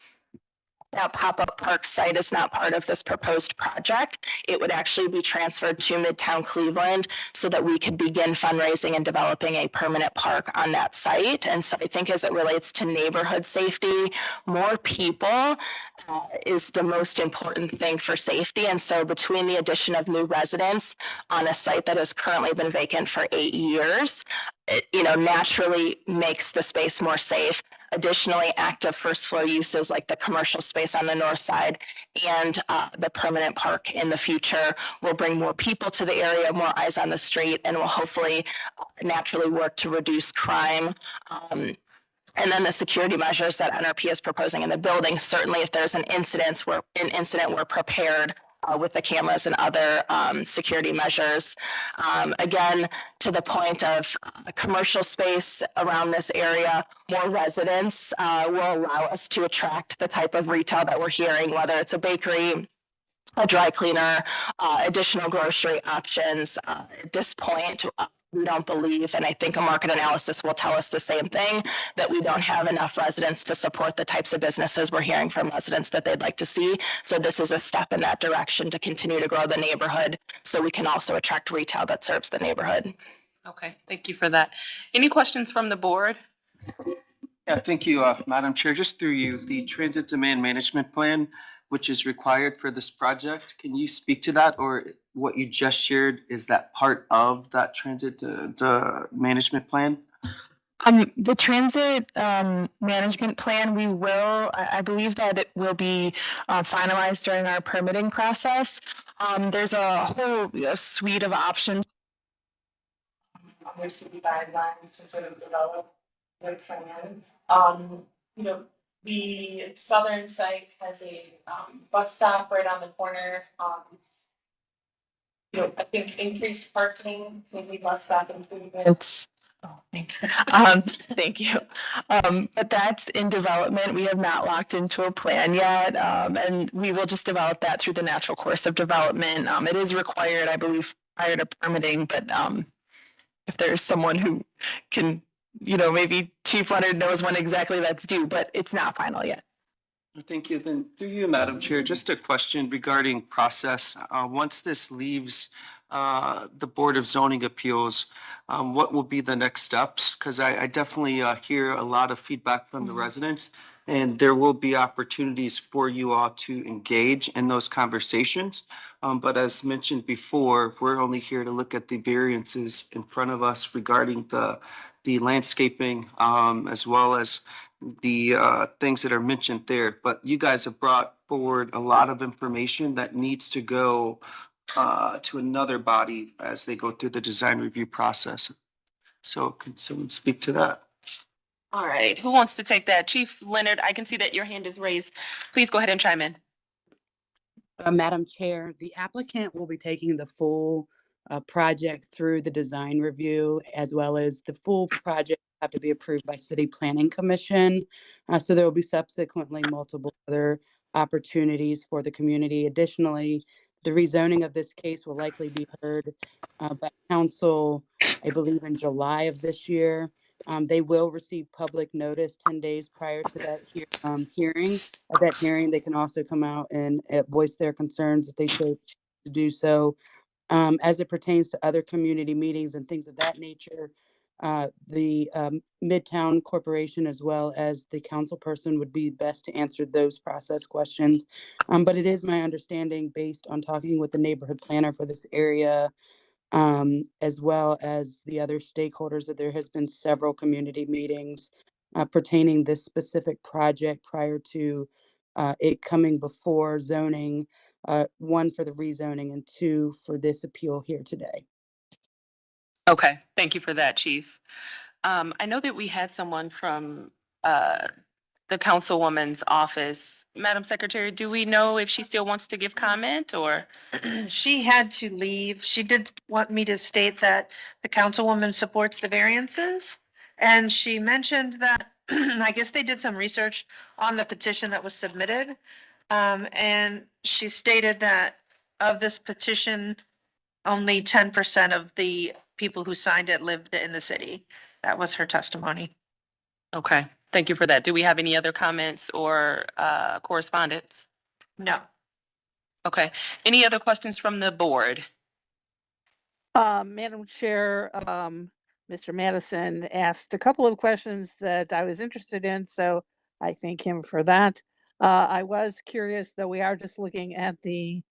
F: that pop-up park site is not part of this proposed project. It would actually be transferred to Midtown Cleveland so that we could begin fundraising and developing a permanent park on that site. And so I think as it relates to neighborhood safety, more people is the most important thing for safety. And so between the addition of new residents on a site that has currently been vacant for 8 years, it, naturally makes the space more safe. Additionally, active first floor uses like the commercial space on the north side and the permanent park in the future will bring more people to the area, more eyes on the street, and will hopefully naturally work to reduce crime. And then the security measures that NRP is proposing in the building, certainly if there's an incident, we're prepared with the cameras and other security measures. Again, to the point of commercial space around this area, more residents will allow us to attract the type of retail that we're hearing, whether it's a bakery, a dry cleaner, additional grocery options. At this point, we don't believe, and I think a market analysis will tell us the same thing, that we don't have enough residents to support the types of businesses we're hearing from residents that they'd like to see. So this is a step in that direction to continue to grow the neighborhood so we can also attract retail that serves the neighborhood.
B: Okay, thank you for that. Any questions from the board?
P: Yeah, thank you, Madam Chair. Just through you, the transit demand management plan, which is required for this project, can you speak to that, or what you just shared, is that part of that transit management plan?
E: The transit management plan, I believe that it will be finalized during our permitting process. There's a whole suite of options. There's city guidelines to sort of develop their plan. The southern site has a bus stop right on the corner. I think increased parking, maybe bus stop improvements. Oh, thanks. Thank you. But that's in development. We have not locked into a plan yet, and we will just develop that through the natural course of development. It is required, I believe, prior to permitting, but if there's someone who can, maybe Chief Leonard knows when exactly that's due, but it's not final yet.
P: Thank you. Then through you, Madam Chair, just a question regarding process. Once this leaves the Board of Zoning Appeals, what will be the next steps? Because I definitely hear a lot of feedback from the residents, and there will be opportunities for you all to engage in those conversations. But as mentioned before, we're only here to look at the variances in front of us regarding the landscaping, as well as the things that are mentioned there. But you guys have brought forward a lot of information that needs to go to another body as they go through the design review process. So can someone speak to that?
B: All right, who wants to take that? Chief Leonard, I can see that your hand is raised. Please go ahead and chime in.
L: Madam Chair, the applicant will be taking the full project through the design review, as well as the full project have to be approved by City Planning Commission. So there will be subsequently multiple other opportunities for the community. Additionally, the rezoning of this case will likely be heard by council I believe in July of this year. They will receive public notice 10 days prior to that hearing. At that hearing, they can also come out and voice their concerns if they chose to do so. As it pertains to other community meetings and things of that nature, the Midtown Corporation as well as the council person would be best to answer those process questions. But it is my understanding, based on talking with the neighborhood planner for this area, as well as the other stakeholders, that there has been several community meetings pertaining this specific project prior to it coming before zoning, one for the rezoning and two for this appeal here today.
B: Okay, thank you for that, Chief. I know that we had someone from the councilwoman's office. Madam Secretary, do we know if she still wants to give comment or?
C: She had to leave. She did want me to state that the councilwoman supports the variances. And she mentioned that, I guess they did some research on the petition that was submitted. And she stated that of this petition, only 10% of the people who signed it lived in the city. That was her testimony.
B: Okay, thank you for that. Do we have any other comments or correspondence?
C: No.
B: Okay, any other questions from the board?
A: Madam Chair, Mr. Madison asked a couple of questions that I was interested in, so I thank him for that. I was curious, though we are just looking at the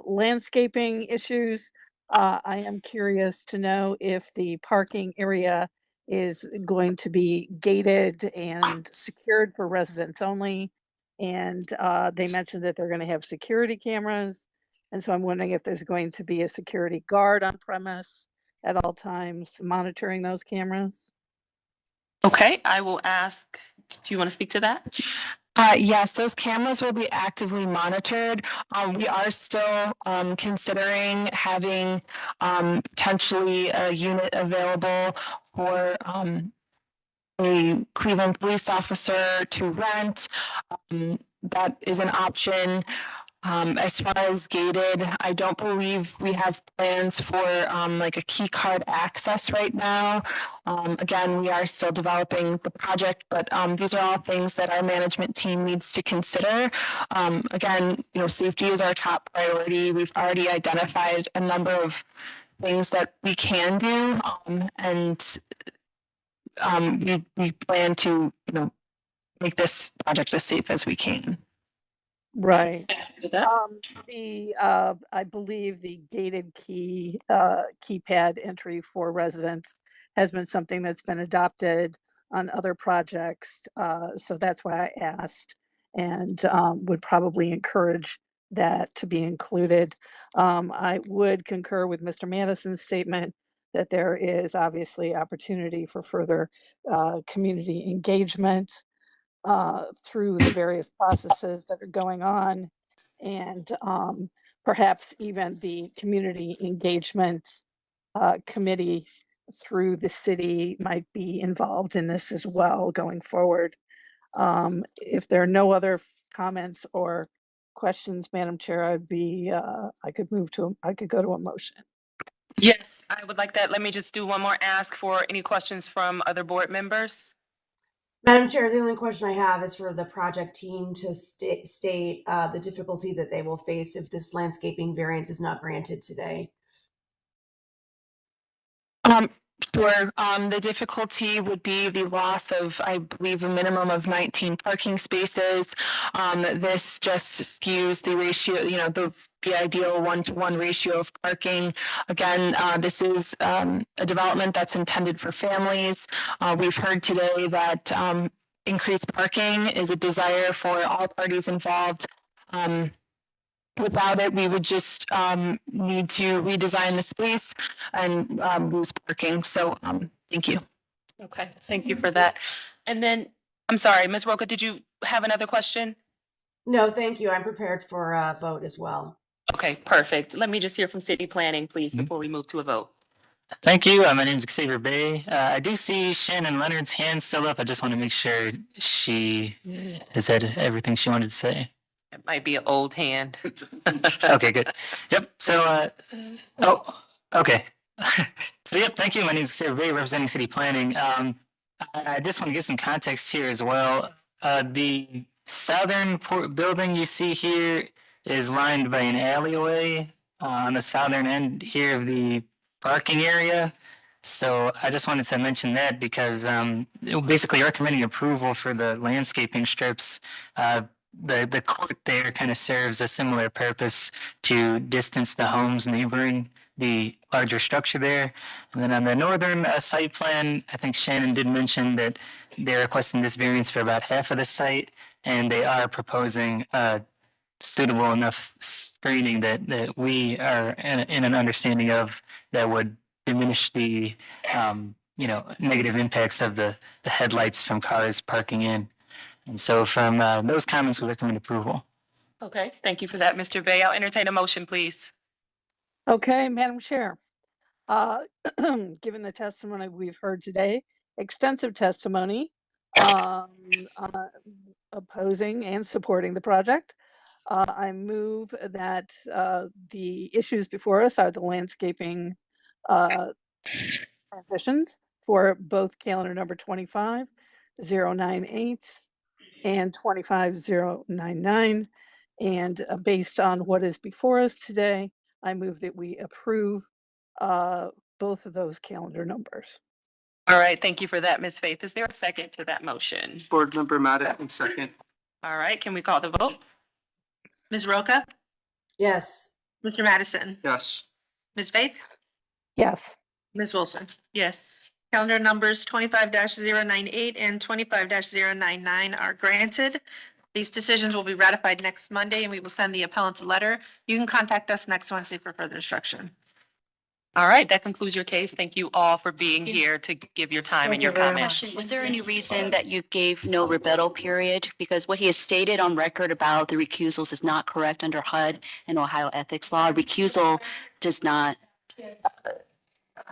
A: landscaping issues. I am curious to know if the parking area is going to be gated and secured for residents only. And they mentioned that they're going to have security cameras. And so I'm wondering if there's going to be a security guard on premise at all times monitoring those cameras.
B: Okay, I will ask, do you want to speak to that?
U: Yes, those cameras will be actively monitored. We are still considering having potentially a unit available for a Cleveland police officer to rent. That is an option. As far as gated, I don't believe we have plans for like a key card access right now. Again, we are still developing the project, but these are all things that our management team needs to consider. Again, safety is our top priority. We've already identified a number of things that we can do, and we plan to, make this project as safe as we can.
A: Right. I believe the gated keypad entry for residents has been something that's been adopted on other projects. So that's why I asked, and would probably encourage that to be included. I would concur with Mr. Madison's statement that there is obviously opportunity for further community engagement through the various processes that are going on, and perhaps even the community engagement committee through the city might be involved in this as well going forward. If there are no other comments or questions, Madam Chair, I could go to a motion.
B: Yes, I would like that. Let me just do one more ask for any questions from other board members.
G: Madam Chair, the only question I have is for the project team to state the difficulty that they will face if this landscaping variance is not granted today.
U: Sure. The difficulty would be the loss of, I believe, a minimum of 19 parking spaces. This just skews the ratio, the ideal 1-to-1 ratio of parking. Again, this is a development that's intended for families. We've heard today that increased parking is a desire for all parties involved. Without it, we would just need to redesign the space and lose parking. So thank you.
B: Okay, thank you for that. And then, I'm sorry, Ms. Roca, did you have another question?
G: No, thank you. I'm prepared for a vote as well.
B: Okay, perfect. Let me just hear from city planning, please, before we move to a vote.
T: Thank you. My name is Xavier Bay. I do see Shannon Leonard's hand still up. I just want to make sure she has said everything she wanted to say.
B: It might be an old hand.
T: Okay, good. Yep. So, okay. So yeah, thank you. My name is Sarah Bay, representing city planning. I just want to give some context here as well. The southern port building you see here is lined by an alleyway on the southern end here of the parking area. So I just wanted to mention that because basically recommending approval for the landscaping strips. The court there kind of serves a similar purpose to distance the homes neighboring the larger structure there. And then on the northern site plan, I think Shannon did mention that they're requesting this variance for about half of the site, and they are proposing suitable enough screening that we are in an understanding of that would diminish the negative impacts of the headlights from cars parking in. And so from those comments, we recommend approval.
B: Okay, thank you for that, Mr. Bay. I'll entertain a motion, please.
A: Okay, Madam Chair. Given the testimony we've heard today, extensive testimony opposing and supporting the project, I move that the issues before us are the landscaping transitions for both calendar number 25098 and 25099. And based on what is before us today, I move that we approve both of those calendar numbers.
B: All right, thank you for that, Ms. Faith. Is there a second to that motion?
P: Board Member Madison, second.
B: All right, can we call the vote?
C: Ms. Roca?
G: Yes.
C: Mr. Madison?
P: Yes.
C: Ms. Faith?
A: Yes.
C: Ms. Wilson?
B: Yes.
C: Calendar numbers 25-098 and 25-099 are granted. These decisions will be ratified next Monday, and we will send the appellant a letter. You can contact us next Wednesday for further instruction.
B: All right, that concludes your case. Thank you all for being here to give your time and your comments.
F: Question, was there any reason that you gave no rebuttal period? Because what he has stated on record about the recusals is not correct under HUD and Ohio ethics law. Recusal does not.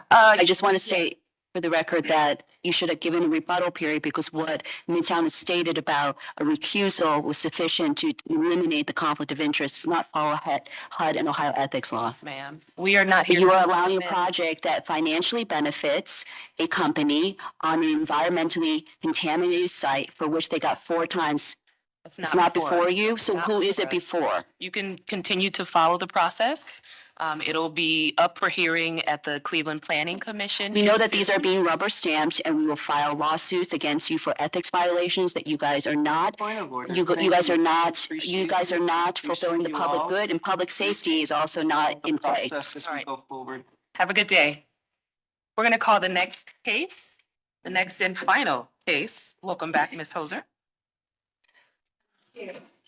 F: I just want to say for the record that you should have given a rebuttal period because what Midtown has stated about a recusal was sufficient to eliminate the conflict of interest. It's not follow HUD and Ohio ethics law.
B: Ma'am, we are not here.
F: You
B: to
F: are allowing a
B: defend-
F: project that financially benefits a company on an environmentally contaminated site for which they got 4 times.
B: It's
F: It's not before
B: us.
F: you, so
B: Not
F: who is it
B: us.
F: before?
B: You can continue to follow the process. It'll be up for hearing at the Cleveland Planning Commission.
F: We know that these are being rubber stamped and we will file lawsuits against you for ethics violations that you guys are not.
P: Point of order.
F: You
P: Thank
F: guys
P: you.
F: are not, you
P: Appreciate
F: guys
P: you.
F: are not fulfilling the
P: Appreciate you
F: public
P: all.
F: good and public safety is also not in play.
P: Process as we go forward.
B: Have a good day. We're going to call the next case, the next and final case. Welcome back, Ms. Hoser.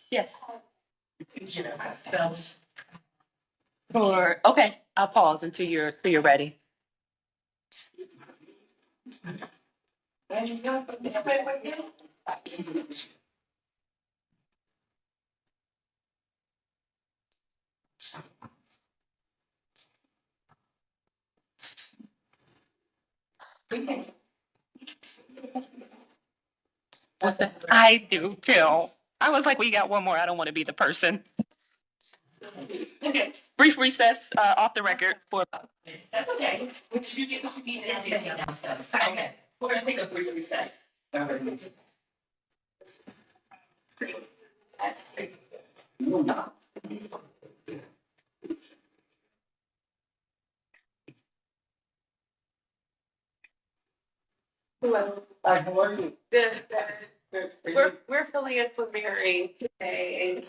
B: Yes. Okay, I'll pause until you're ready. I do too. I was like, we got one more. I don't want to be the person. Okay, brief recess off the record for. That's okay. Did you get what you need? Okay, we're gonna take a brief recess.
P: Hi, how are you?
V: Good. We're filling in for Mary today.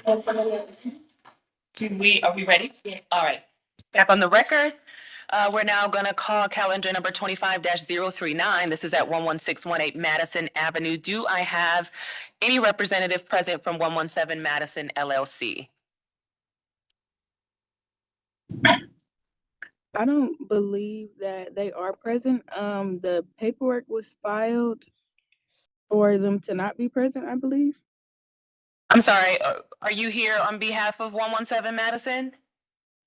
B: Are we ready? Yeah. All right. Back on the record. We're now going to call calendar number 25-039. This is at 11618 Madison Avenue. Do I have any representative present from 117 Madison LLC?
H: I don't believe that they are present. The paperwork was filed for them to not be present, I believe.
B: I'm sorry, are you here on behalf of 117 Madison?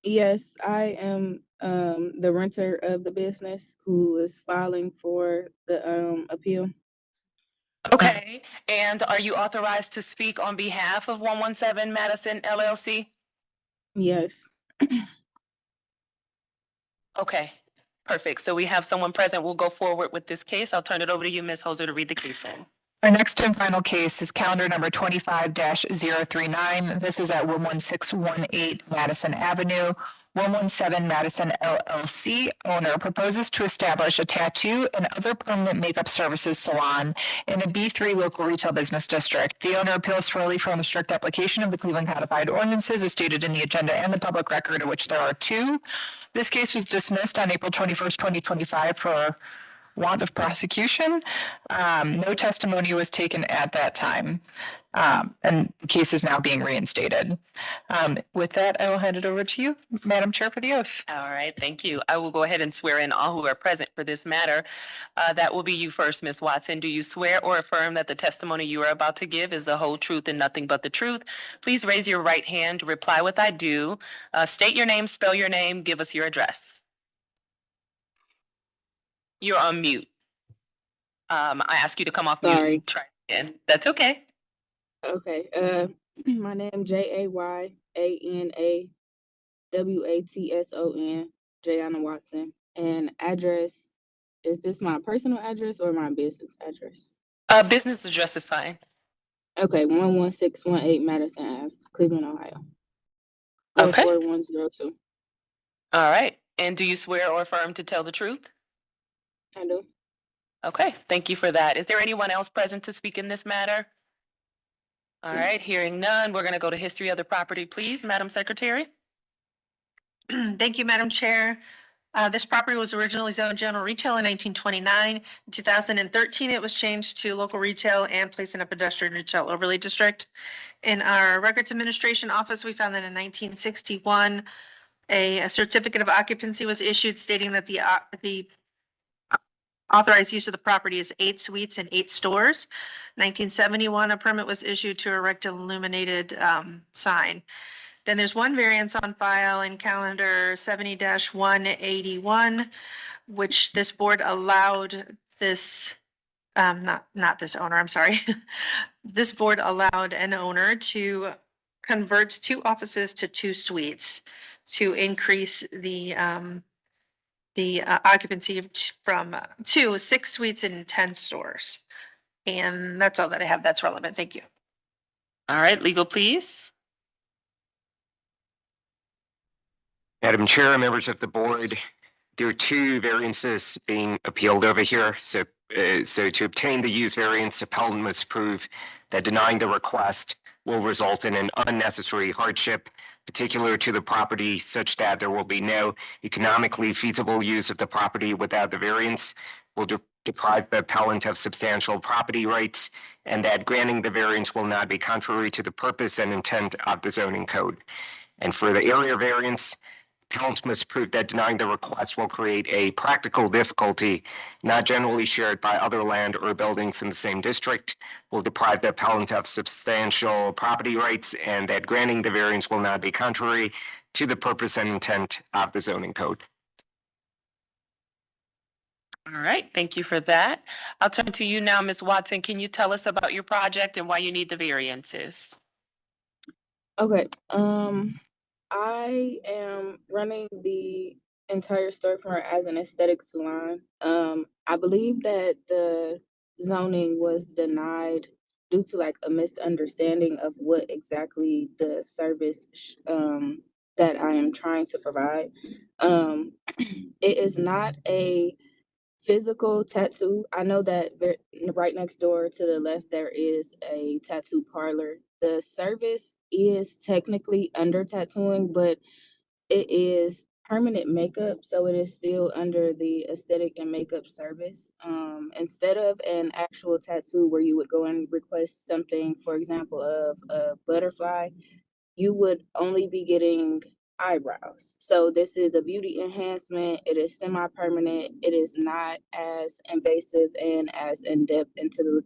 H: Yes, I am the renter of the business who is filing for the appeal.
B: Okay, and are you authorized to speak on behalf of 117 Madison LLC?
H: Yes.
B: Okay, perfect. So we have someone present. We'll go forward with this case. I'll turn it over to you, Ms. Hoser, to read the case in.
E: Our next and final case is calendar number 25-039. This is at 11618 Madison Avenue. 117 Madison LLC owner proposes to establish a tattoo and other permanent makeup services salon in a B3 local retail business district. The owner appeals solely from a strict application of the Cleveland Codified Ordinances as stated in the agenda and the public record, of which there are two. This case was dismissed on April 21st, 2025 for want of prosecution. No testimony was taken at that time, and the case is now being reinstated. With that, I will hand it over to you, Madam Chair, for the oath.
B: All right, thank you. I will go ahead and swear in all who are present for this matter. That will be you first, Ms. Watson. Do you swear or affirm that the testimony you are about to give is the whole truth and nothing but the truth? Please raise your right hand, reply with I do. State your name, spell your name, give us your address. You're on mute. I ask you to come off mute.
H: Sorry.
B: Try again. That's okay.
H: Okay. My name JAYANAWATSON, Jayana Watson. And address, is this my personal address or my business address?
B: Business address is fine.
H: Okay, 11618 Madison Ave, Cleveland, Ohio.
B: Okay.
H: 44102.
B: All right. And do you swear or affirm to tell the truth?
H: I do.
B: Okay, thank you for that. Is there anyone else present to speak in this matter? All right, hearing none, we're going to go to history of the property, please, Madam Secretary.
C: Thank you, Madam Chair. This property was originally zoned general retail in 1929. In 2013, it was changed to local retail and placed in a pedestrian retail overlay district. In our records administration office, we found that in 1961, a certificate of occupancy was issued stating that the authorized use of the property is 8 suites and 8 stores. 1971, a permit was issued to erect an illuminated sign. Then there's one variance on file in calendar 70-181, which this board allowed this, not this owner, I'm sorry. This board allowed an owner to convert 2 offices to 2 suites to increase the occupancy from 6 suites and 10 stores. And that's all that I have that's relevant. Thank you.
B: All right, legal, please.
M: Madam Chair, members of the board, there are 2 variances being appealed over here. So to obtain the use variance, appellant must prove that denying the request will result in an unnecessary hardship particular to the property such that there will be no economically feasible use of the property without the variance will deprive the appellant of substantial property rights, and that granting the variance will not be contrary to the purpose and intent of the zoning code. And for the area variance, appellants must prove that denying the request will create a practical difficulty not generally shared by other land or buildings in the same district, will deprive the appellant of substantial property rights, and that granting the variance will not be contrary to the purpose and intent of the zoning code.
B: All right, thank you for that. I'll turn to you now, Ms. Watson. Can you tell us about your project and why you need the variances?
H: Okay. I am running the entire storefront as an aesthetic salon. I believe that the zoning was denied due to like a misunderstanding of what exactly the service that I am trying to provide. It is not a physical tattoo. I know that right next door to the left, there is a tattoo parlor. The service is technically under tattooing, but it is permanent makeup, so it is still under the aesthetic and makeup service. Instead of an actual tattoo where you would go and request something, for example, of a butterfly, you would only be getting eyebrows. So this is a beauty enhancement. It is semi-permanent. It is not as invasive and as in-depth into the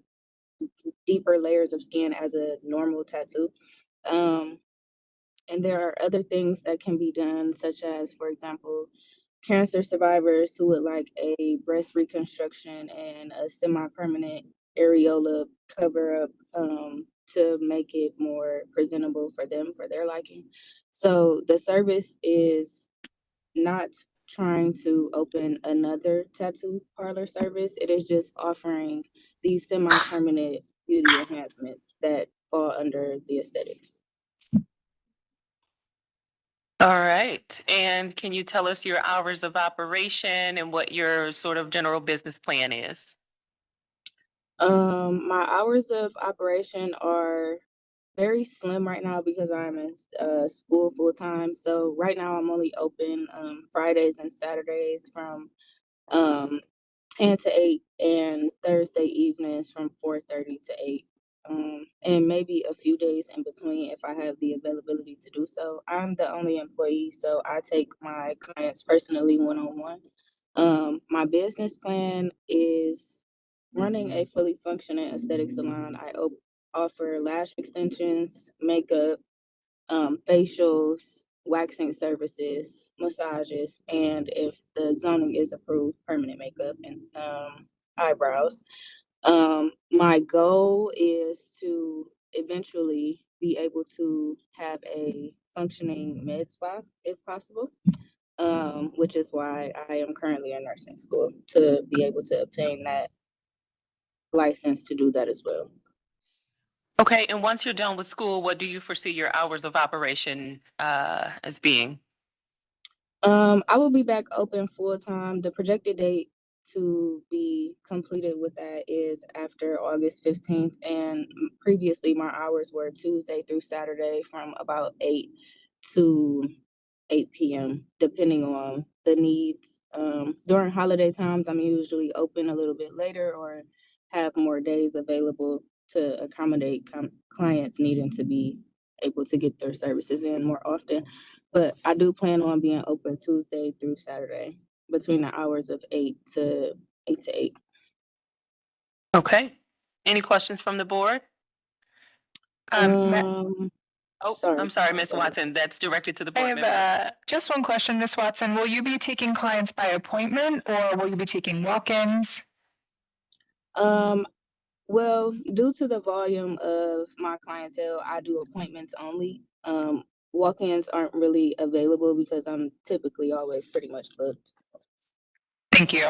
H: deeper layers of skin as a normal tattoo. And there are other things that can be done, such as, for example, cancer survivors who would like a breast reconstruction and a semi-permanent areola cover up to make it more presentable for them, for their liking. So the service is not trying to open another tattoo parlor service. It is just offering these semi-permanent beauty enhancements that fall under the aesthetics.
B: All right, and can you tell us your hours of operation and what your sort of general business plan is?
H: My hours of operation are very slim right now because I'm in school full time. So right now I'm only open Fridays and Saturdays from 10 to 8 and Thursday evenings from 4:30 to 8. And maybe a few days in between if I have the availability to do so. I'm the only employee, so I take my clients personally one-on-one. My business plan is running a fully functioning aesthetic salon. I offer lash extensions, makeup, facials, waxing services, massages, and if the zoning is approved, permanent makeup and eyebrows. My goal is to eventually be able to have a functioning med spa if possible, which is why I am currently in nursing school to be able to obtain that license to do that as well.
B: Okay, and once you're done with school, what do you foresee your hours of operation as being?
H: I will be back open full time. The projected date to be completed with that is after August 15th. And previously my hours were Tuesday through Saturday from about 8 to 8 p.m., depending on the needs. During holiday times, I'm usually open a little bit later or have more days available to accommodate clients needing to be able to get their services in more often. But I do plan on being open Tuesday through Saturday between the hours of 8 to 8.
B: Okay, any questions from the board? Oh,
H: Sorry.
B: I'm sorry, Ms. Watson, that's directed to the
E: I
B: board
E: have
B: members.
E: just one question, Ms. Watson. Will you be taking clients by appointment or will you be taking walk-ins?
H: Well, due to the volume of my clientele, I do appointments only. Walk-ins aren't really available because I'm typically always pretty much booked.
E: Thank you.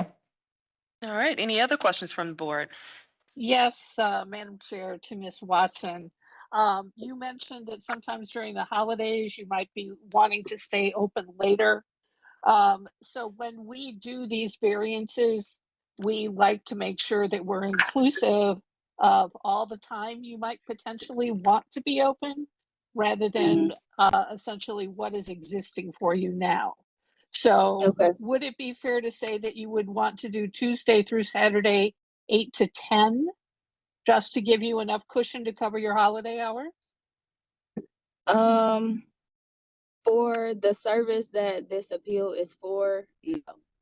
B: All right, any other questions from the board?
A: Yes, Madam Chair, to Ms. Watson. You mentioned that sometimes during the holidays, you might be wanting to stay open later. So when we do these variances, we like to make sure that we're inclusive of all the time you might potentially want to be open, rather than essentially what is existing for you now. So
H: Okay.
A: would it be fair to say that you would want to do Tuesday through Saturday, 8 to 10, just to give you enough cushion to cover your holiday hour?
H: For the service that this appeal is for, no,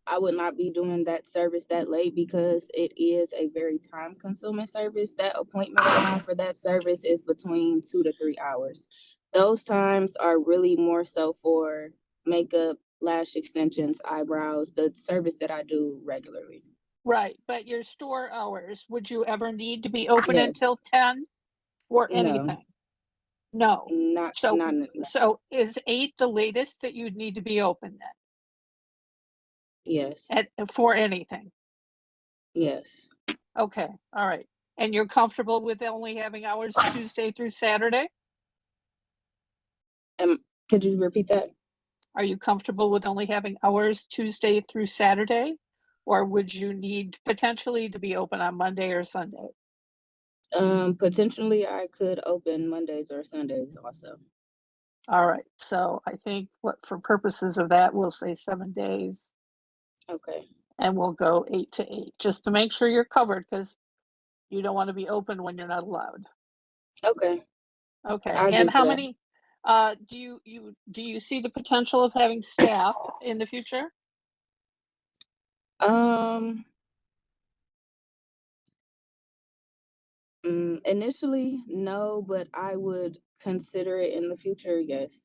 H: I would not be doing that service that late because it is a very time consuming service. That appointment time for that service is between 2 to 3 hours. Those times are really more so for makeup, lash extensions, eyebrows, the service that I do regularly.
A: Right, but your store hours, would you ever need to be open until
H: Yes.
A: 10 or
H: No,
A: anything? No.
H: not
A: So,
H: not no.
A: so is 8 the latest that you'd need to be open then?
H: Yes.
A: For anything?
H: Yes.
A: Okay, all right. And you're comfortable with only having hours Tuesday through Saturday?
H: Could you repeat that?
A: Are you comfortable with only having hours Tuesday through Saturday? Or would you need potentially to be open on Monday or Sunday?
H: Potentially I could open Mondays or Sundays also.
A: All right, so I think what for purposes of that, we'll say 7 days.
H: Okay.
A: And we'll go 8 to 8, just to make sure you're covered, because you don't want to be open when you're not allowed.
H: Okay.
A: Okay,
H: I agree
A: and
H: to
A: how
H: that.
A: many, do you see the potential of having staff in the future?
H: Um, Initially, no, but I would consider it in the future, yes.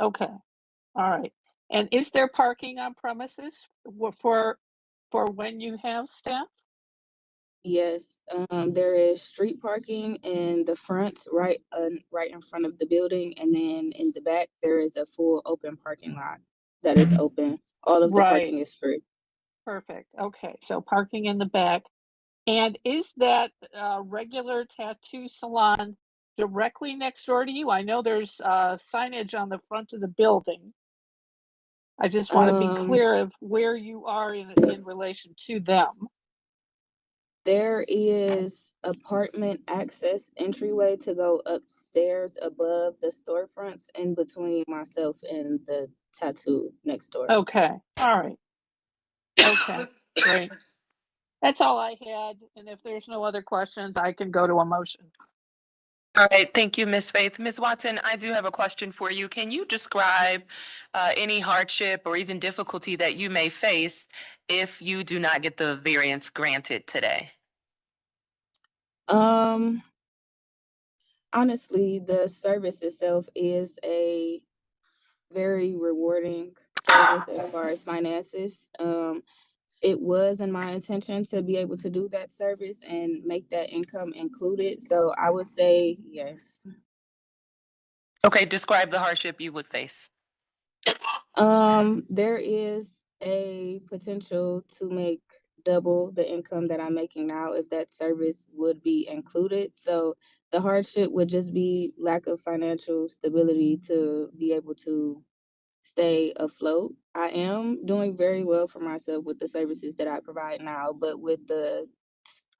A: Okay, all right. And is there parking on premises for when you have staff?
H: Yes, there is street parking in the front, right in front of the building, and then in the back, there is a full open parking lot that is open. All of the
A: Right,
H: parking is free.
A: perfect. Okay, so parking in the back. And is that regular tattoo salon directly next door to you? I know there's signage on the front of the building. I just want to be
H: Um,
A: clear of where you are in relation to them.
H: There is apartment access entryway to go upstairs above the storefronts in between myself and the tattoo next door.
A: Okay, all right. Okay, great. That's all I had. And if there's no other questions, I can go to a motion.
B: All right, thank you, Ms. Faith. Ms. Watson, I do have a question for you. Can you describe any hardship or even difficulty that you may face if you do not get the variance granted today?
H: Honestly, the service itself is a very rewarding service as far as finances. It was in my intention to be able to do that service and make that income included. So I would say yes.
B: Okay, describe the hardship you would face.
H: There is a potential to make double the income that I'm making now if that service would be included. So the hardship would just be lack of financial stability to be able to stay afloat. I am doing very well for myself with the services that I provide now, but with the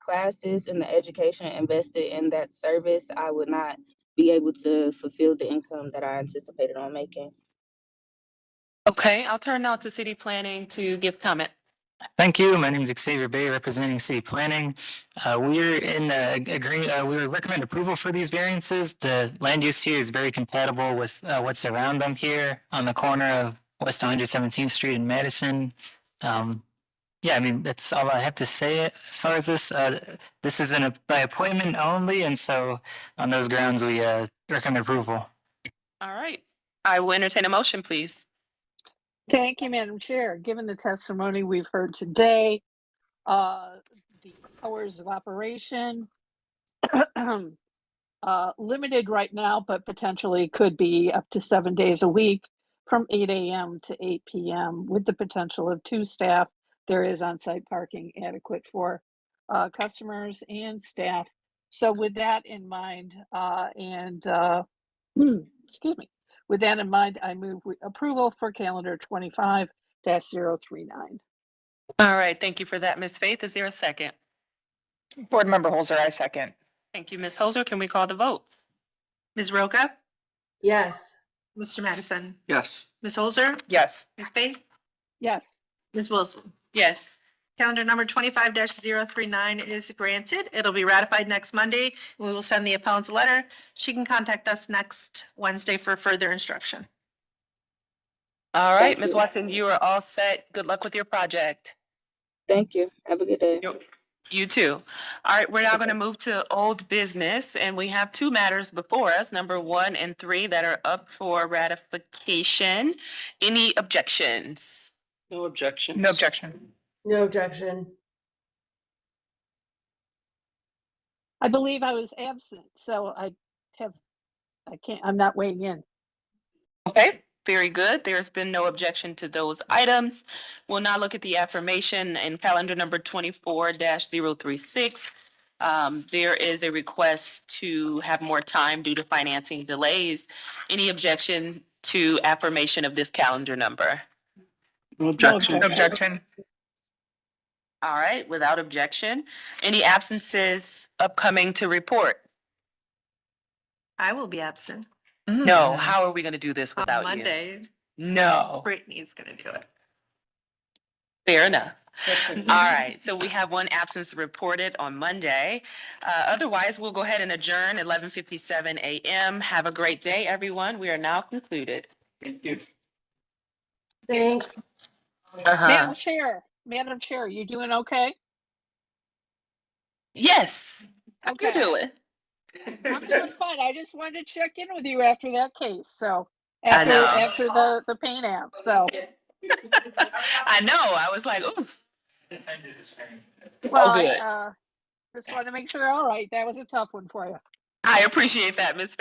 H: classes and the education invested in that service, I would not be able to fulfill the income that I anticipated on making.
B: Okay, I'll turn now to city planning to give comment.
T: Thank you. My name is Xavier Bay, representing City Planning. We're in we recommend approval for these variances. The land use here is very compatible with what's around them here on the corner of West 117th Street and Madison. Yeah, I mean, that's all I have to say as far as this. This is by appointment only, and so on those grounds, we recommend approval.
B: All right, I will entertain a motion, please.
A: Thank you, Madam Chair. Given the testimony we've heard today, the hours of operation, limited right now, but potentially could be up to 7 days a week from 8 a.m. to 8 p.m. with the potential of 2 staff. There is on-site parking adequate for customers and staff. So with that in mind, excuse me, with that in mind, I move approval for calendar 25-039.
B: All right, thank you for that, Ms. Faith. Is there a second?
E: Board Member Holzer, I second.
B: Thank you, Ms. Holzer. Can we call the vote?
C: Ms. Roca?
G: Yes.
C: Mr. Madison?
P: Yes.
C: Ms. Holzer?
E: Yes.
C: Ms. Faith?
A: Yes.
C: Ms. Wilson.
B: Yes.
C: Calendar number 25-039 is granted. It'll be ratified next Monday. We will send the appellant a letter. She can contact us next Wednesday for further instruction.
B: All right,
H: Thank
B: Ms.
H: you.
B: Watson, you are all set. Good luck with your project.
H: Thank you. Have a good day.
B: You too. All right, we're now going to move to old business, and we have two matters before us, number 1 and 3, that are up for ratification. Any objections?
P: No objection.
E: No objection.
G: No objection.
A: I believe I was absent, so I'm not weighing in.
B: Okay, very good. There's been no objection to those items. We'll now look at the affirmation in calendar number 24-036. There is a request to have more time due to financing delays. Any objection to affirmation of this calendar number?
P: No objection.
E: No objection.
B: All right, without objection. Any absences upcoming to report?
C: I will be absent.
B: No, how are we going to do this
C: On
B: without you?
C: Monday,
B: No.
C: Brittany's gonna do it.
B: Fair enough. All right, so we have one absence reported on Monday. Otherwise, we'll go ahead and adjourn 11:57 a.m. Have a great day, everyone. We are now concluded.
P: Thank you.
G: Thanks.
A: Madam Chair, you doing okay?
B: Yes, how you
A: Okay.
B: doing?
A: I'm doing fine. I just wanted to check in with you after that case. So
B: I know.
A: after the paint app. So
B: I know. I was like, ooh.
A: well,
B: good.
A: I just wanted to make sure. All right, that was a tough one for you.
B: I appreciate that, Ms.